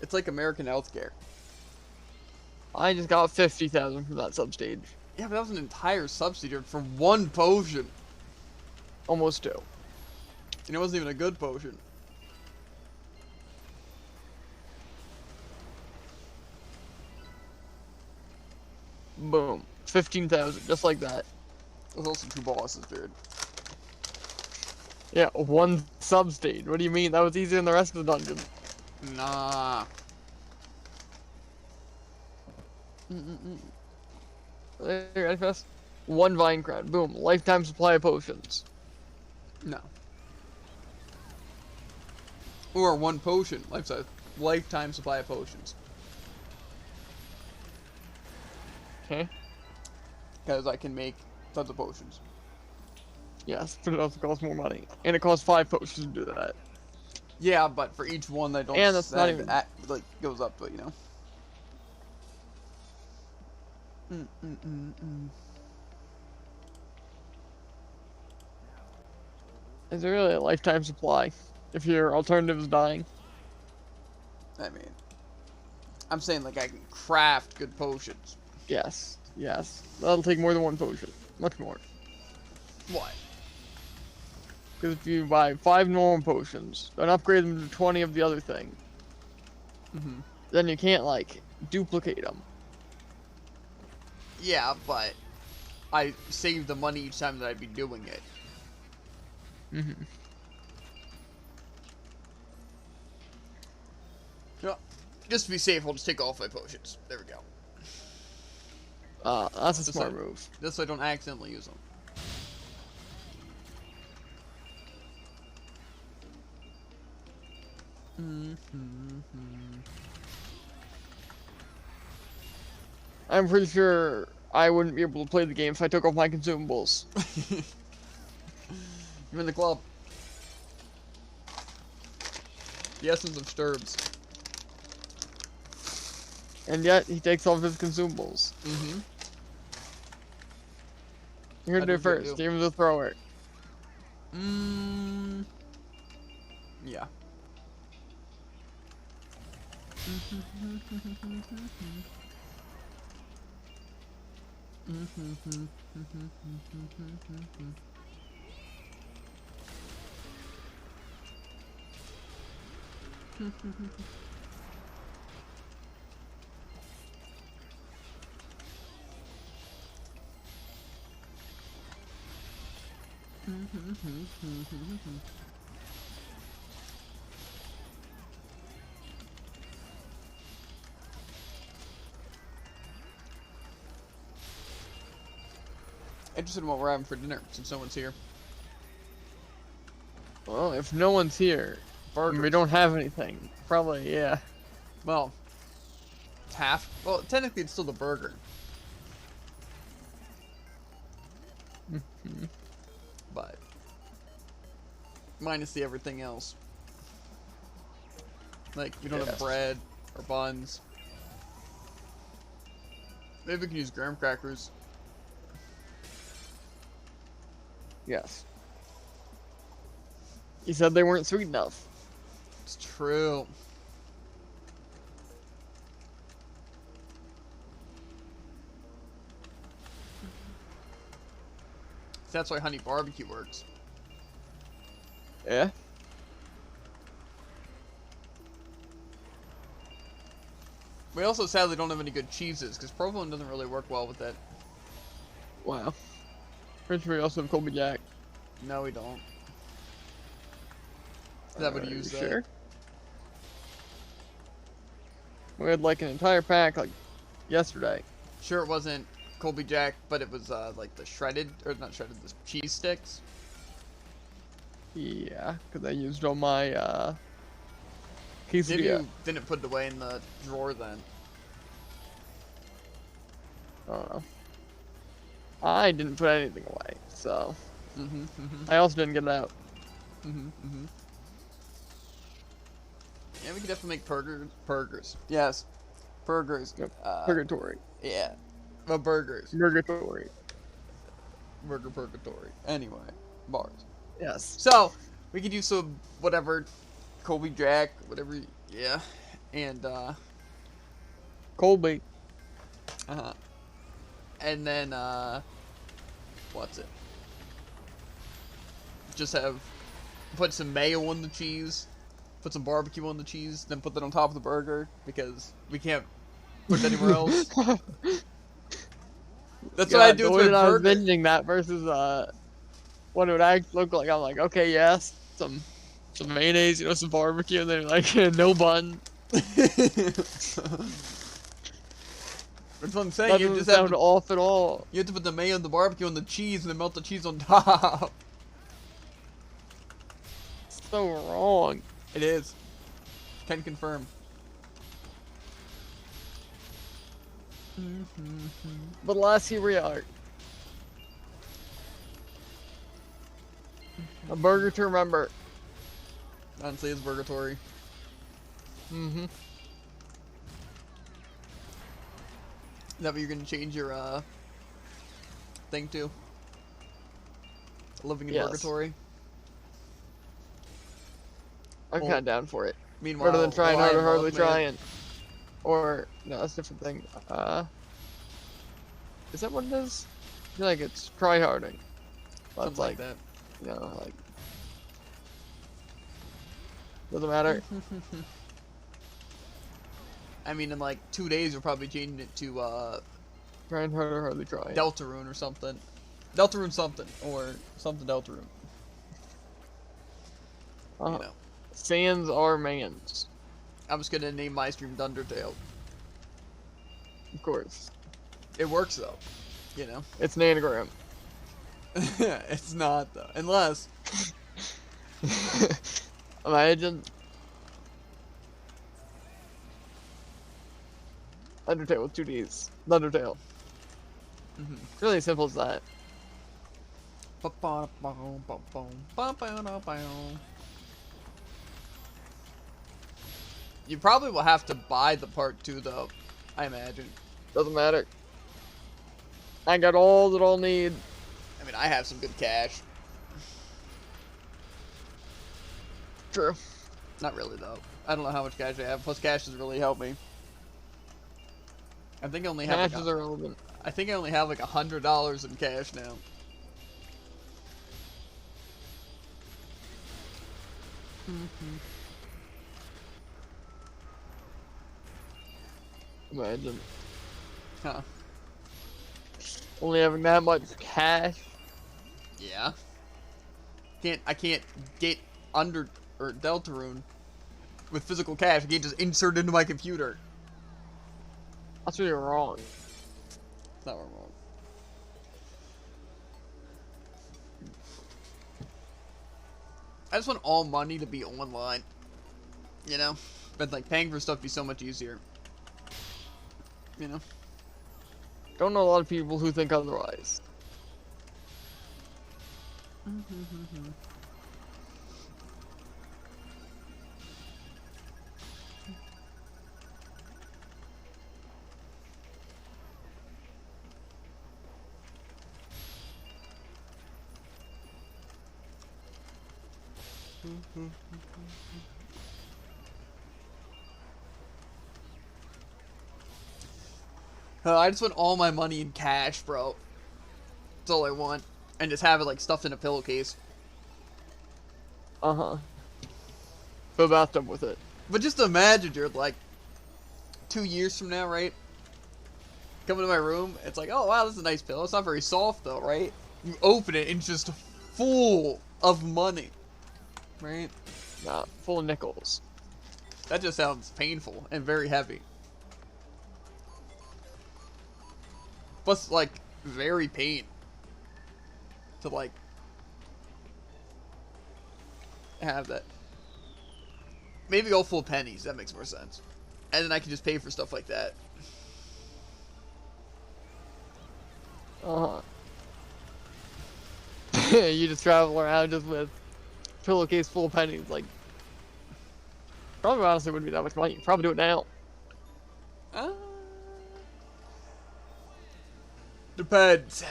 It's like American healthcare. I just got 50,000 from that substage. Yeah, but that was an entire subsidy for one potion. Almost two. And it wasn't even a good potion. Boom. 15,000, just like that. There's also 2 bosses, dude. Yeah, one substage. What do you mean? That was easier than the rest of the dungeon. Nah. There, ready for this? One vine crown. Boom. Lifetime supply of potions. No. Or one potion. Lifetime supply of potions. Okay. Because I can make tons of potions. Yes, but it also costs more money. And it costs 5 potions to do that. Yeah, but for each one they don't And that's not even... like goes up, but you know. Is there really a lifetime supply if your alternative is dying? I mean, I'm saying like I can craft good potions. Yes. Yes. That'll take more than one potion. Much more. What? Because if you buy 5 normal potions, and upgrade them to 20 of the other thing, then you can't, like, duplicate them. Yeah, but I save the money each time that I'd be doing it. You know, just to be safe, I'll just take all 5 potions. There we go. That's a smart move. Just so I don't accidentally use them. I'm pretty sure I wouldn't be able to play the game if I took off my consumables. You're in the club. The essence of Sturbs. And yet, he takes off his consumables. You're gonna do it first. Give him the thrower. Yeah. Interested in what we're having for dinner since no one's here. Well, if no one's here, and we don't have anything, probably, yeah. Well, it's half. Well, technically it's still the burger. But minus the everything else. Like, we don't have bread or buns. Maybe we can use graham crackers. Yes. He said they weren't sweet enough. It's true. That's why honey barbecue works. Yeah? We also sadly don't have any good cheeses, because provolone doesn't really work well with it. Wow. Pretty sure we also have Colby Jack. No, we don't. That would use that. Sure. We had like an entire pack like yesterday. Sure, it wasn't Colby Jack, but it was like the shredded, or not shredded, the cheese sticks. Yeah, because I used all my Maybe quesadilla. you didn't put it away in the drawer then. I don't know. I didn't put anything away, so Mm-hmm. I also didn't get it out. Yeah, we could definitely make burgers. Yes, burgers. Yep. Purgatory. Yeah, but burgers. Purgatory. Burger purgatory. Anyway, bars. Yes. So we could use some whatever, Colby Jack, whatever. Yeah, and Colby. and then what's it? Just put some mayo on the cheese, put some barbecue on the cheese, then put that on top of the burger because we can't put it anywhere else. That's what I do with my I was burger. binging that versus what it would actually look like. I'm like, okay, yes, some mayonnaise, some barbecue, and then like no bun. That's what I'm saying. That You doesn't just have sound off at all. you have to put the mayo and the barbecue on the cheese and then melt the cheese on top. So wrong. It is. Can confirm. But alas, here we are. A burger to remember. Honestly, it's burgatory. Is that what you're gonna change your thing to? Living in Yes. purgatory. I'm kind of down for it. Meanwhile, Better than trying while I hard or am hardly Mothman- trying. Or no, that's a different thing. Is that what it is? I feel like it's try harding. That's Something like that. like doesn't matter. I mean, in like 2 days, we're probably changing it to Trying hard or hardly trying. Deltarune or something. Deltarune something or something Deltarune. You know, Sans are mans, I'm just gonna name my stream Dundertail. of course. It works though. You know. It's an anagram. It's not though, unless. Imagine. Undertale with 2 Ds. Undertale. It's really simple as that. You probably will have to buy the part 2 though, I imagine. Doesn't matter. I got all that I'll need. I mean, I have some good cash. True. Not really though. I don't know how much cash I have. Plus, cash has really helped me. I think I only have. Cash Like is irrelevant. I think I only have like $100 in cash now. Imagine. Huh. Only having that much cash. Yeah. I can't get under or Deltarune with physical cash. I can't just insert it into my computer. That's really wrong. It's not wrong. I just want all money to be online. You know? But like paying for stuff be so much easier. You know? Don't know a lot of people who think otherwise. I just want all my money in cash, bro. That's all I want. And just have it like stuffed in a pillowcase. Fill bathtub with it. But just imagine you're like 2 years from now, right? Come into my room, it's like, oh wow, this is a nice pillow. It's not very soft though, right? You open it and it's just full of money, right? Nah, full of nickels. That just sounds painful and very heavy. Plus, like, very pain to, like, have that. Maybe go full pennies. That makes more sense. And then I can just pay for stuff like that. Uh-huh. You just travel around just with a pillowcase full of pennies, like... Probably honestly wouldn't be that much money. You'd probably do it now. Depends.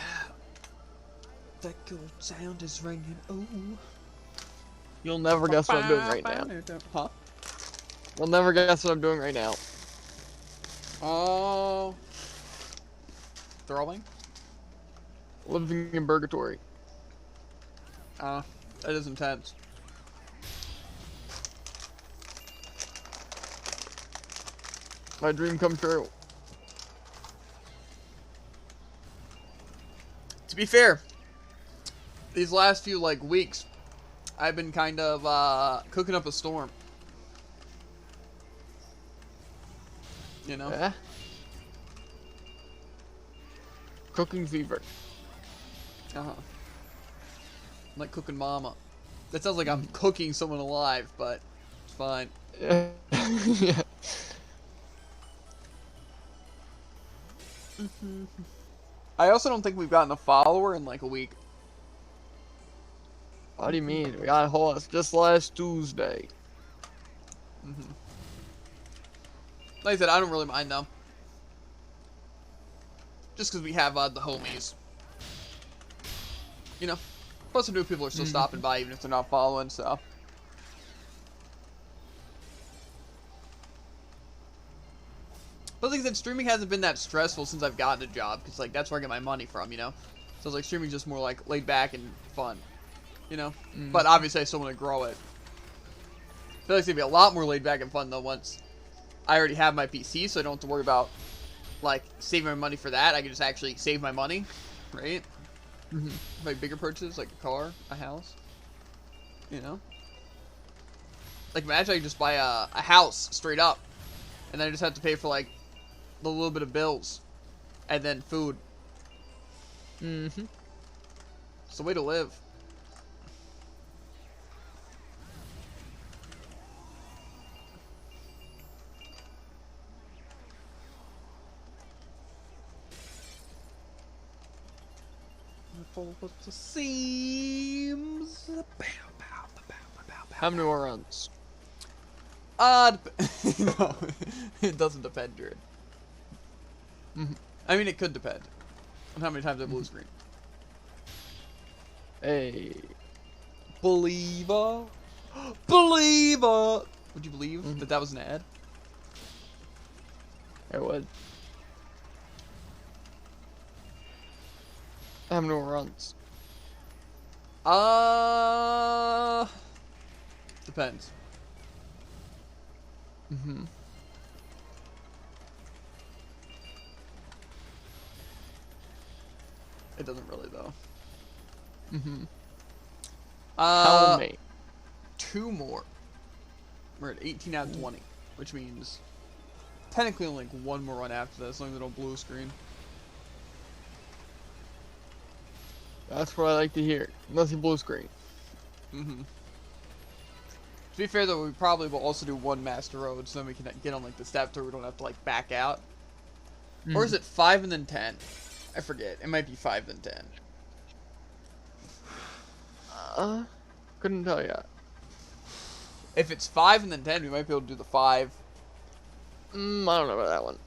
That good sound is ringing. Oh. You'll never guess what I'm doing right now. Huh? You'll never guess what I'm doing right now. Oh. Throwing? Living in purgatory. That is intense. My dream come true. To be fair, these last few, like, weeks, I've been kind of, cooking up a storm. You know? Yeah. Cooking fever. Uh-huh. Like cooking mama. That sounds like I'm cooking someone alive, but it's fine. Yeah. Yeah. I also don't think we've gotten a follower in like a week. What do you mean? We got a horse just last Tuesday. Like I said, I don't really mind though. Just because we have the homies. You know? Plus some new people are still stopping by even if they're not following, so. But like I said, streaming hasn't been that stressful since I've gotten a job, because like that's where I get my money from, you know? So it's like streaming's just more like laid back and fun, you know? But obviously I still want to grow it. I feel like it's going to be a lot more laid back and fun though once I already have my PC, so I don't have to worry about like saving my money for that. I can just actually save my money, right? Like bigger purchases, like a car, a house, you know? Like imagine I could just buy a house straight up, and then I just have to pay for like the little bit of bills, and then food. It's the way to live. What the seams. How many more runs? No, it doesn't depend, Jared. I mean, it could depend on how many times I blue screen. Hey. Believer. Believer. Would you believe that that was an ad? I would. How many more runs? Depends. It doesn't really though. How many? 2 more. We're at 18 out of 20, which means technically only like 1 more run after that, as long as I don't blue screen. That's what I like to hear. Unless you blue screen. To be fair though, we probably will also do 1 master road, so then we can get on like the step tour. We don't have to like back out. Or is it 5 and then 10? I forget. It might be 5 then 10. Couldn't tell you. If it's 5 and then 10, we might be able to do the 5. I don't know about that one.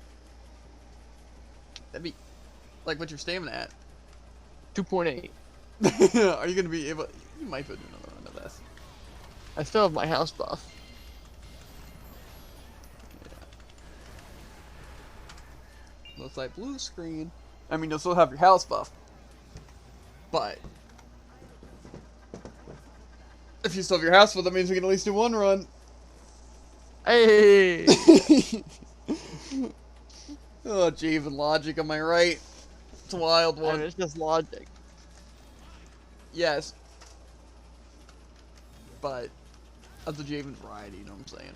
That'd be like what's your stamina at? 2.8. Are you gonna be able? You might be able to do another run of this. I still have my house buff. Yeah. Looks like blue screen. I mean, you'll still have your house buff, but if you still have your house buff, that means we can at least do 1 run. Hey. Oh, gee, even logic, am I right? It's a wild And one. it's just logic. Yes. But of the Javen variety, you know what I'm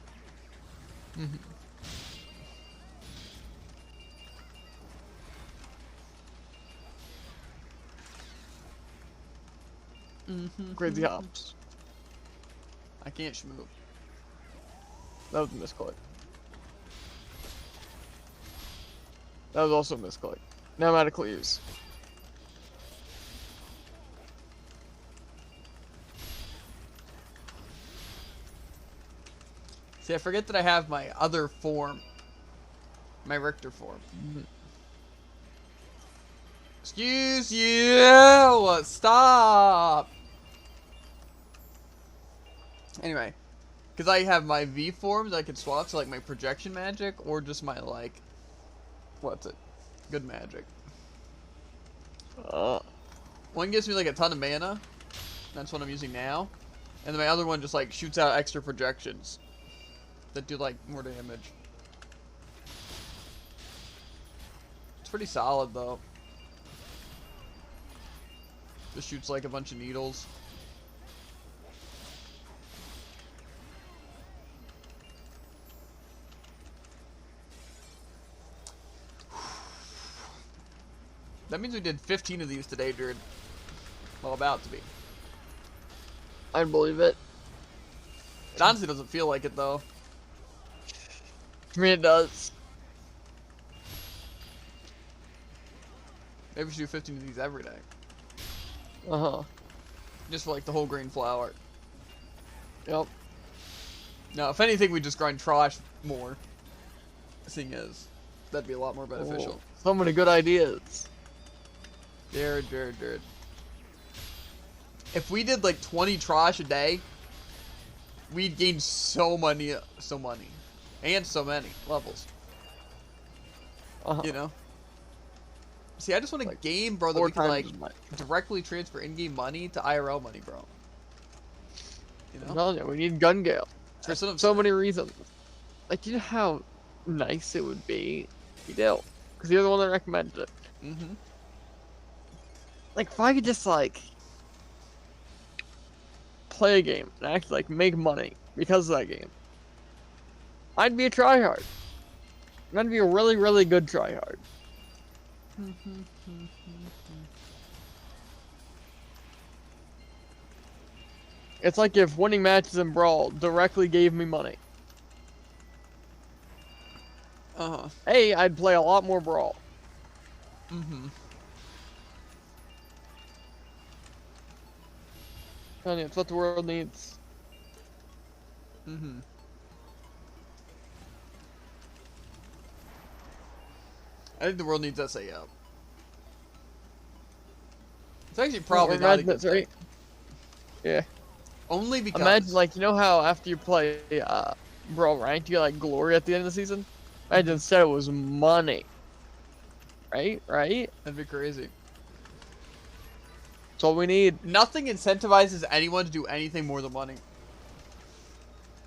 saying? Crazy hops. I can't schmoo. That was a misclick. That was also a misclick. Now I'm out of clears. See, I forget that I have my other form. My Richter form. Excuse you! Stop! Anyway. Because I have my V forms I can swap to, like, my projection magic, or just my, like... What's it? Good magic. One gives me, like, a ton of mana. That's what I'm using now. And then my other one just, like, shoots out extra projections. That do, like, more damage. It's pretty solid, though. Just shoots, like, a bunch of needles. That means we did 15 of these today, dude. Well, about to be. I believe it. It honestly doesn't feel like it, though. For me, it does. Maybe we should do 15 of these every day. Just for, like, the whole grain flour. Yep. No, if anything, we just grind trash more. Seeing as that'd be a lot more beneficial. Oh, so many good ideas. Dude. If we did like 20 trash a day, we'd gain so money, and so many levels. You know. See, I just want a game, bro, that we can like directly transfer in-game money to IRL money, bro. You know. No, we need gun gale. For so many reasons. Like, you know how nice it would be? You do. Because you're the one that recommended it. Like, if I could just, like, play a game and actually, like, make money because of that game, I'd be a tryhard. I'd be a really, really good tryhard. It's like if winning matches in Brawl directly gave me money. Hey, I'd play a lot more Brawl. Telling you, it's what the world needs. I think the world needs SA up. It's actually probably not a good thing. Right? Yeah. Only because... Imagine, like, you know how after you play Brawl Ranked, you get, like, glory at the end of the season? Imagine instead it was money. Right? That'd be crazy. That's all we need. Nothing incentivizes anyone to do anything more than money.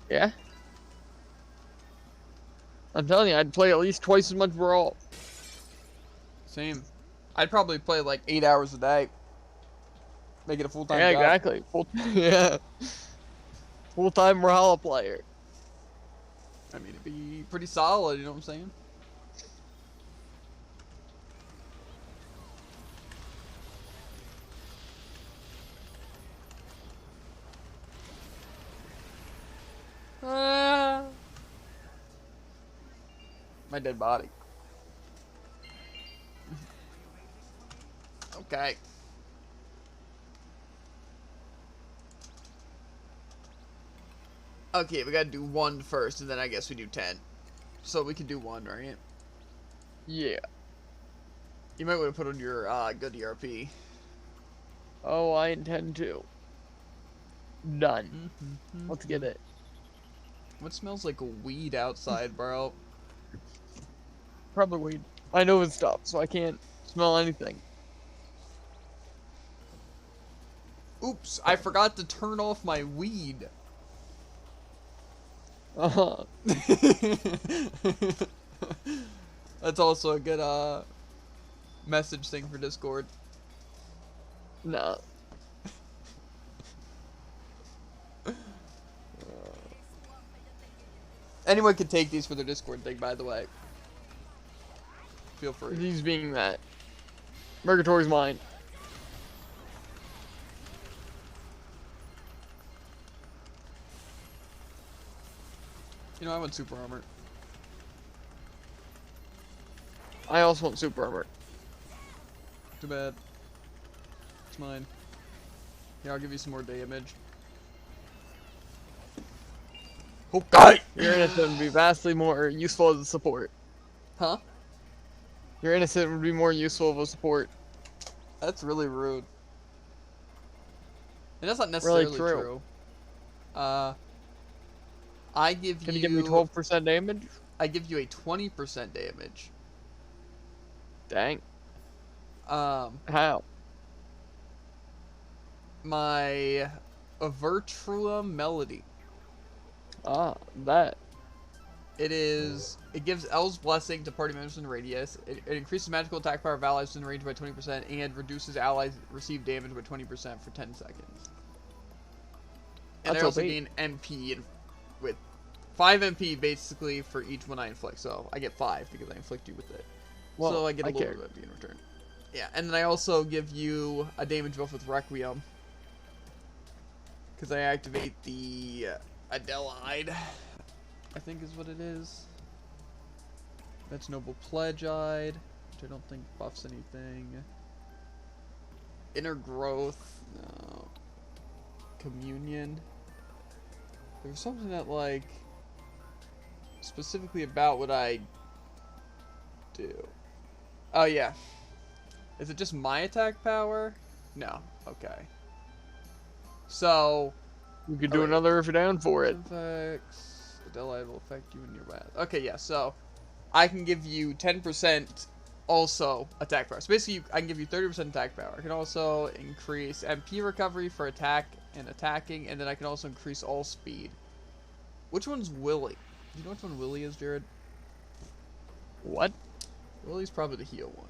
Yeah. I'm telling you, I'd play at least twice as much Brawl. Same. I'd probably play like 8 hours a day. Make it a full-time job. Yeah, exactly. Full-time Brawlhalla player. I mean, it'd be pretty solid, you know what I'm saying? My dead body. Okay. Okay, we gotta do 1 first, and then I guess we do 10. So we can do 1, right? Yeah. You might want to put on your good ERP. Oh, I intend to. Done. Let's get it. What smells like weed outside, bro? Probably weed. I know it's stuff, so I can't smell anything. Oops, I forgot to turn off my weed. That's also a good message thing for Discord. No. Anyone can take these for their Discord thing, by the way. Feel free. He's being that. Murgatory's mine. You know, I want super armor. I also want super armor. Too bad. It's mine. Yeah, I'll give you some more damage. Okay! Your innocent would be vastly more useful as a support. Huh? Your innocent would be more useful of a support. That's really rude. And that's not necessarily Really true. true. I give Can you give me 12% damage? I give you a 20% damage. Dang. Um, How? my Avertrua Melody. Ah, that. It gives L's Blessing to party members in radius. It increases magical attack power of allies in range by 20% and reduces allies receive damage by 20% for 10 seconds. And That's I also OP. gain MP with 5 MP basically for each one I inflict. So I get 5 because I inflict you with it. Well, so I get a I little care. bit of MP in return. Yeah, and then I also give you a damage buff with Requiem. Because I activate the Adeleide, I think is what it is. That's Noble Pledgeide, which I don't think buffs anything. Inner Growth, no. Communion. There was something that, like, specifically about what I do. Oh, yeah. Is it just my attack power? No. Okay. So... You could do another if you're down for it. Effects. Adeleide will affect you in your wrath. Okay, yeah, so... I can give you 10% also attack power. So basically, I can give you 30% attack power. I can also increase MP recovery for attack and attacking, and then I can also increase all speed. Which one's Willy? Do you know which one Willy is, Jared? What? Willy's probably the heal one.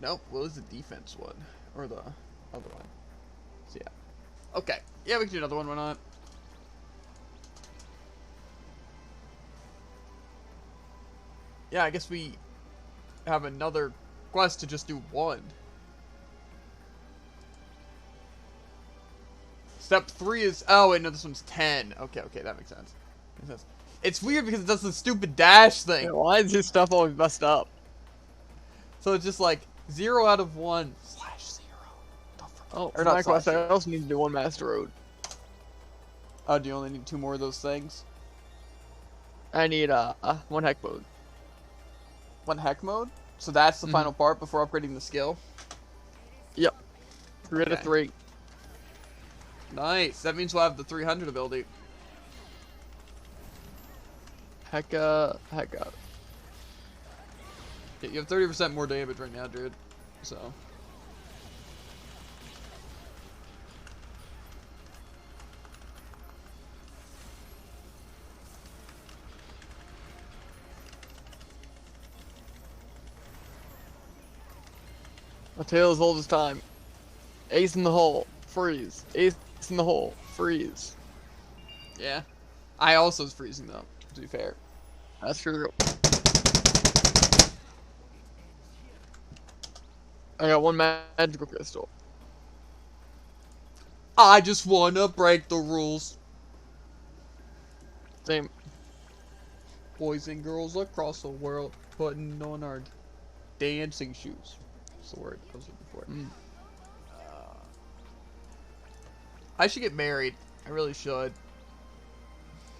Nope, Willy's the defense one. Or the other one. So yeah. Okay. Yeah, we can do another one, why not? Yeah, I guess we have another quest to just do one. Step 3 is... Oh, wait, no, this one's 10. Okay, that makes sense. It's weird because it does the stupid dash thing. Yeah, why is this stuff always messed up? So it's just like 0 out of 1/0. Oh, Or for not my quest, slash I zero. also need to do one Master Road. Oh, do you only need 2 more of those things? I need one Heck Mode. One heck mode? So that's the final part before upgrading the skill? Yep. 3 out of 3. Nice. That means we'll have the 300 ability. Heck up. Yeah, you have 30% more damage right now, dude. So. A tale as old as time. Ace in the hole. Freeze. Ace in the hole. Freeze. Yeah. I also was freezing though, to be fair. That's true. I got one magical crystal. I just wanna break the rules. Same. Boys and girls across the world putting on our dancing shoes. That's the word I was looking for. I should get married. I really should.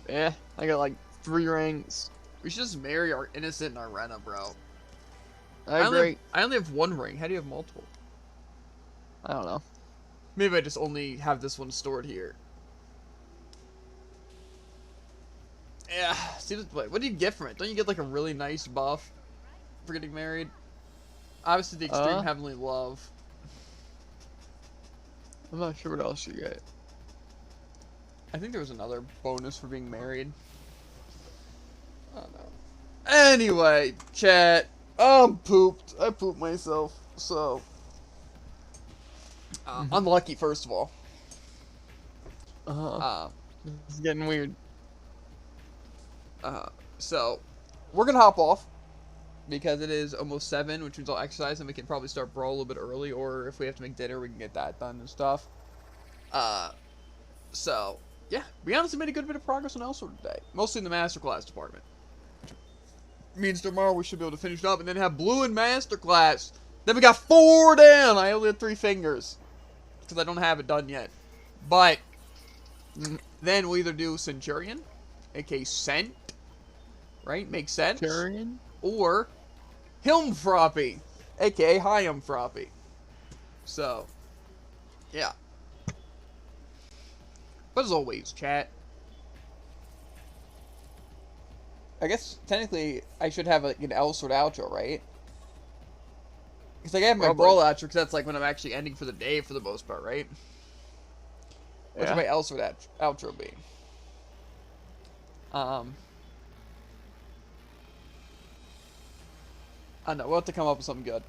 Yeah, I got like 3 rings. We should just marry our innocent and our Rena, bro. I agree. I only have 1 ring. How do you have multiple? I don't know. Maybe I just only have this one stored here. Yeah. See, what do you get from it? Don't you get like a really nice buff for getting married? Obviously, the extreme heavenly love. I'm not sure what else you get. I think there was another bonus for being married. I don't know. Anyway, chat. I'm pooped. I pooped myself. So, unlucky, first of all. This is getting weird. So, we're gonna hop off because it is almost 7, which means I'll exercise and we can probably start Brawl a little bit early, or if we have to make dinner, we can get that done and stuff. So, yeah, we honestly made a good bit of progress on Elsword today, mostly in the Masterclass department. Means tomorrow we should be able to finish it up and then have Blue in Masterclass. Then we got 4 down. I only had 3 fingers because I don't have it done yet. But then we'll either do Centurion, aka Cent, right? Makes sense. Centurion? Or Hilmfroppy, aka Hyamfroppy. So, yeah. But as always, chat. I guess technically I should have like an Elsword outro, right? Because like, I have my Brawl outro, because that's like when I'm actually ending for the day for the most part, right? What should my Elsword outro be? I don't know. We'll have to come up with something good.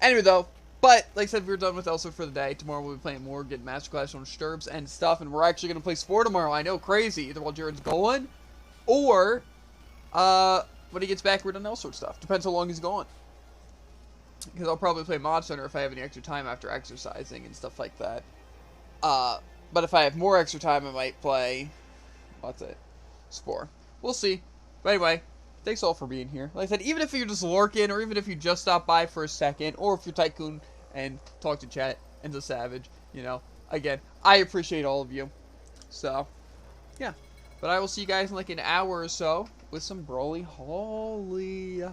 Anyway, though, but like I said, we're done with Elsword for the day. Tomorrow we'll be playing more, getting Masterclass on Sturbs and stuff, and we're actually going to play Spore tomorrow. I know, crazy. Either while Jared's going, or when he gets back, we're done Elsword stuff. Depends how long he's gone. Because I'll probably play Mod Center if I have any extra time after exercising and stuff like that. But if I have more extra time, I might play, what's it? Spore. We'll see. But anyway, thanks all for being here. Like I said, even if you're just lurking, or even if you just stop by for a second, or if you're Tycoon and talk to chat and the Savage, you know, again, I appreciate all of you. So, yeah. But I will see you guys in like an hour or so with some Brawly Holly.